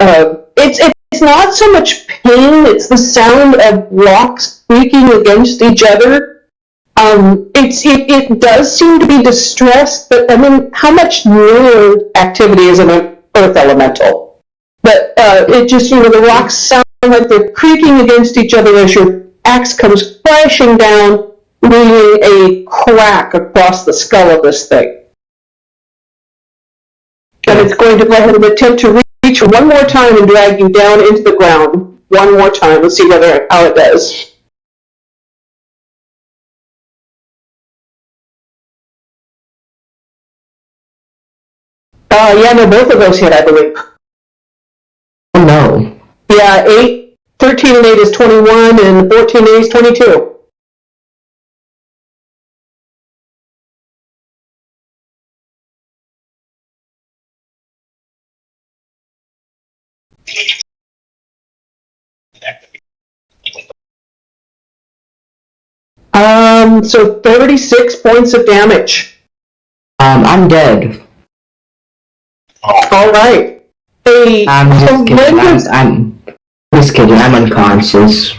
it's not so much pain, it's the sound of rocks creaking against each other. It does seem to be distressed, but I mean, how much neural activity is in an earth elemental? But it just, the rocks sound like they're creaking against each other as your axe comes crashing down, leaving a crack across the skull of this thing. And it's going to go ahead and attempt to reach one more time and drag you down into the ground. One more time. Let's see how it does. Yeah, no, both of those hit, I believe. Oh no. Yeah, 13 and 8 is 21, and 14 and 8 is 22. So 36 points of damage. I'm dead. All right. I'm just kidding. I'm just kidding. I'm unconscious.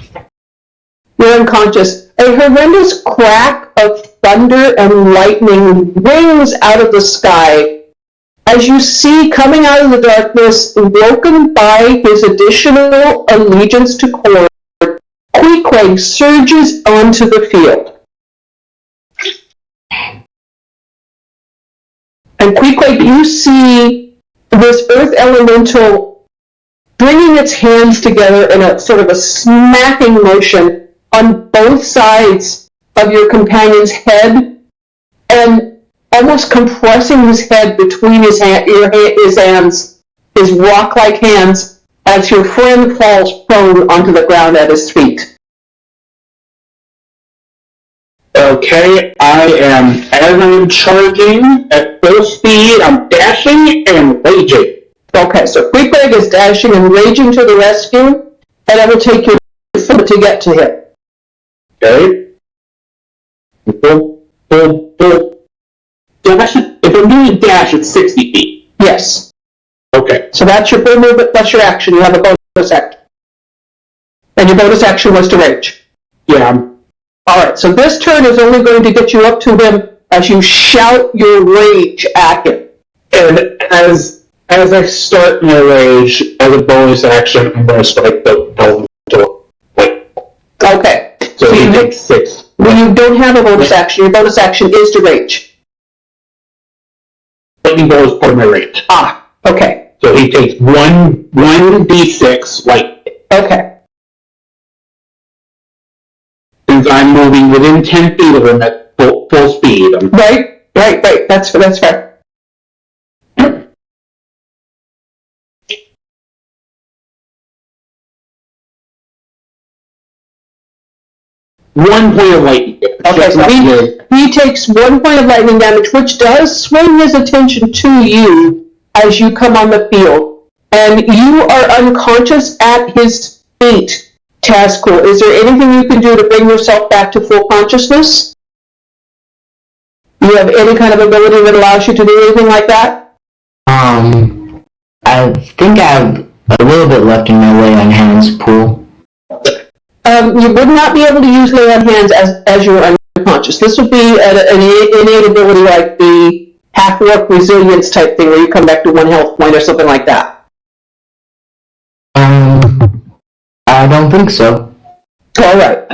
You're unconscious. A horrendous crack of thunder and lightning rings out of the sky as you see coming out of the darkness, broken by his additional allegiance to Cord, Queequeg surges onto the field. And Queequeg, you see this earth elemental bringing its hands together in a sort of a smacking motion on both sides of your companion's head, and almost compressing his head between his hands, his rock-like hands, as your friend falls prone onto the ground at his feet. Okay, I am, as I'm charging at full speed, I'm dashing and raging. Okay, so Queequeg is dashing and raging to the rescue, and it will take you a foot to get to him. Okay. Dash, if I'm doing dash, it's 60 feet. Yes. Okay. So that's your full movement plus your action. You have a bonus action. And your bonus action was to rage. Yeah. Alright, so this turn is only going to get you up to him as you shout your rage at him. And as I start my rage, as a bonus action, I'm going to strike the door. Okay. So he takes 6 When you don't have a bonus action, your bonus action is to rage. Lightning bolt is part of my range. Ah, okay. So he takes one d6 lightning. Okay. Since I'm moving within 10 feet of him at full speed. Right. That's fair. One point of lightning damage. Okay, so he takes 1 point of lightning damage, which does swing his attention to you as you come on the field. And you are unconscious at his feet, Tazcool. Is there anything you can do to bring yourself back to full consciousness? Do you have any kind of ability that allows you to do anything like that? I think I have a little bit left in my lay on hands pool. You would not be able to use lay on hands as you're unconscious. This would be an innate ability like the half-orc resilience type thing where you come back to 1 health point or something like that. I don't think so. Alright.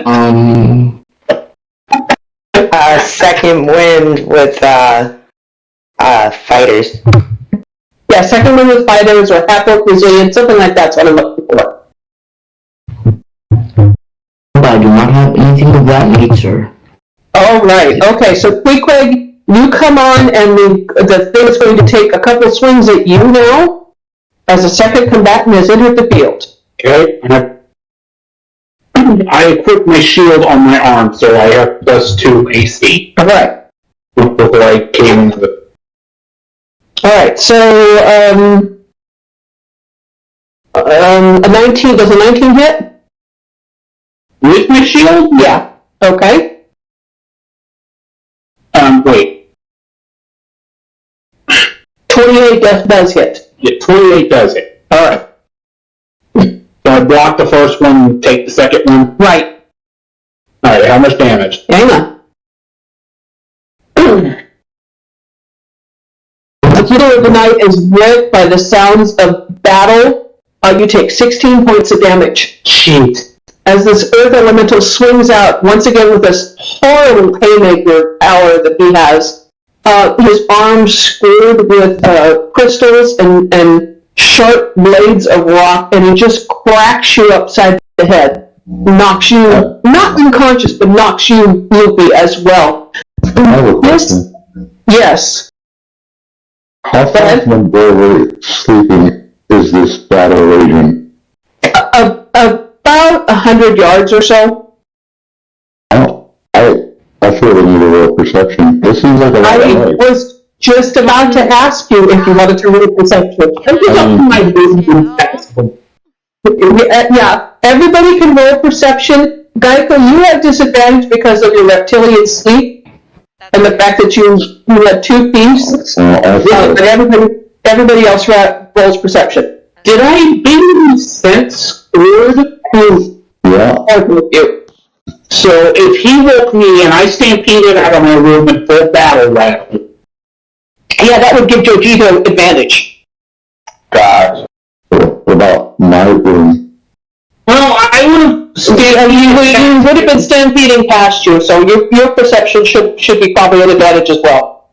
Second wind with, fighters. Yeah, second one with fighters or half-orc resilience, something like that's what I'm looking for. But I do not have anything of that nature. Alright, okay, so Queequeg, you come on and the thing is going to take a couple swings at you now as a second combatant has entered the field. Okay, I equip my shield on my arm, so I have +2 AC. Alright. Before I came into the... Alright, so, a 19, does a 19 hit? With my shield? Yeah. Okay. Wait. 28 does hit. Yeah, 28 does it. Alright. So I block the first one and take the second one? Right. Alright, how much damage? Hang on. The middle of the night is rent by the sounds of battle. You take 16 points of damage. Jeez. As this earth elemental swings out, once again with this horrible haymaker power that he has, his arms screwed with crystals and sharp blades of rock, and he just cracks you upside the head. Knocks you, not unconscious, but knocks you loopy as well. I have a question. Yes. How far from where we're sleeping is this battle raging? About 100 yards or so. I feel the need a little perception. This seems like a lot of I light. was just about to ask you if you wanted to roll perception. Yeah, everybody can roll perception. Geico, you have disadvantage because of your reptilian sleep and the fact that you had 2 thieves. But everybody else rolls perception. Did I be sense scored? Yeah. So if he woke me and I stampeded out of my room in full battle round. Yeah, that would give Jojito advantage. God. What about my room? Well, I would have You would have been stampeding past you, so your perception should be probably an advantage as well.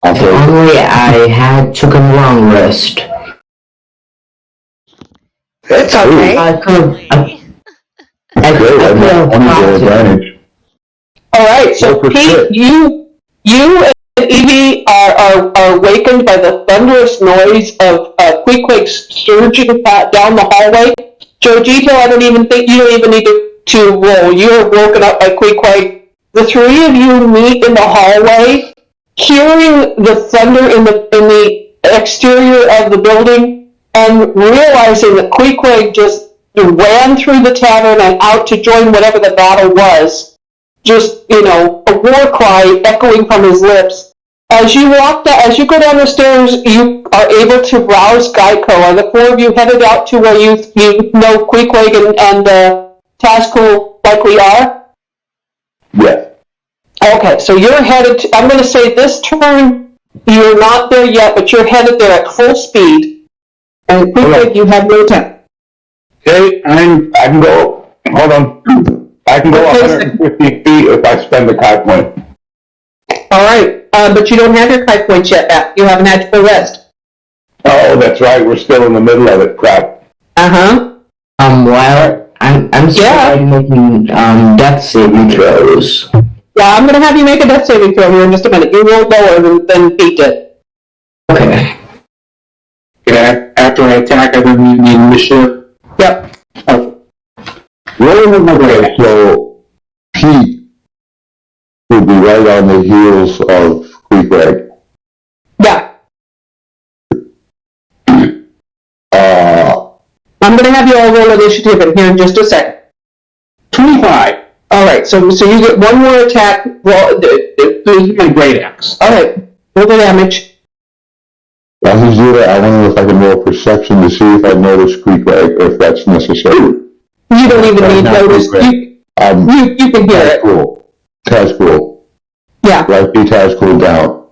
If only I had took a long rest. It's okay. I could I have advantage. Alright, so Roll for Pete, shit. you and Evie are awakened by the thunderous noise of Queequeg surging down the hallway. Jojito, you don't even need to roll. You are woken up by Queequeg. The three of you meet in the hallway, hearing the thunder in the exterior of the building, and realizing that Queequeg just ran through the tavern and out to join whatever the battle was. Just, a war cry echoing from his lips. As you go down the stairs, you are able to rouse Geico. Are the 4 of you headed out to where you know Queequeg and Tazcool likely are? Yeah. Okay, so you're headed to, I'm going to say this turn, you're not there yet, but you're headed there at full speed. And Queequeg, you have no time. Okay, I can go. Hold on. I can go Okay, 150 feet if I spend the Kai point. Alright, but you don't have your Kai points yet back. You haven't had your full rest. Oh, that's right. We're still in the middle of it. Crap. Uh-huh. While I'm still making death saving throws. Yeah, I'm gonna have you make a death saving throw here in just a minute. You rolled lower than Pete did. Okay. Yeah, after I attack, I don't need the initiative. Yep. Oh, Okay, so Pete would be right on the heels of Queequeg. Yeah. I'm gonna have you all roll initiative in here in just a second. 25. Alright, so you get one more attack. Roll. This is my great axe. Alright, roll the damage. While he's doing that, I wonder if I can roll perception to see if I notice Queequeg, or if that's necessary. You don't even need notice. You can hear it. Tazcool. Yeah. Right, be Tazcool down.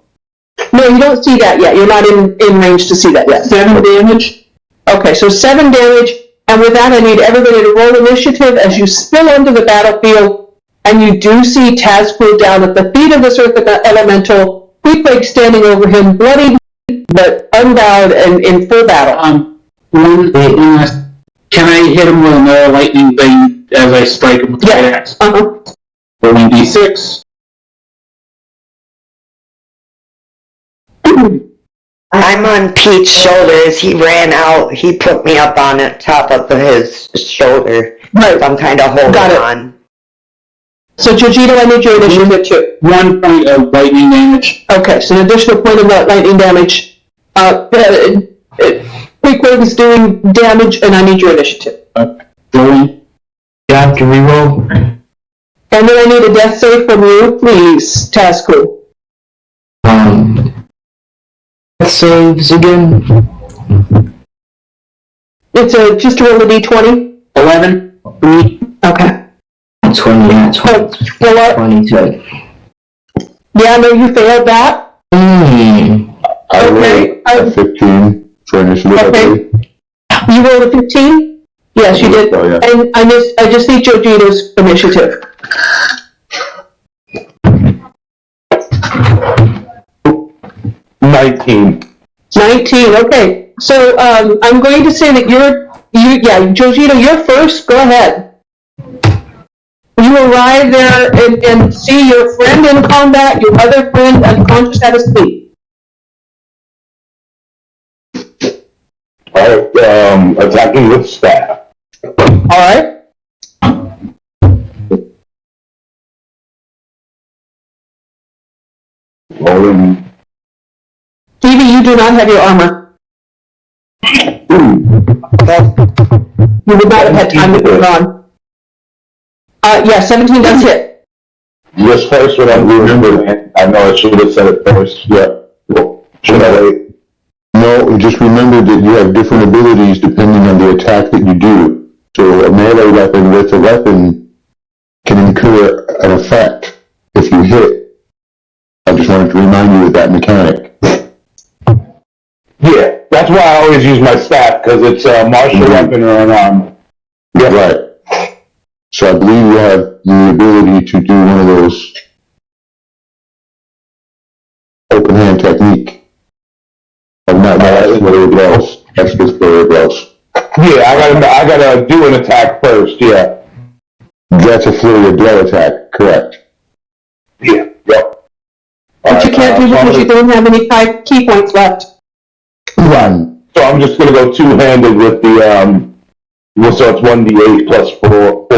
No, you don't see that yet. You're not in range to see that yet. 7 damage. Okay, so 7 damage, and with that I need everybody to roll initiative as you spill onto the battlefield, and you do see Tazcool down at the feet of this earth elemental, Queequeg standing over him, bloodied, but unbowed and in full battle. Can I hit him with another lightning thing as I strike him with the great axe? Rolling d6. I'm on Pete's shoulders. He ran out. He put me up on the top of his shoulder. Right. So I'm kind of holding on. So, Jojito, I need your initiative too. 1 point of lightning damage. Okay, so an additional point of that lightning damage. Queequeg is doing damage, and I need your initiative. Rolling. You have to reroll. And then I need a death save from you, please, Tazcool. Saves again. It's just to roll a d20. 11. Okay. 20, yeah, 22. Yeah, no, you failed that. I rolled a 15 for initiative, I believe. You rolled a 15? Yes, you did. Oh, yeah. And I just need Jojito's initiative. 19. 19, okay. So I'm going to say that Jojito, you're first. Go ahead. You arrive there and see your friend in combat, your other friend unconscious at his feet. Alright, attacking with staff. Alright? Rolling. Phoebe, you do not have your armor. You would not have had time to put it on. Yeah, 17 does hit. Just first what I'm doing. I know I should have said it first. Yeah. Well, should I wait? No, just remember that you have different abilities depending on the attack that you do. So a melee weapon with a weapon can incur an effect if you hit. I just wanted to remind you of that mechanic. Yeah, that's why I always use my staff, because it's a martial weapon or an arm. Yeah. Right. So I believe you have the ability to do one of those open hand technique. Of not exploding blows. That's just blows. Yeah, I gotta do an attack first, yeah. That's a flurry of blow attack, correct. Yeah, yep. But you can't do because you don't have any key points left. Run. So I'm just gonna go two-handed with the, so it's 1d8 plus 4.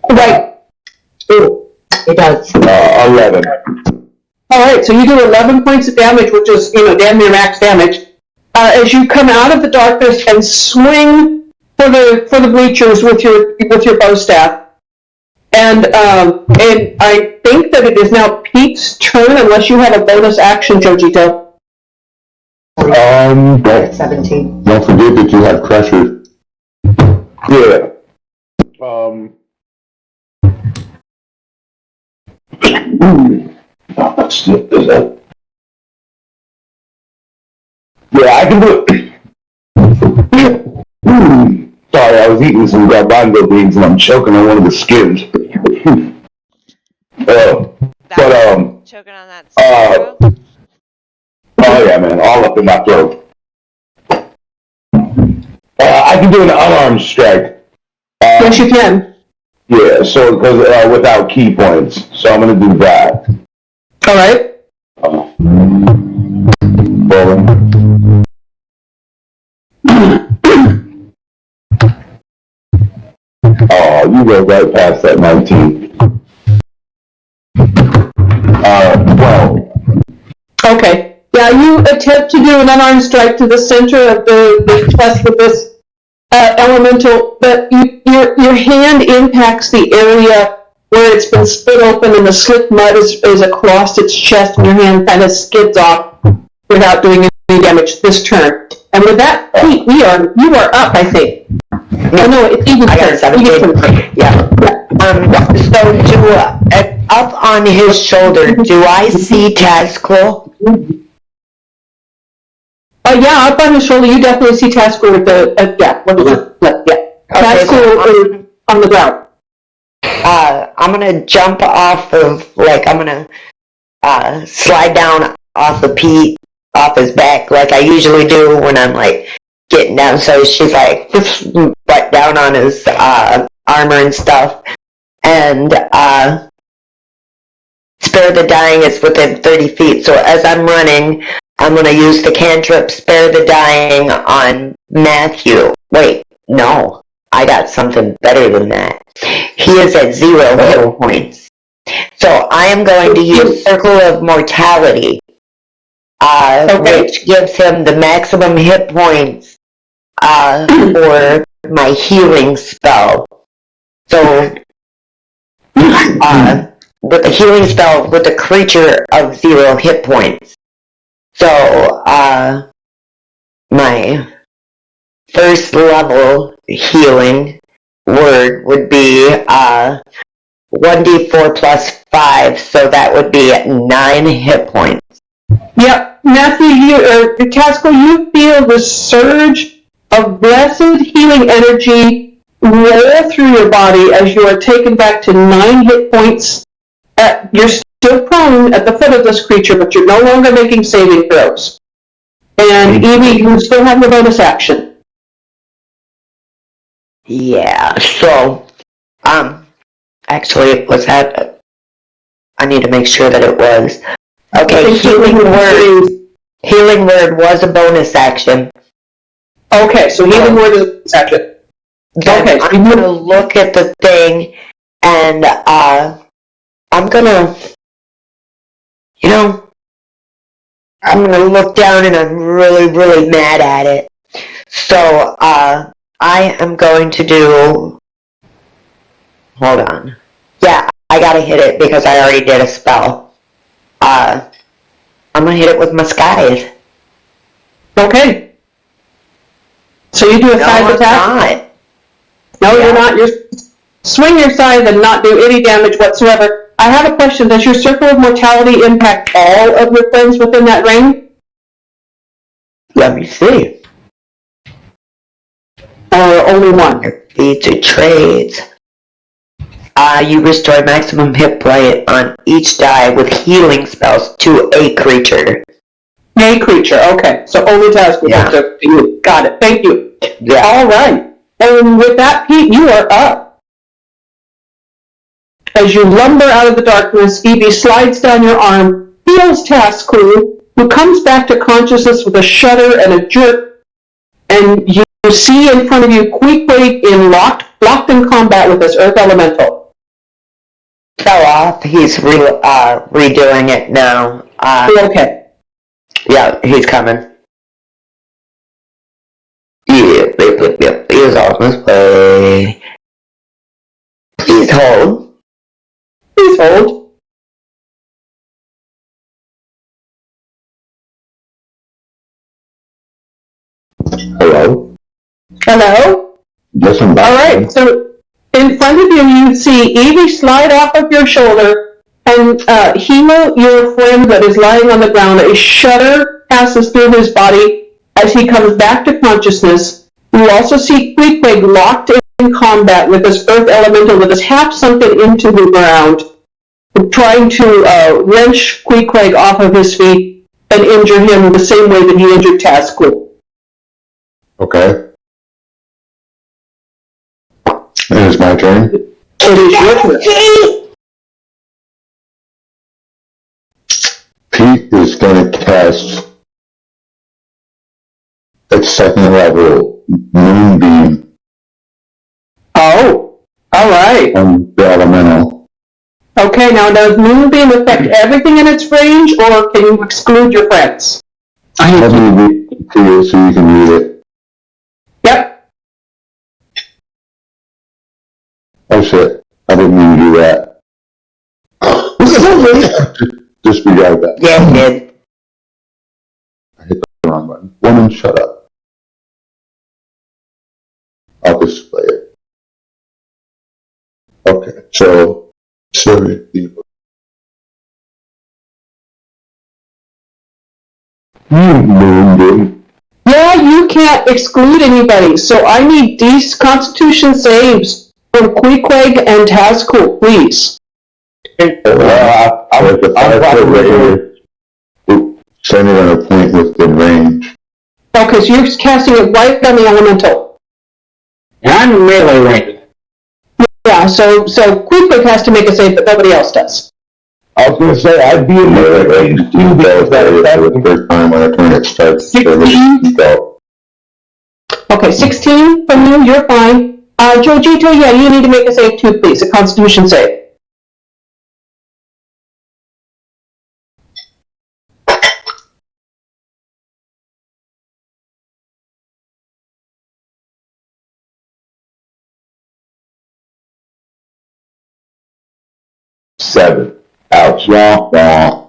Right. Ooh, it does. 11. Alright, so you do 11 points of damage, which is, damn near max damage. As you come out of the darkness and swing for the bleachers with your bow staff. And I think that it is now Pete's turn, unless you have a bonus action, Jojito. 17. Don't forget that you have Crusher. Yeah. Let's flip this up. Yeah, I can do it. Sorry, I I was eating some garbanzo beans and I'm choking on one of the skins. Choking on that cilantro? Oh yeah, man, all up in my throat. I can do an unarmed strike. Yes, you can. Yeah, so because without key points, so I'm gonna do that. All right. Oh, you go right past that 19. 12. Okay. Yeah, you attempt to do an unarmed strike to the center of the chest with this elemental, but your hand impacts the area where it's been split open and the slick mud is across its chest, and your hand kind of skids off without doing any damage this turn. And with that, Pete, you are up, I think. Oh no, it's even. I got 17. Yeah. So up on his shoulder, do I see Tazcool? Yeah, up on his shoulder, you definitely see Tazcool with the Tazcool is on the ground. I'm gonna jump off of, I'm gonna slide down off of Pete, off his back, like I usually do when I'm getting down. So she's butt down on his armor and stuff, and Spare the Dying is within 30 feet. So as I'm running, I'm gonna use the cantrip Spare the Dying on Matthew. Wait, no, I got something better than that. He is at 0 hit points. So I am going to use Circle of Mortality, which gives him the maximum hit points for my healing spell. So with the healing spell with a creature of 0 hit points. So my first level healing word would be 1d4 plus 5, so that would be 9 hit points. Yep, Matthew, Tazcool, you feel the surge of blessed healing energy roll through your body as you are taken back to 9 hit points. You're still prone at the foot of this creature, but you're no longer making saving throws. And Evie, you still have the bonus action. Yeah, so, actually, was that, I need to make sure that it was. Okay, Healing Word was a bonus action. Okay, so Healing Word is a bonus action. Okay, I'm going to look at the thing, and, I'm going to, I'm going to look down, and I'm really, really mad at it. So, I am going to do, hold on. Yeah, I gotta hit it because I already did a spell. I'm gonna hit it with my skies. Okay. So you do a 5 attack? No, you're not. You're swing your scythe and not do any damage whatsoever. I have a question. Does your Circle of Mortality impact all of your friends within that ring? Let me see. Or only one? Feature trades. You restore maximum hit point on each die with healing spells to a creature. A creature, okay. So only Tazcool. Yeah. You got it. Thank you. Yeah. All right. And with that, Pete, you are up. As you lumber out of the darkness, Evie slides down your arm, feels Tazcool, who comes back to consciousness with a shudder and a jerk, and you see in front of you Queequeg locked in combat with this Earth Elemental. Fell off. He's redoing it now. Okay. Yeah, he's coming. Yep, he's on his way. Please hold. Please hold. Hello? Hello? Yes, I'm back. All right, so in front of you, you see Evie slide off of your shoulder, and Hemo, your friend that is lying on the ground, a shudder passes through his body as he comes back to consciousness. You also see Queequeg locked in combat with this earth elemental with his half sunken into the ground, trying to wrench Queequeg off of his feet and injure him the same way that he injured Tazcool. Okay. It is my turn. It is your turn. Pete is going to cast at second level Moonbeam Oh, all right. on the elemental. Okay, now does Moonbeam affect everything in its range, or can you exclude your friends? Let me read it to you so you can read it. Yep. Oh shit, I didn't mean to do that. Disregard that. Yeah, he did. I hit the wrong button. Woman, shut up. I'll display it. Okay, so, sorry. Moonbeam. Yeah, you can't exclude anybody, so I need these Constitution saves from Queequeg and Tazcool, please. I'm probably sending on a point within range. Okay, so you're casting it right on the elemental. And I'm melee range. Yeah, so Queequeg has to make a save, but nobody else does. I was going to say, I'd be in melee range too, because that's the third time on a turn it starts. 16? Okay, 16 from you, you're fine. Jojito, yeah, you need to make a save too, please, a Constitution save. seven. Ouch. Wah, wah.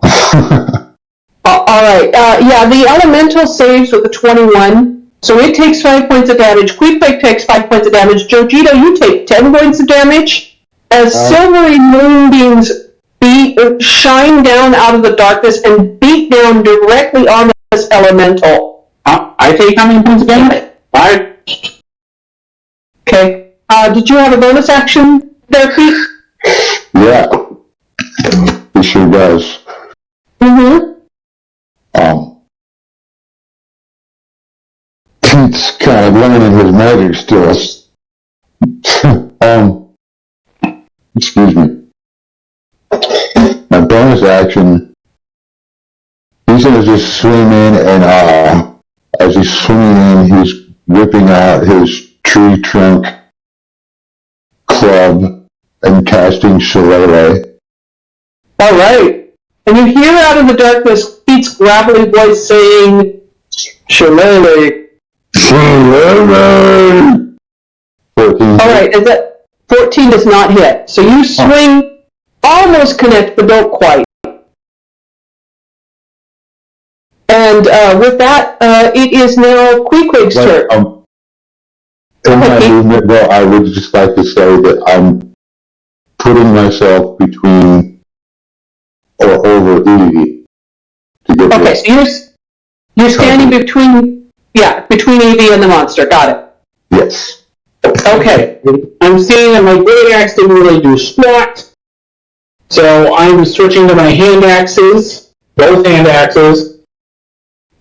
All right, yeah, the elemental saves with a 21, so it takes 5 points of damage. Queequeg takes 5 points of damage. Jojito, you take 10 points of damage as silvery moonbeams shine down out of the darkness and beat down directly on this elemental. I take how many points of damage? 5. Okay. Did you have a bonus action there, Pete? Yeah. It sure does. Mm-hmm. Pete's kind of learning his magic skills. Excuse me. My bonus action, he's gonna just swim in and, as he's swimming in, he's whipping out his tree trunk club and casting Shillelagh. All right. And you hear out of the darkness Pete's gravelly voice saying, Shillelagh. Shillelagh! 14. All right, is that 14 does not hit. So you swing, almost connect, but don't quite. And with that, it is now Queequeg's turn. In my movement, though, I would just like to say that I'm putting myself between or over Evie to get Okay, so you're standing between Evie and the monster. Got it. Yes. Okay. I'm seeing that my great axe didn't really do squat, so I'm switching to my hand axes, both hand axes,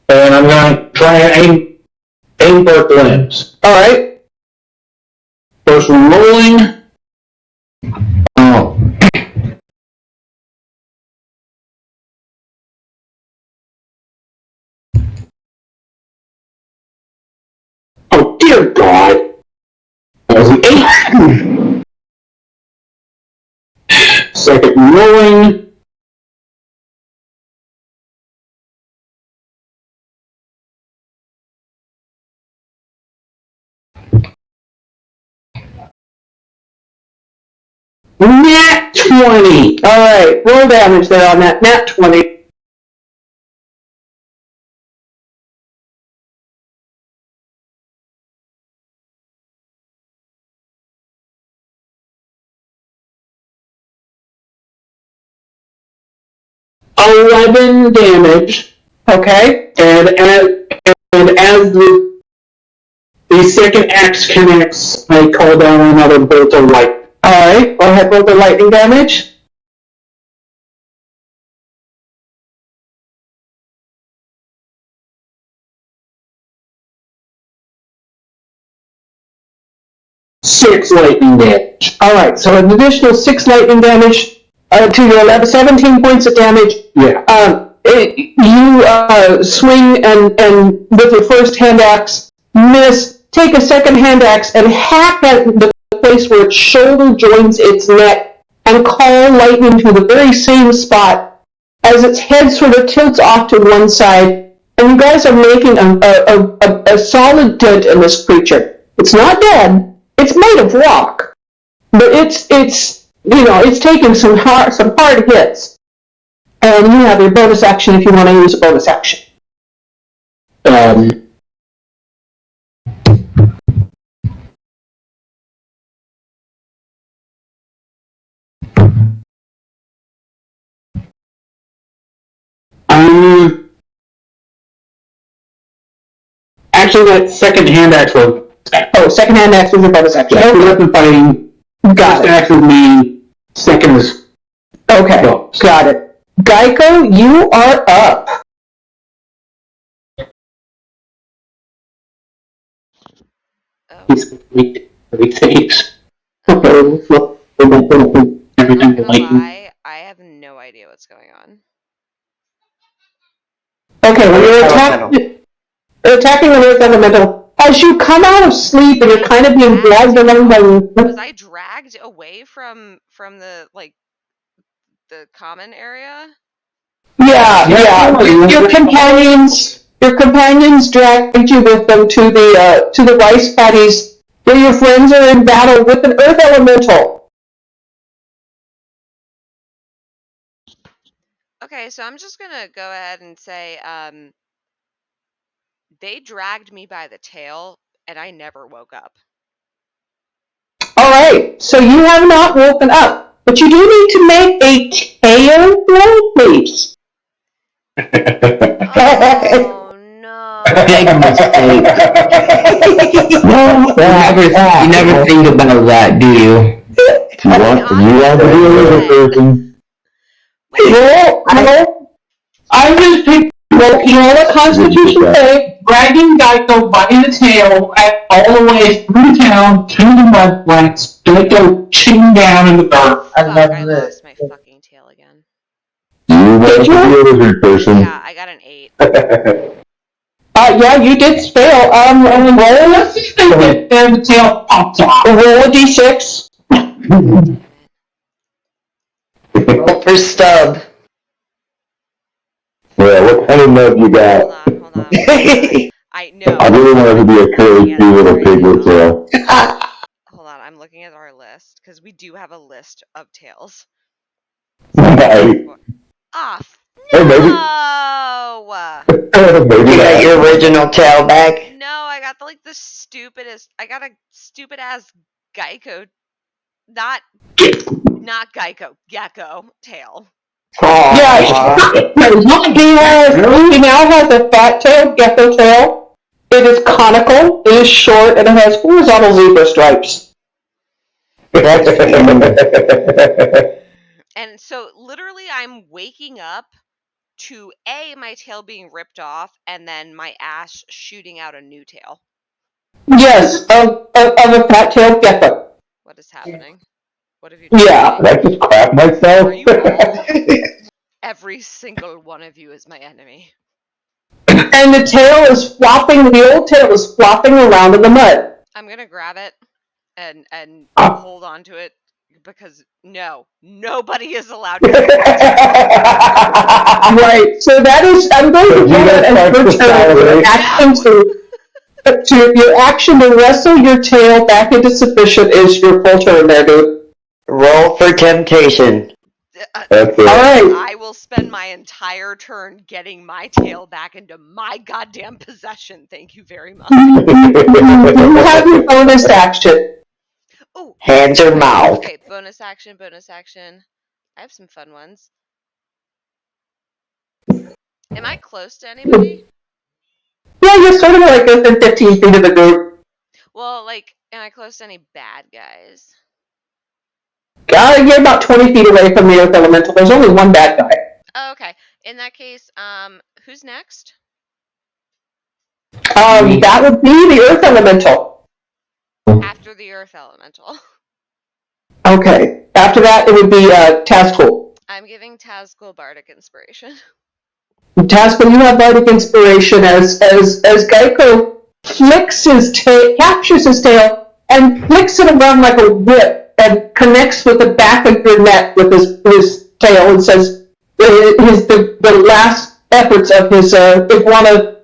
and I'm going to try and aim for limbs. All right. First one rolling. Oh. Oh dear God! That was an 8. Second rolling. Nat 20! Alright, roll damage there on that. Nat 20. $11 damage. Okay. And as the The second axe connects. I call down another bolt of light. Alright, go ahead, roll the lightning damage. Six lightning damage. Alright, so an additional 6 lightning damage to your 17 points of damage. Yeah. You swing and with your first hand axe, miss, take a second hand axe and hack at the place where its shoulder joins its neck and call lightning to the very same spot as its head sort of tilts off to one side, and you guys are making a solid dent in this creature. It's not dead. It's made of rock, but it's taking some hard hits. And you have your bonus action if you want to use a bonus action. Actually, that second hand axe was. Oh, second hand axe is your bonus action. Yeah, weapon fighting. Got First it. axe would be. Second is. Okay, Bonus. got it. Geico, you are up. Oh. He's everything. I'm Everything not gonna lightning. lie, I have no idea what's going on. Okay, well, you're attacking an earth elemental. As you come out of sleep and you're kind of being dragged along by... Was I dragged away from the the common area? Yeah. Your companions dragged you with them to the rice paddies where your friends are in battle with an earth elemental. Okay, so I'm just gonna go ahead and say, they dragged me by the tail, and I never woke up. Alright, so you have not woken up, but you do need to make a tail roll, please. Oh no! Big mistake. You never think about that, do you? You want to be a little person. I just picked Roll a constitution save. dragging Geico by the tail all the way through town to the mudflats. Geico ching down in the dirt. Fuck, I lost my fucking tail again. You want to be a lizard person. Yeah, I got an 8. Yeah, you did fail. Roll Let's see if they get there, the tail pops off. a d6. Roll for stub. Yeah, what kind of nub you got? Hold on. I know. I really want it to be a curly, cute little piglet tail. Hold on, I'm looking at our list because we do have a list of tails. Nice. Ah, Hey, maybe. no! Maybe You got not. your original tail back? No, I got the stupidest. I got a stupid ass Geico, not Geico, gecko tail. Yeah, he now has a fat tail, gecko tail. It is conical, it is short, and it has horizontal zebra stripes. And so literally I'm waking up to my tail being ripped off and then my ass shooting out a new tail. Yes, of a fat tailed gecko. What is happening? What have you done? Yeah. Did I just crap myself? Are you all? Every single one of you is my enemy. And the tail is flopping, the old tail is flopping around in the mud. I'm gonna grab it and hold on to it because nobody is allowed to. Right, so that is, I'm going to do that as your turn. Your action to wrestle your tail back into submission is your full turn there, dude. Roll for temptation. That's it. Alright. I will spend my entire turn getting my tail back into my goddamn possession. Thank you very much. You have your bonus action. Oh, Hands or mouth. okay, bonus action. I have some fun ones. Am I close to anybody? Yeah, you're sort of like within 15 feet of the group. am I close to any bad guys? You're about 20 feet away from the Earth Elemental. There's only one bad guy. Oh, okay. In that case, who's next? That would be the Earth Elemental. After the Earth Elemental. Okay. After that, it would be Tazcool. I'm giving Tazcool Bardic Inspiration. Tazcool, you have Bardic Inspiration as Geico flicks his tail, captures his tail, and flicks it around like a whip, and connects with the back of your neck with his tail, and says the last efforts of his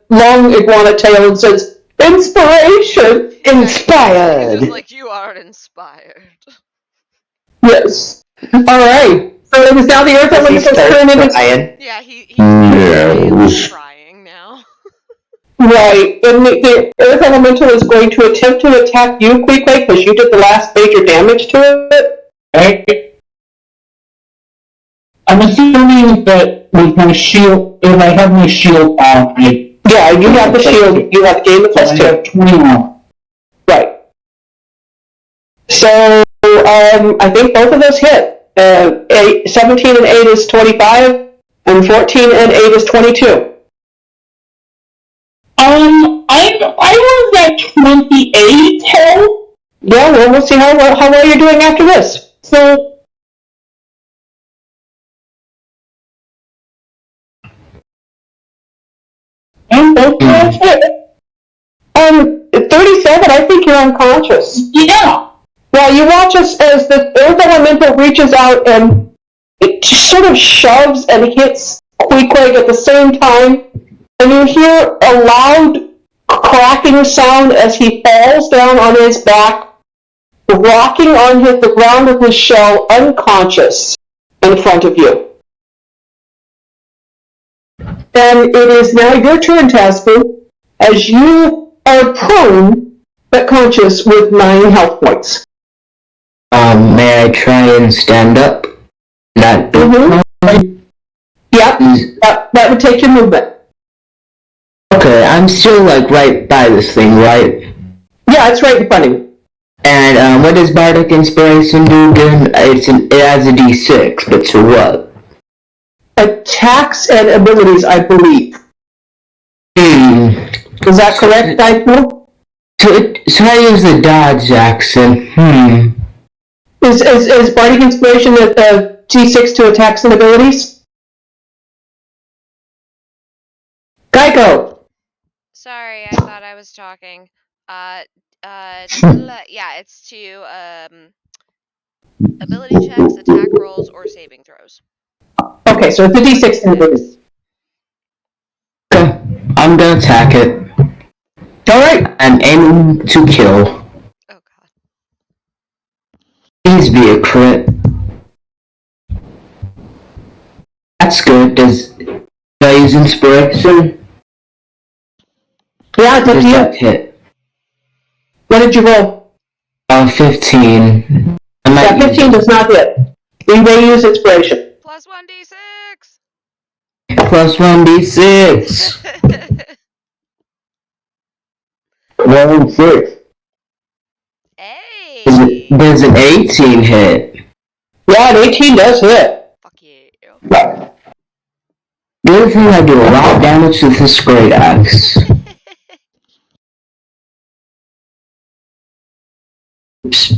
long iguana tail, and says, "Inspiration, inspired." Just like, you are inspired. Yes. All right. So it is now the Earth Elemental's turn. Yeah, he's crying now. Right, and the Earth Elemental is going to attempt to attack you, Queequeg, because you did the last major damage to it. Okay. I'm assuming that with my shield, if I have my shield on, Yeah, you have the shield. You have gained the plus 2. 21. Right. So, I think both of those hit. 17 and 8 is 25, and 14 and 8 is 22. I was at 28 health. Yeah, well, we'll see how well you're doing after this. So, I'm okay. 37, I think you're unconscious. Yeah. Well, you watch as the Earth Elemental reaches out and it just sort of shoves and hits Queequeg at the same time, and you hear a loud cracking sound as he falls down on his back, rocking on the ground of his shell, unconscious, in front of you. And it is now your turn, Tazcool, as you are prone but conscious with 9 health points. May I try and stand up? Yep, that would take your movement. Okay, I'm still right by this thing, right? Yeah, it's right in front of you. And what does Bardic Inspiration do again? It has a D6, but to what? Attacks and abilities, I believe. Is that correct, Dypo? So I use the dodge action. Is Bardic Inspiration a D6 to attacks and abilities? Geico! Sorry, I thought I was talking. Yeah, it's to, ability checks, attack rolls, or saving throws. Okay, so it's a D6 to abilities. Okay, I'm gonna attack it. Alright. I'm aiming to kill. Oh god. Please be a crit. That's good. Do I use inspiration? Yeah, it's up to that you. Hit? What did you roll? 15. Yeah, 15 does not hit. You may use inspiration. Plus 1d6! Plus 1d6. 6. Hey! Does an 18 hit? Yeah, an 18 does hit. Fuck you. The other thing, I do a lot of damage with this great axe. Oops.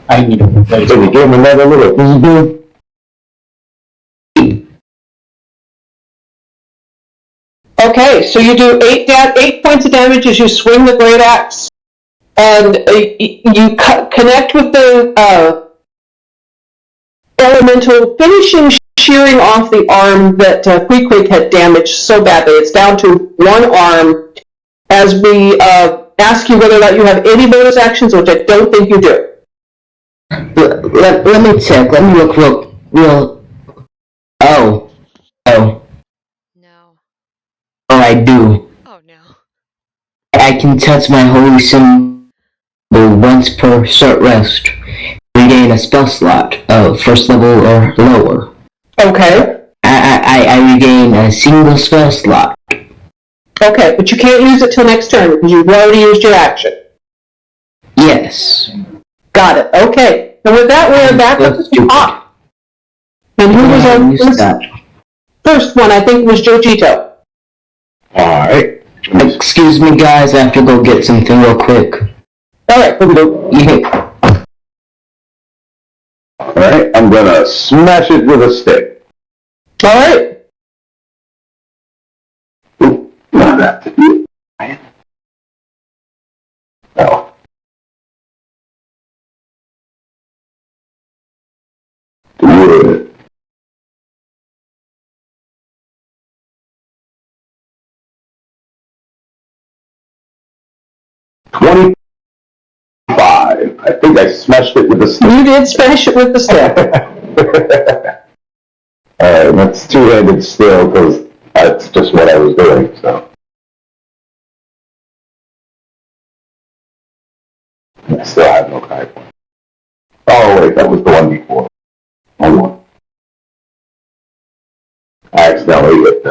I need to replace So we give him another little boo. Okay, so you do 8 points of damage as you swing the great axe, and you connect with the elemental, finishing shearing off the arm that Queequeg had damaged so badly. It's down to one arm, as we ask you whether or not you have any bonus actions, which I don't think you do. Let me check. Let me look real. Oh. No. Oh, I do. Oh no. I can touch my holy symbol once per short rest. Regain a spell slot of first level or lower. Okay. I regain a single spell slot. Okay, but you can't use it till next turn because you've already used your action. Yes. Got it. Okay. And with that, we're back up to the top. And who was our first one? I think it was Jojito. Alright. Excuse me, guys. I have to go get something real quick. Alright, Yeah. Alright, I'm gonna smash it with a stick. alright. Ooh, not that. Oh. Good. 25. I think I smashed it with a stick. You did smash it with the stick. Alright, that's two-handed still, because that's just what I was doing, so. I still have no kite point. Oh, wait, that was the one before. Hold on. I accidentally hit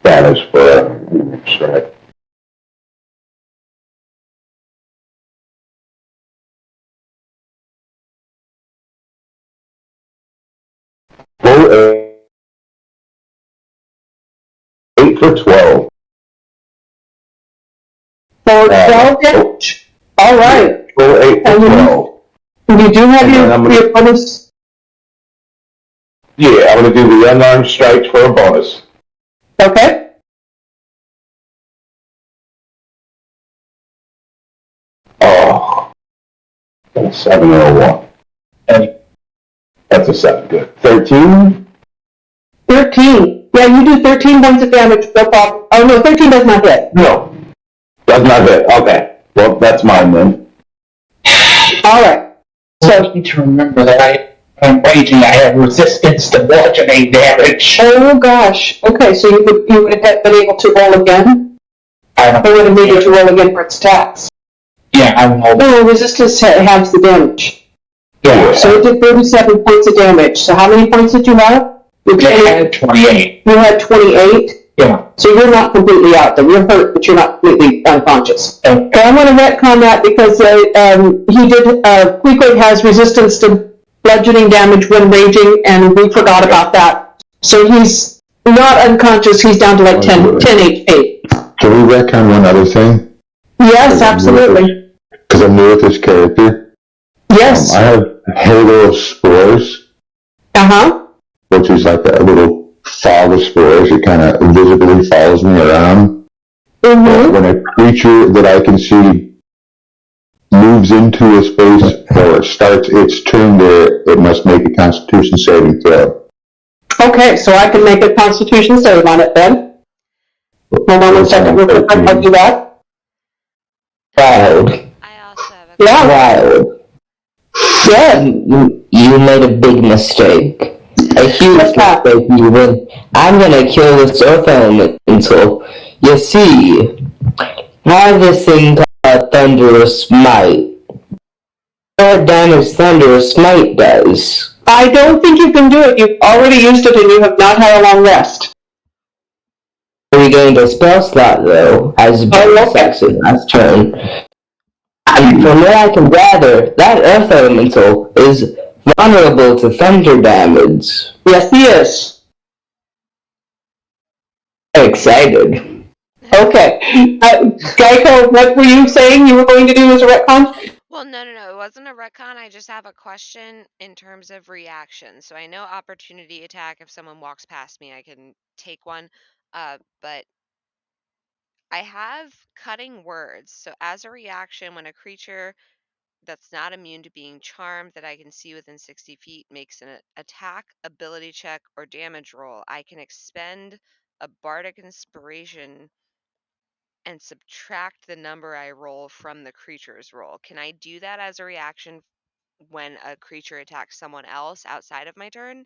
damage for a strike. Roll 8 for 12. For 12 damage. Alright. Roll 8 for 12. You do have your bonus. Yeah, I'm gonna do the unarmed strikes for a bonus. Okay. Oh. That's a 7 and a 1. And that's a 7, good. 13? 13. Yeah, you do 13 points of damage, no problem. Oh no, 13 does not hit. No. Does not hit. Okay. Well, that's mine then. Alright. So I need to remember that I'm raging. I have resistance to bludgeoning damage. Oh gosh. Okay, so you would have been able to roll again? I don't Or would have needed to roll again for its attacks? Yeah, I don't know. No, resistance halves the damage. Yeah, So it did 37 points of damage. So how many points did you have? I had 28. You had 28? Yeah. So you're not completely out then. You're hurt, but you're not completely unconscious. Okay, I'm going to retcon that because he did, Queequeg has resistance to bludgeoning damage when raging, and we forgot about that. So he's not unconscious, he's down to like 10 HP. Can we retcon one other thing? Yes, absolutely. Because I'm new with this character. Yes. I have halo of spores, Uh-huh. which is like a little fog of spores. It kind of visibly follows me around. Mm-hmm. When a creature that I can see moves into a space or starts its turn there, it must make a Constitution saving throw. Okay, so I can make a Constitution save on it then. Hold on 1 second, real quick. I'll do that. Wild. I also have a Yeah. Wild. Yeah. You made a big mistake. A huge What's that? mistake, even. I'm gonna kill this earth elemental. You see, I have this thing called Thunderous Smite. What damage Thunderous Smite does? I don't think you can do it. You've already used it and you have not had a long rest. We gained a spell slot though, as a bonus action last turn. And from what I can gather, that earth elemental is vulnerable to thunder damage. Yes, he is. Excited. Okay. Geico, what were you saying you were going to do as a retcon? Well, no. It wasn't a retcon. I just have a question in terms of reaction. So I know opportunity attack. If someone walks past me, I can take one. But I have cutting words. So as a reaction, when a creature that's not immune to being charmed that I can see within 60 feet makes an attack, ability check, or damage roll, I can expend a bardic inspiration and subtract the number I roll from the creature's roll. Can I do that as a reaction when a creature attacks someone else outside of my turn?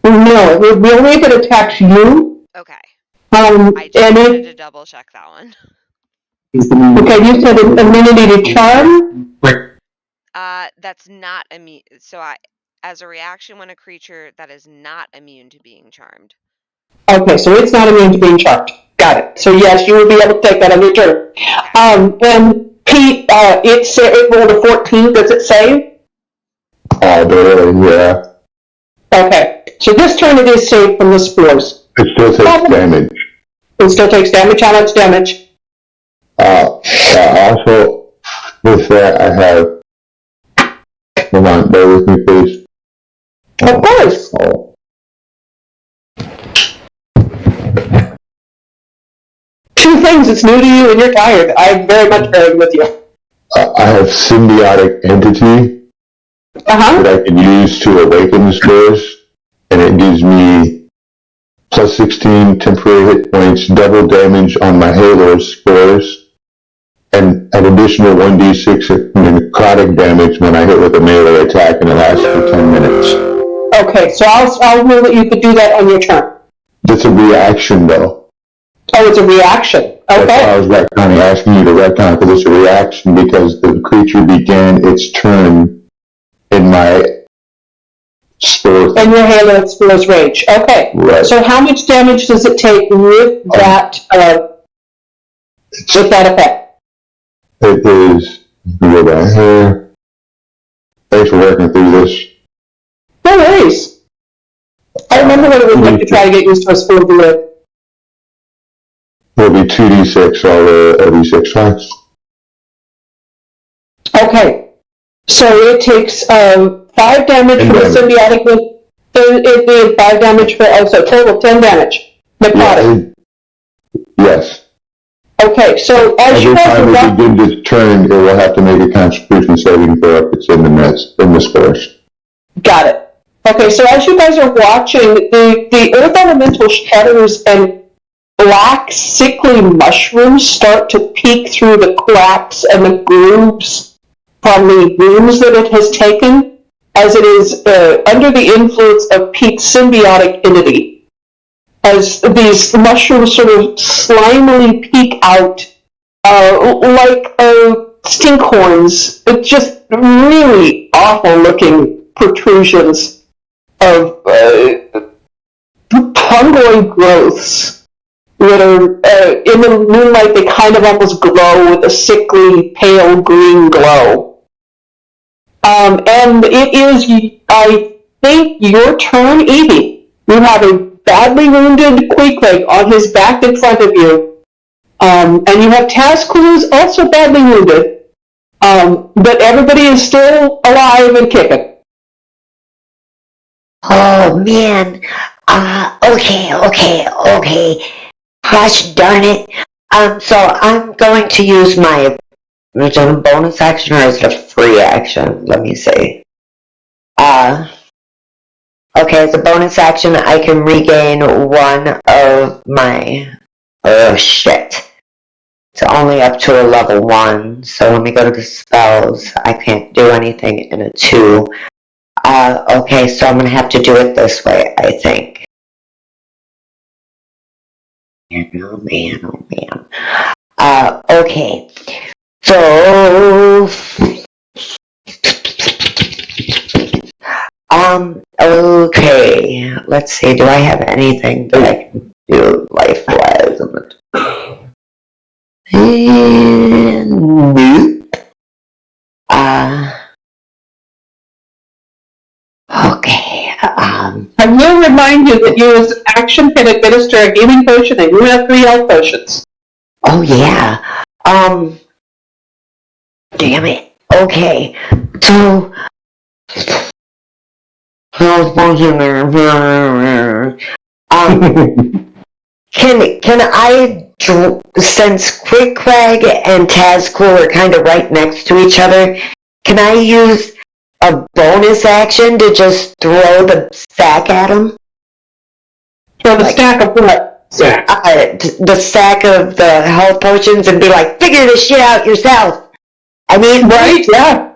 No, the only if it attacks you. Okay. I just wanted to double check that one. Okay, you said immunity to charm? That's not immune. So as a reaction when a creature that is not immune to being charmed. Okay, so it's not immune to being charmed. Got it. So yes, you will be able to take that on your turn. And Pete, it rolled a 14. Does it save? Barely, yeah. Okay. So this turn it is saved from the spores. It still takes damage. It still takes damage. How much damage? Also, with that, I have. Hold on, bear with me, please. Of course. Oh. Two things. It's new to you and you're tired. I'm very much bearing with you. I have symbiotic entity that I can use to awaken the spores, and it gives me plus 16 temporary hit points, double damage on my Halo spores, and an additional 1d6 necrotic damage when I hit with a melee attack, and it lasts for 10 minutes. Okay, so I'll rule that you could do that on your turn. That's a reaction, though. Oh, it's a reaction. Okay. That's why I was retconning, asking you to retcon, because it's a reaction, because the creature began its turn in my spore. And your Halo Explores Rage. Okay. Right. So how much damage does it take with that effect? It is, go down here. Thanks for working through this. No worries. I remember what it was like to try to get used to a spoon to live. It'll be 2d6 all every 6 times. Okay. So it takes 5 damage for the symbiotic. It did 5 damage for, so total of 10 damage. Necrotic. Yes. Okay, so as you Every guys time are it begins its turn, it will have to make a constitution saving throw if it's in the scores. got it. Okay, so as you guys are watching, the earth elemental shatters and black, sickly mushrooms start to peek through the cracks and the grooves from the wounds that it has taken, as it is under the influence of Pete's symbiotic entity. As these mushrooms sort of slimily peek out like stink horns, it's just really awful-looking protrusions of fungoid growths that are in the moonlight. They kind of almost glow with a sickly, pale green glow. And it is, I think, your turn, Evie. You have a badly wounded Queequeg on his back in front of you. And you have Tazkul, who's also badly wounded. But everybody is still alive and kicking. Oh, man. Okay. Gosh darn it. So I'm going to use my... Is it a bonus action or is it a free action? Let me see. Okay, as a bonus action, I can regain one of my... Oh, shit. It's only up to a level 1, so when we go to the spells, I can't do anything in a 2. Okay, so I'm gonna have to do it this way, I think. Oh man. Okay. So... Okay. Let's see, do I have anything that I can do life-wise? Nope. Okay. I will remind you that you as an action can administer a healing potion, and you have 3 health potions. Oh yeah. Damn it. Okay. So can I, since Queequeg and Tazkul are kind of right next to each other, can I use a bonus action to just throw the sack at them? Throw the stack of what? The sack of the health potions and be like, figure this shit out yourself. I mean, right? Yeah.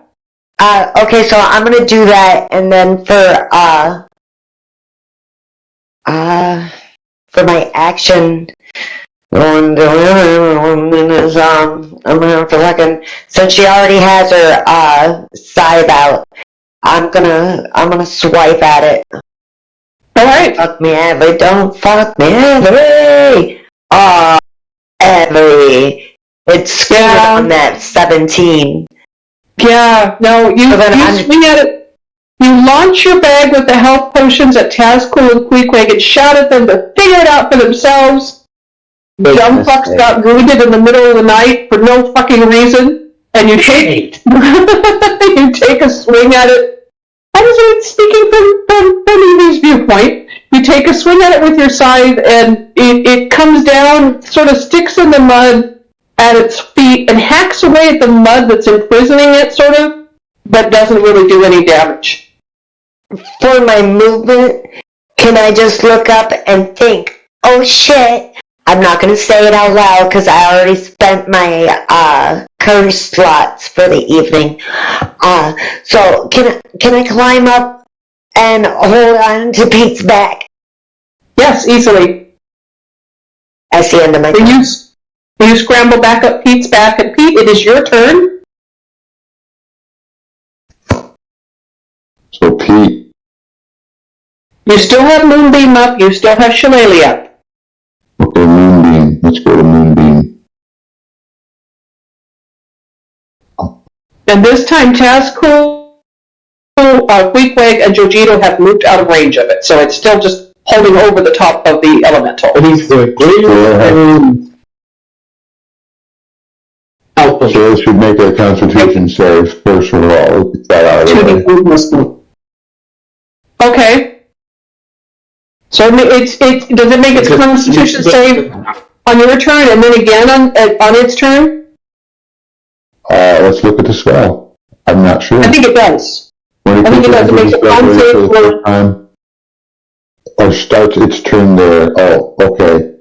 Okay, so I'm gonna do that, and then for my action, I'm gonna have to fucking, since she already has her scythe out, I'm gonna swipe at it. Alright. Fuck me, Abby, don't fuck me, Abby! It's Yeah. on that 17. Yeah, no, you swing at it. You launch your bag with the health potions at Tazcool and Queequeg and shout at them to figure it out for themselves. Dumb fucks got wounded in the middle of the night for no fucking reason, and you take you take a swing at it. I'm speaking from Evie's viewpoint. You take a swing at it with your scythe, and it comes down, sort of sticks in the mud at its feet, and hacks away at the mud that's imprisoning it, sort of, but doesn't really do any damage. For my movement, can I just look up and think, oh shit? I'm not going to say it out loud because I already spent my curse slots for the evening. So can I climb up and hold on to Pete's back? Yes, easily. That's the end of my turn. You scramble back up Pete's back, and Pete, it is your turn. So Pete, you still have Moonbeam up, you still have Shillelagh up. Okay, Moonbeam. Let's go to Moonbeam. And this time, Tazcool, Queequeg, and Jojito have moved out of range of it, so it's still just holding over the top of the elemental. So it should make a Constitution save, first of all. Get that out of the way. Okay. So does it make its Constitution save on your turn and then again on its turn? Let's look at the spell. I'm not sure. I think it does. When I think it does. It makes a con save for the first time, or starts its turn there. Oh, okay.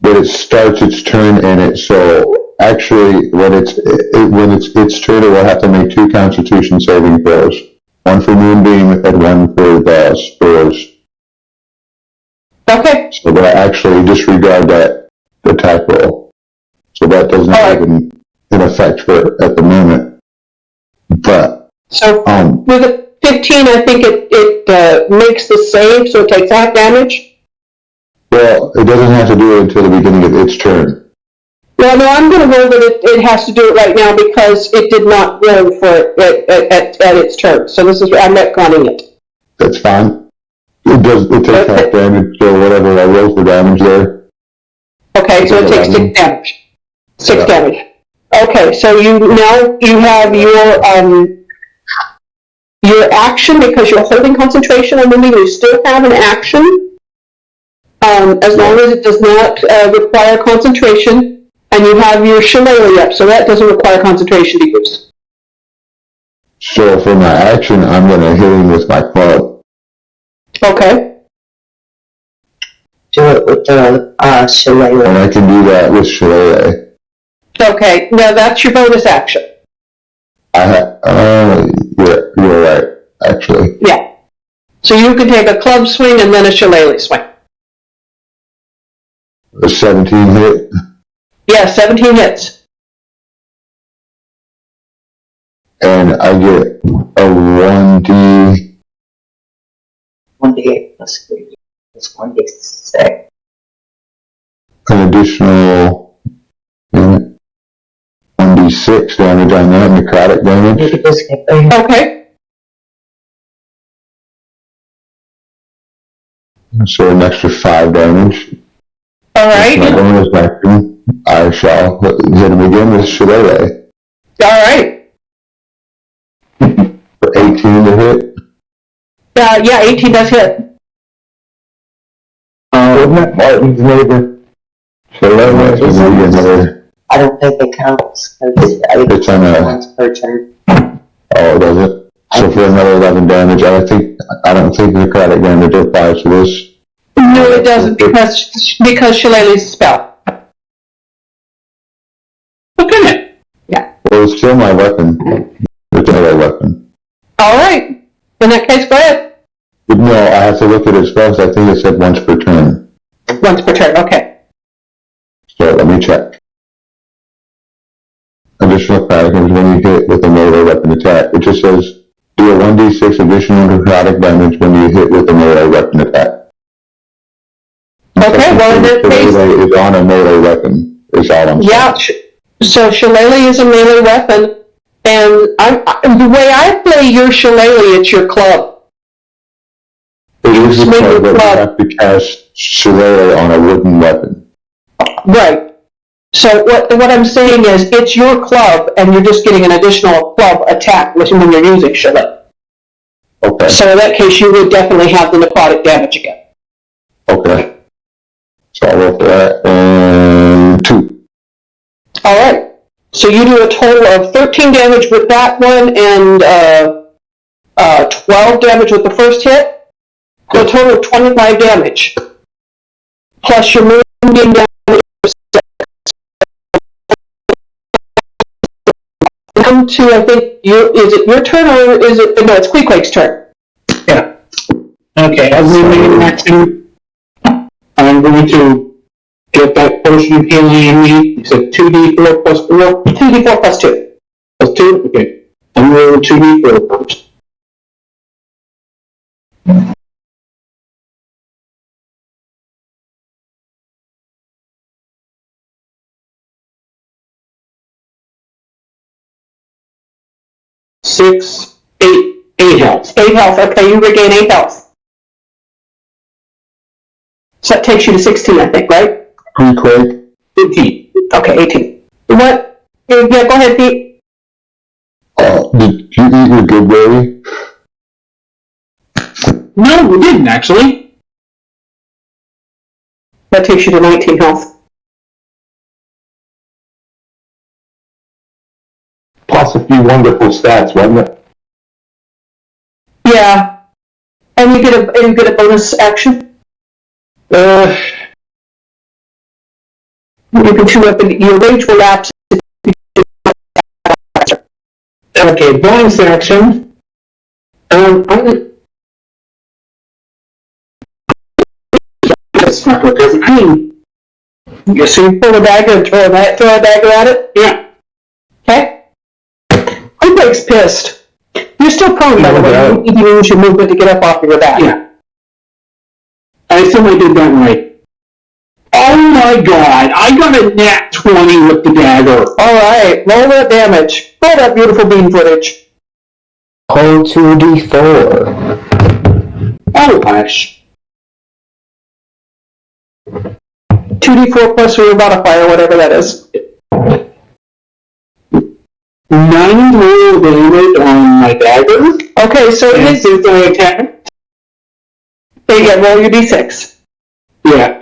But it starts its turn in it, so actually when it's its turn, it will have to make 2 Constitution saving throws. One for Moonbeam and one for the spores. Okay. So that actually disregard that attack roll. So that does not have an effect for at the moment. But so with a 15, I think it makes the save, so it takes half damage. Well, it doesn't have to do it until the beginning of its turn. Well, no, I'm going to roll that it has to do it right now because it did not roll for it at its turn. So I'm retconning it. That's fine. It takes half damage, so whatever I roll for damage there. Okay, so it takes 6 damage. 6 damage. Okay, so you have your action because you're holding concentration on moving. You still have an action as long as it does not require concentration, and you have your Shillelagh up, so that doesn't require concentration to use. So for my action, I'm going to hit him with my club. Okay. Do it with the Shillelagh. And I can do that with Shillelagh. Okay, now that's your bonus action. You're right, actually. Yeah. So you can take a club swing and then a Shillelagh swing. A 17 hit. Yeah, 17 hits. And I get a 1d. 1d8 plus 3. It's 1d6. An additional 1d6 damage on that, necrotic damage. Okay. So an extra 5 damage. Alright. My bonus action, I shall hit him again with Shillelagh. Alright. For 18 to hit. Yeah, 18 does hit. Wasn't that Martin's neighbor? Shillelagh. I don't think it counts. It's on a... once per turn. Oh, does it? So for another 11 damage, I don't think necrotic damage applies to this. No, it doesn't because Shillelagh's a spell. Okay. Yeah. Well, it's still my weapon. It's another weapon. Alright. In that case, go ahead. But no, I have to look at it first. I think it said once per turn. Once per turn, okay. So let me check. Additional necrotic damage when you hit with a melee weapon attack. It just says do a 1d6 additional necrotic damage when you hit with a melee weapon attack. Okay, Well, in that case, Shillelagh is on a melee weapon, is all I'm saying. yeah, so Shillelagh is a melee weapon, and the way I play your Shillelagh, it's your club. It is a Swing club, your but you club. have to cast Shillelagh on a wooden weapon. Right. So what I'm saying is, it's your club, and you're just getting an additional club attack when you're using Shillelagh. Okay, So in that case, you would definitely have the necrotic damage again. okay. So I'll roll for that, and 2. All right. So you do a total of 13 damage with that one, and 12 damage with the first hit. So a total of 25 damage. Plus your wounding damage. Come to, I think, is it your turn or is it, no, it's Queequake's turn. Yeah. Okay, as we made an action, I'm going to get that potion of healing in me. You said 2d4 plus 4? 2d4 plus 2. Plus 2? Okay. I'm rolling 2d4 first. Six, eight health. 8 health, okay, you regain 8 health. So that takes you to 16, I think, right? Queequeg? 15. Okay, 18. What? Yeah, go ahead, Pete. Did you eat your good berry? No, we didn't actually. That takes you to 19 health. Plus a few wonderful stats, wasn't it? Yeah. And you get a bonus action. You can chew up, and your rage will lapse. Okay, bonus action. You so you pull a dagger and throw a dagger at it? Yeah. Okay. Queequake's pissed. You're still prone, by the way. You need to use your movement to get up off your back. Yeah. I assume I did that right. Oh my god, I got a nat 20 with the dagger. Alright, roll that damage. Roll that beautiful beam footage. Roll 2d4. Oh gosh. 2d4 plus your modifier, whatever that is. 9 roll damage on my dagger. Okay, so it is. Since I attack. Yeah, roll your d6. Yeah.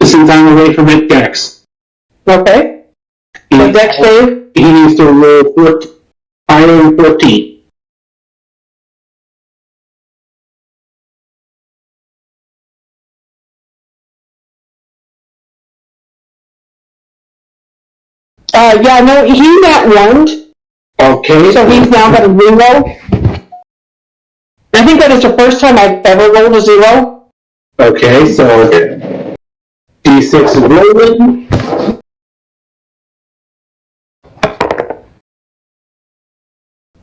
Since I'm away from it, Dex. Okay. The dex save? He needs to roll 14. Yeah, no, he got warned. Okay. So he's now got a reroll. I think that is the first time I've ever rolled a 0. Okay, so D6 is rolling.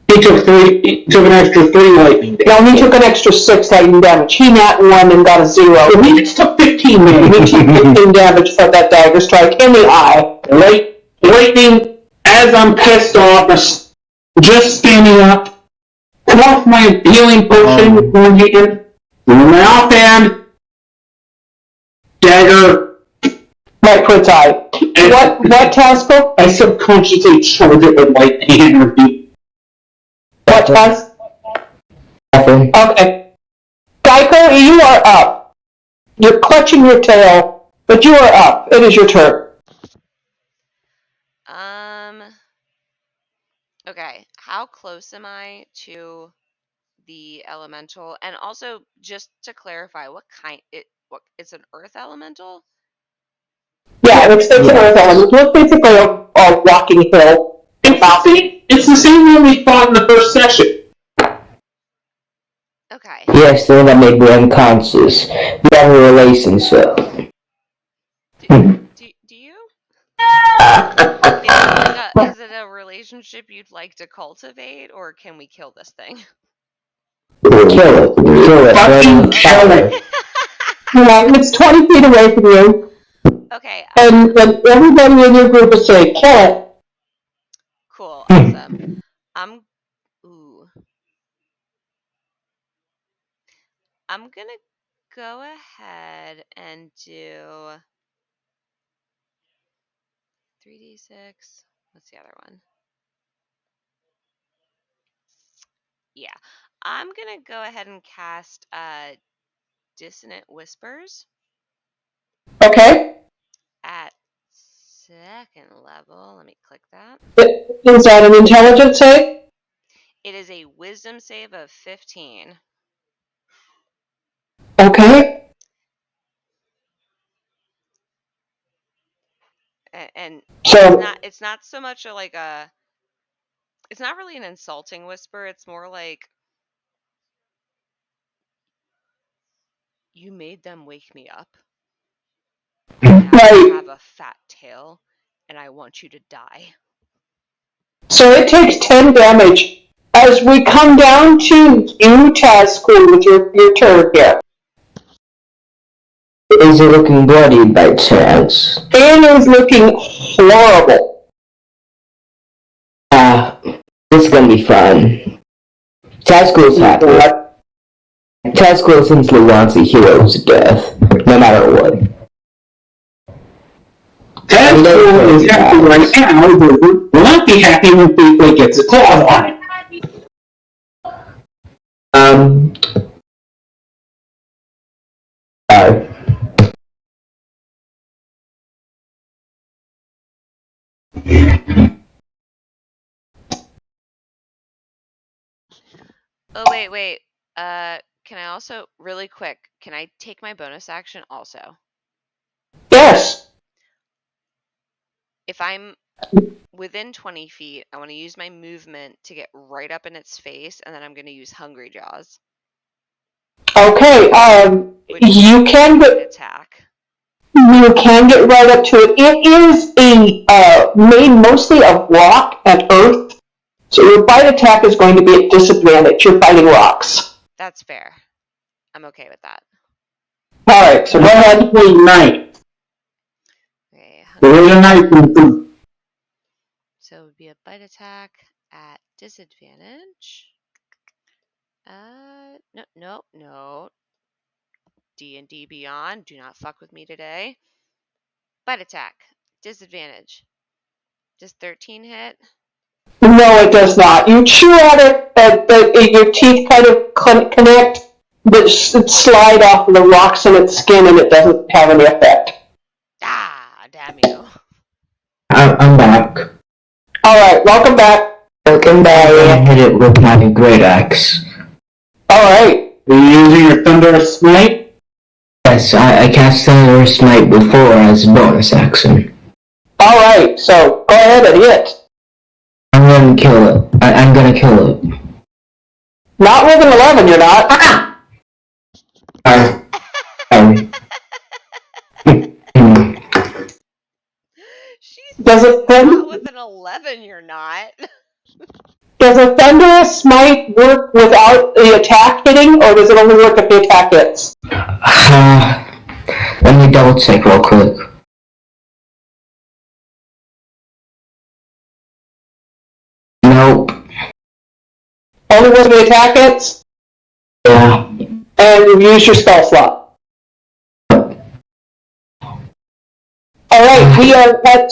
He took an extra 3 lightning damage. No, he took an extra 6 lightning damage. He nat 1 and got a 0. So he just took 15 damage. He took 15 damage for that dagger strike in the eye. Lightning, as I'm pissed off, just standing up, come off my healing potion with one hand, in my offhand, dagger. Right for its eye. What task book? I subconsciously charge it with lightning energy. What task? Nothing. Okay. Geico, you are up. You're clutching your tail, but you are up. It is your turn. Okay. How close am I to the elemental? And also, just to clarify, it's an earth elemental? Yeah, it's an earth element. It's basically a rocking hill. It's the same one we fought in the first session. Okay. Yes, the one that made me unconscious. We have a relationship. Do you? Is it a relationship you'd like to cultivate, or can we kill this thing? Kill it. Kill it. Fucking kill it. Yeah, it's 20 feet away from you, Okay. and everybody in your group is saying, kill it. Cool. Awesome. Ooh. I'm gonna go ahead and do 3d6. What's the other one? Yeah. I'm gonna go ahead and cast Dissonant Whispers Okay? at 2nd level. Let me click that. Is that an intelligence save? It is a wisdom save of 15. Okay. And So, it's not so much it's not really an insulting whisper. It's more like, you made them wake me up. Now you right. have a fat tail, and I want you to die. So it takes 10 damage. As we come down to you, School, with your turn here. Is it looking bloody by chance? It is looking horrible. This is gonna be fun. Tazgul's happy. Tazgul essentially wants a hero's death, no matter what. Tazgul is happy right now, but will not be happy when Bigfoot gets a claw on it. Sorry. Oh, wait. Can I also, really quick, can I take my bonus action also? Yes. If I'm within 20 feet, I want to use my movement to get right up in its face, and then I'm going to use Hungry Jaws. Okay, you can get attack. You can get right up to it. It is made mostly of rock and earth, so your bite attack is going to be at disadvantage. You're fighting rocks. That's fair. I'm okay with that. All right, so go ahead. Night. Okay. So it would be a bite attack at disadvantage. No. D&D Beyond, do not fuck with me today. Bite attack, disadvantage. Does 13 hit? No, it does not. You chew at it, but your teeth kind of connect, but slide off of the rocks in its skin, and it doesn't have any effect. Ah, damn you. I'm back. All right, welcome back. Welcome back. I hit it with my great axe. All right. Are you using your Thunderous Smite? Yes, I cast Thunderous Smite before as a bonus action. All right, so go ahead and hit. I'm gonna kill it. I'm gonna kill it. Not with an 11, you're not. She Does said, it not with an 11, you're not. Does a Thunderous Smite work without the attack hitting, or does it only work if the attack hits? Let me double check real quick. Nope. Only when the attack hits? Yeah. And you use your spell slot. Alright, we are at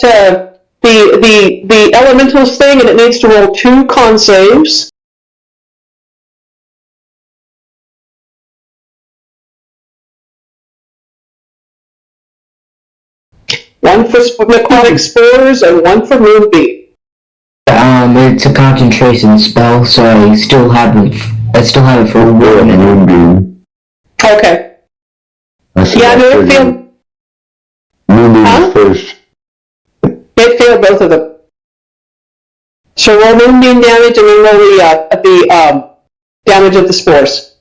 the elementals thing, and it needs to roll 2 con saves. One for necrotic spores and one for moonbeam. It's a concentration spell, so I still have it for 1 minute. Moonbeam. Okay. Yeah, no, it failed. Moonbeam first. It failed both of them. So roll moonbeam damage and then roll the damage of the spores.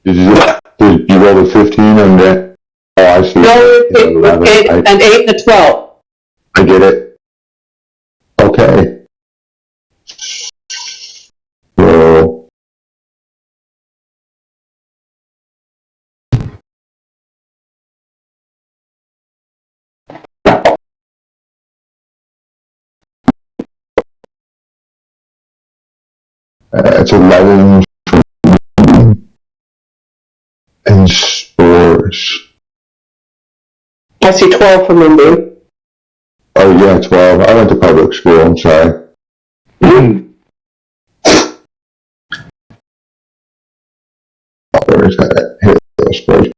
Did you roll a 15 on that? Oh, I see. No, an 8 and a 12. I get it. Okay. Roll. It's 11 and spores. I see 12 for Moonbeam. Oh yeah, 12. I went to public school, I'm sorry. Where is that? Here, those spores.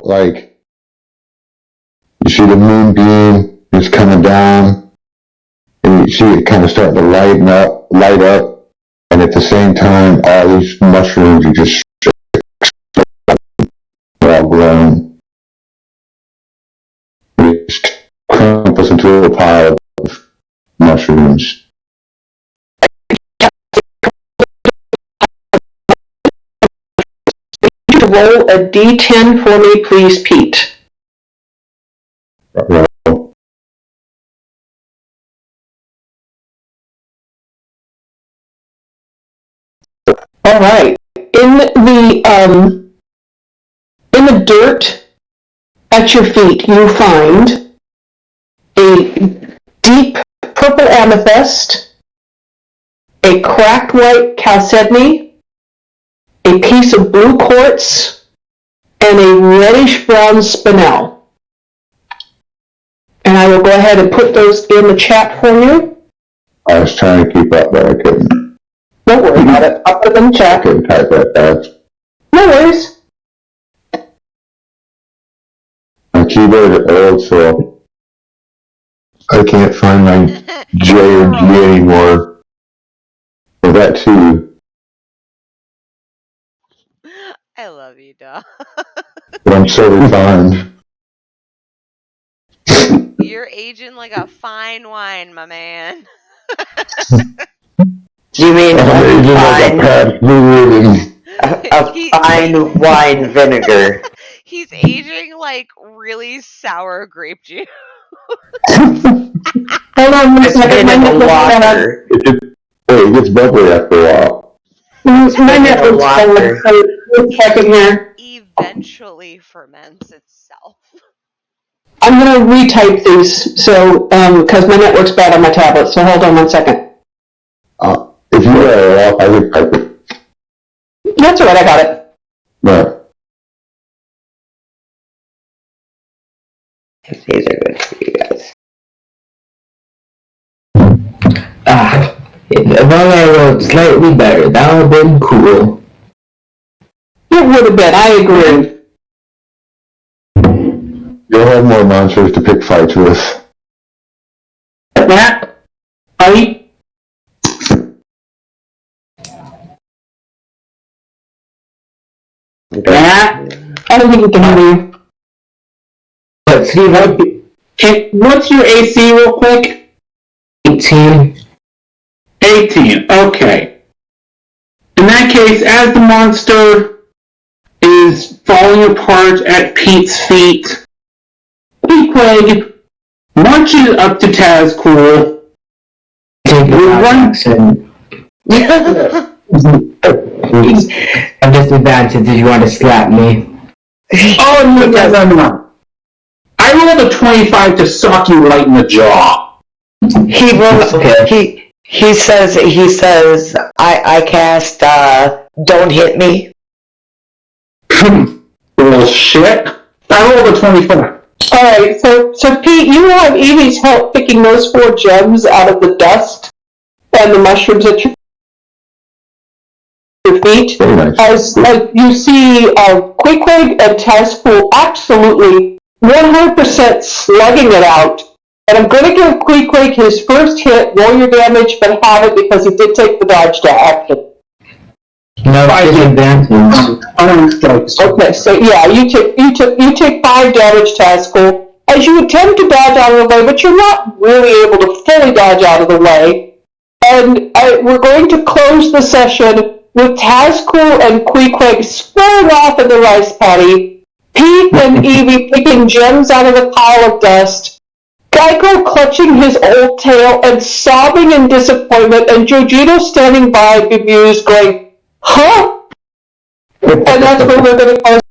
Like, you see the moonbeam is coming down, and you see it kind of starting to light up, and at the same time, all these mushrooms are just all grown. It just crumbles into a pile of mushrooms. Roll a d10 for me, please, Pete. All right. In the dirt at your feet, you find a deep purple amethyst, a cracked white chalcedony, a piece of blue quartz, and a reddish-brown spinel. And I will go ahead and put those in the chat for you. I was trying to keep up, but I couldn't. Don't worry about it. I'll put them in the I chat. couldn't type that fast. No worries. My keyboard is old, so I can't find my J or G anymore. Or that too. I love you, dog. But I'm so refined. You're aging like a fine wine, my man. Do you mean I'm aging like a past fluid and a fine wine vinegar? He's aging like really sour grape juice. Hold on one It's second. been My in the network's water. it gets bubbly after a while. My network's water. one second here. Eventually ferments itself. I'm going to retype these, so, because my network's bad on my tablet, so hold on one second. If you were off, I would type it. That's all right, I got it. Right. These are good for you guys. If only I wrote slightly better, that would have been cool. It would have been, I agree. You'll have more monsters to pick fights with. Matt, fight. Matt, I don't think we can hear you. But Steve, what's your AC real quick? 18. 18, okay. In that case, as the monster is falling apart at Pete's feet, Queequeg marches up to Tazcool. Take We'll a run- accent. I'm disadvantaged if you want to slap me. Oh, no. I rolled a 25 to sock you right in the jaw. He will. He says. I cast. Don't hit me. Little shit. I rolled a 24. Alright, so Pete, you have Evie's help picking those 4 gems out of the dust and the mushrooms at your feet. Very nice. As you see Queequeg and Tazpool absolutely 100% slugging it out. And I'm going to give Queequeg his first hit, roll your damage, but have it because he did take the dodge to action. No disadvantage. Okay, so yeah, you take 5 damage, Tazpool, as you attempt to dodge out of the way, but you're not really able to fully dodge out of the way. And we're going to close the session with Tazcool and Queequeg squaring off in the rice paddy, Pete and Evie picking gems out of the pile of dust, Geico clutching his old tail and sobbing in disappointment, and Giorgino standing by bemused, going, huh? And that's where we're going to close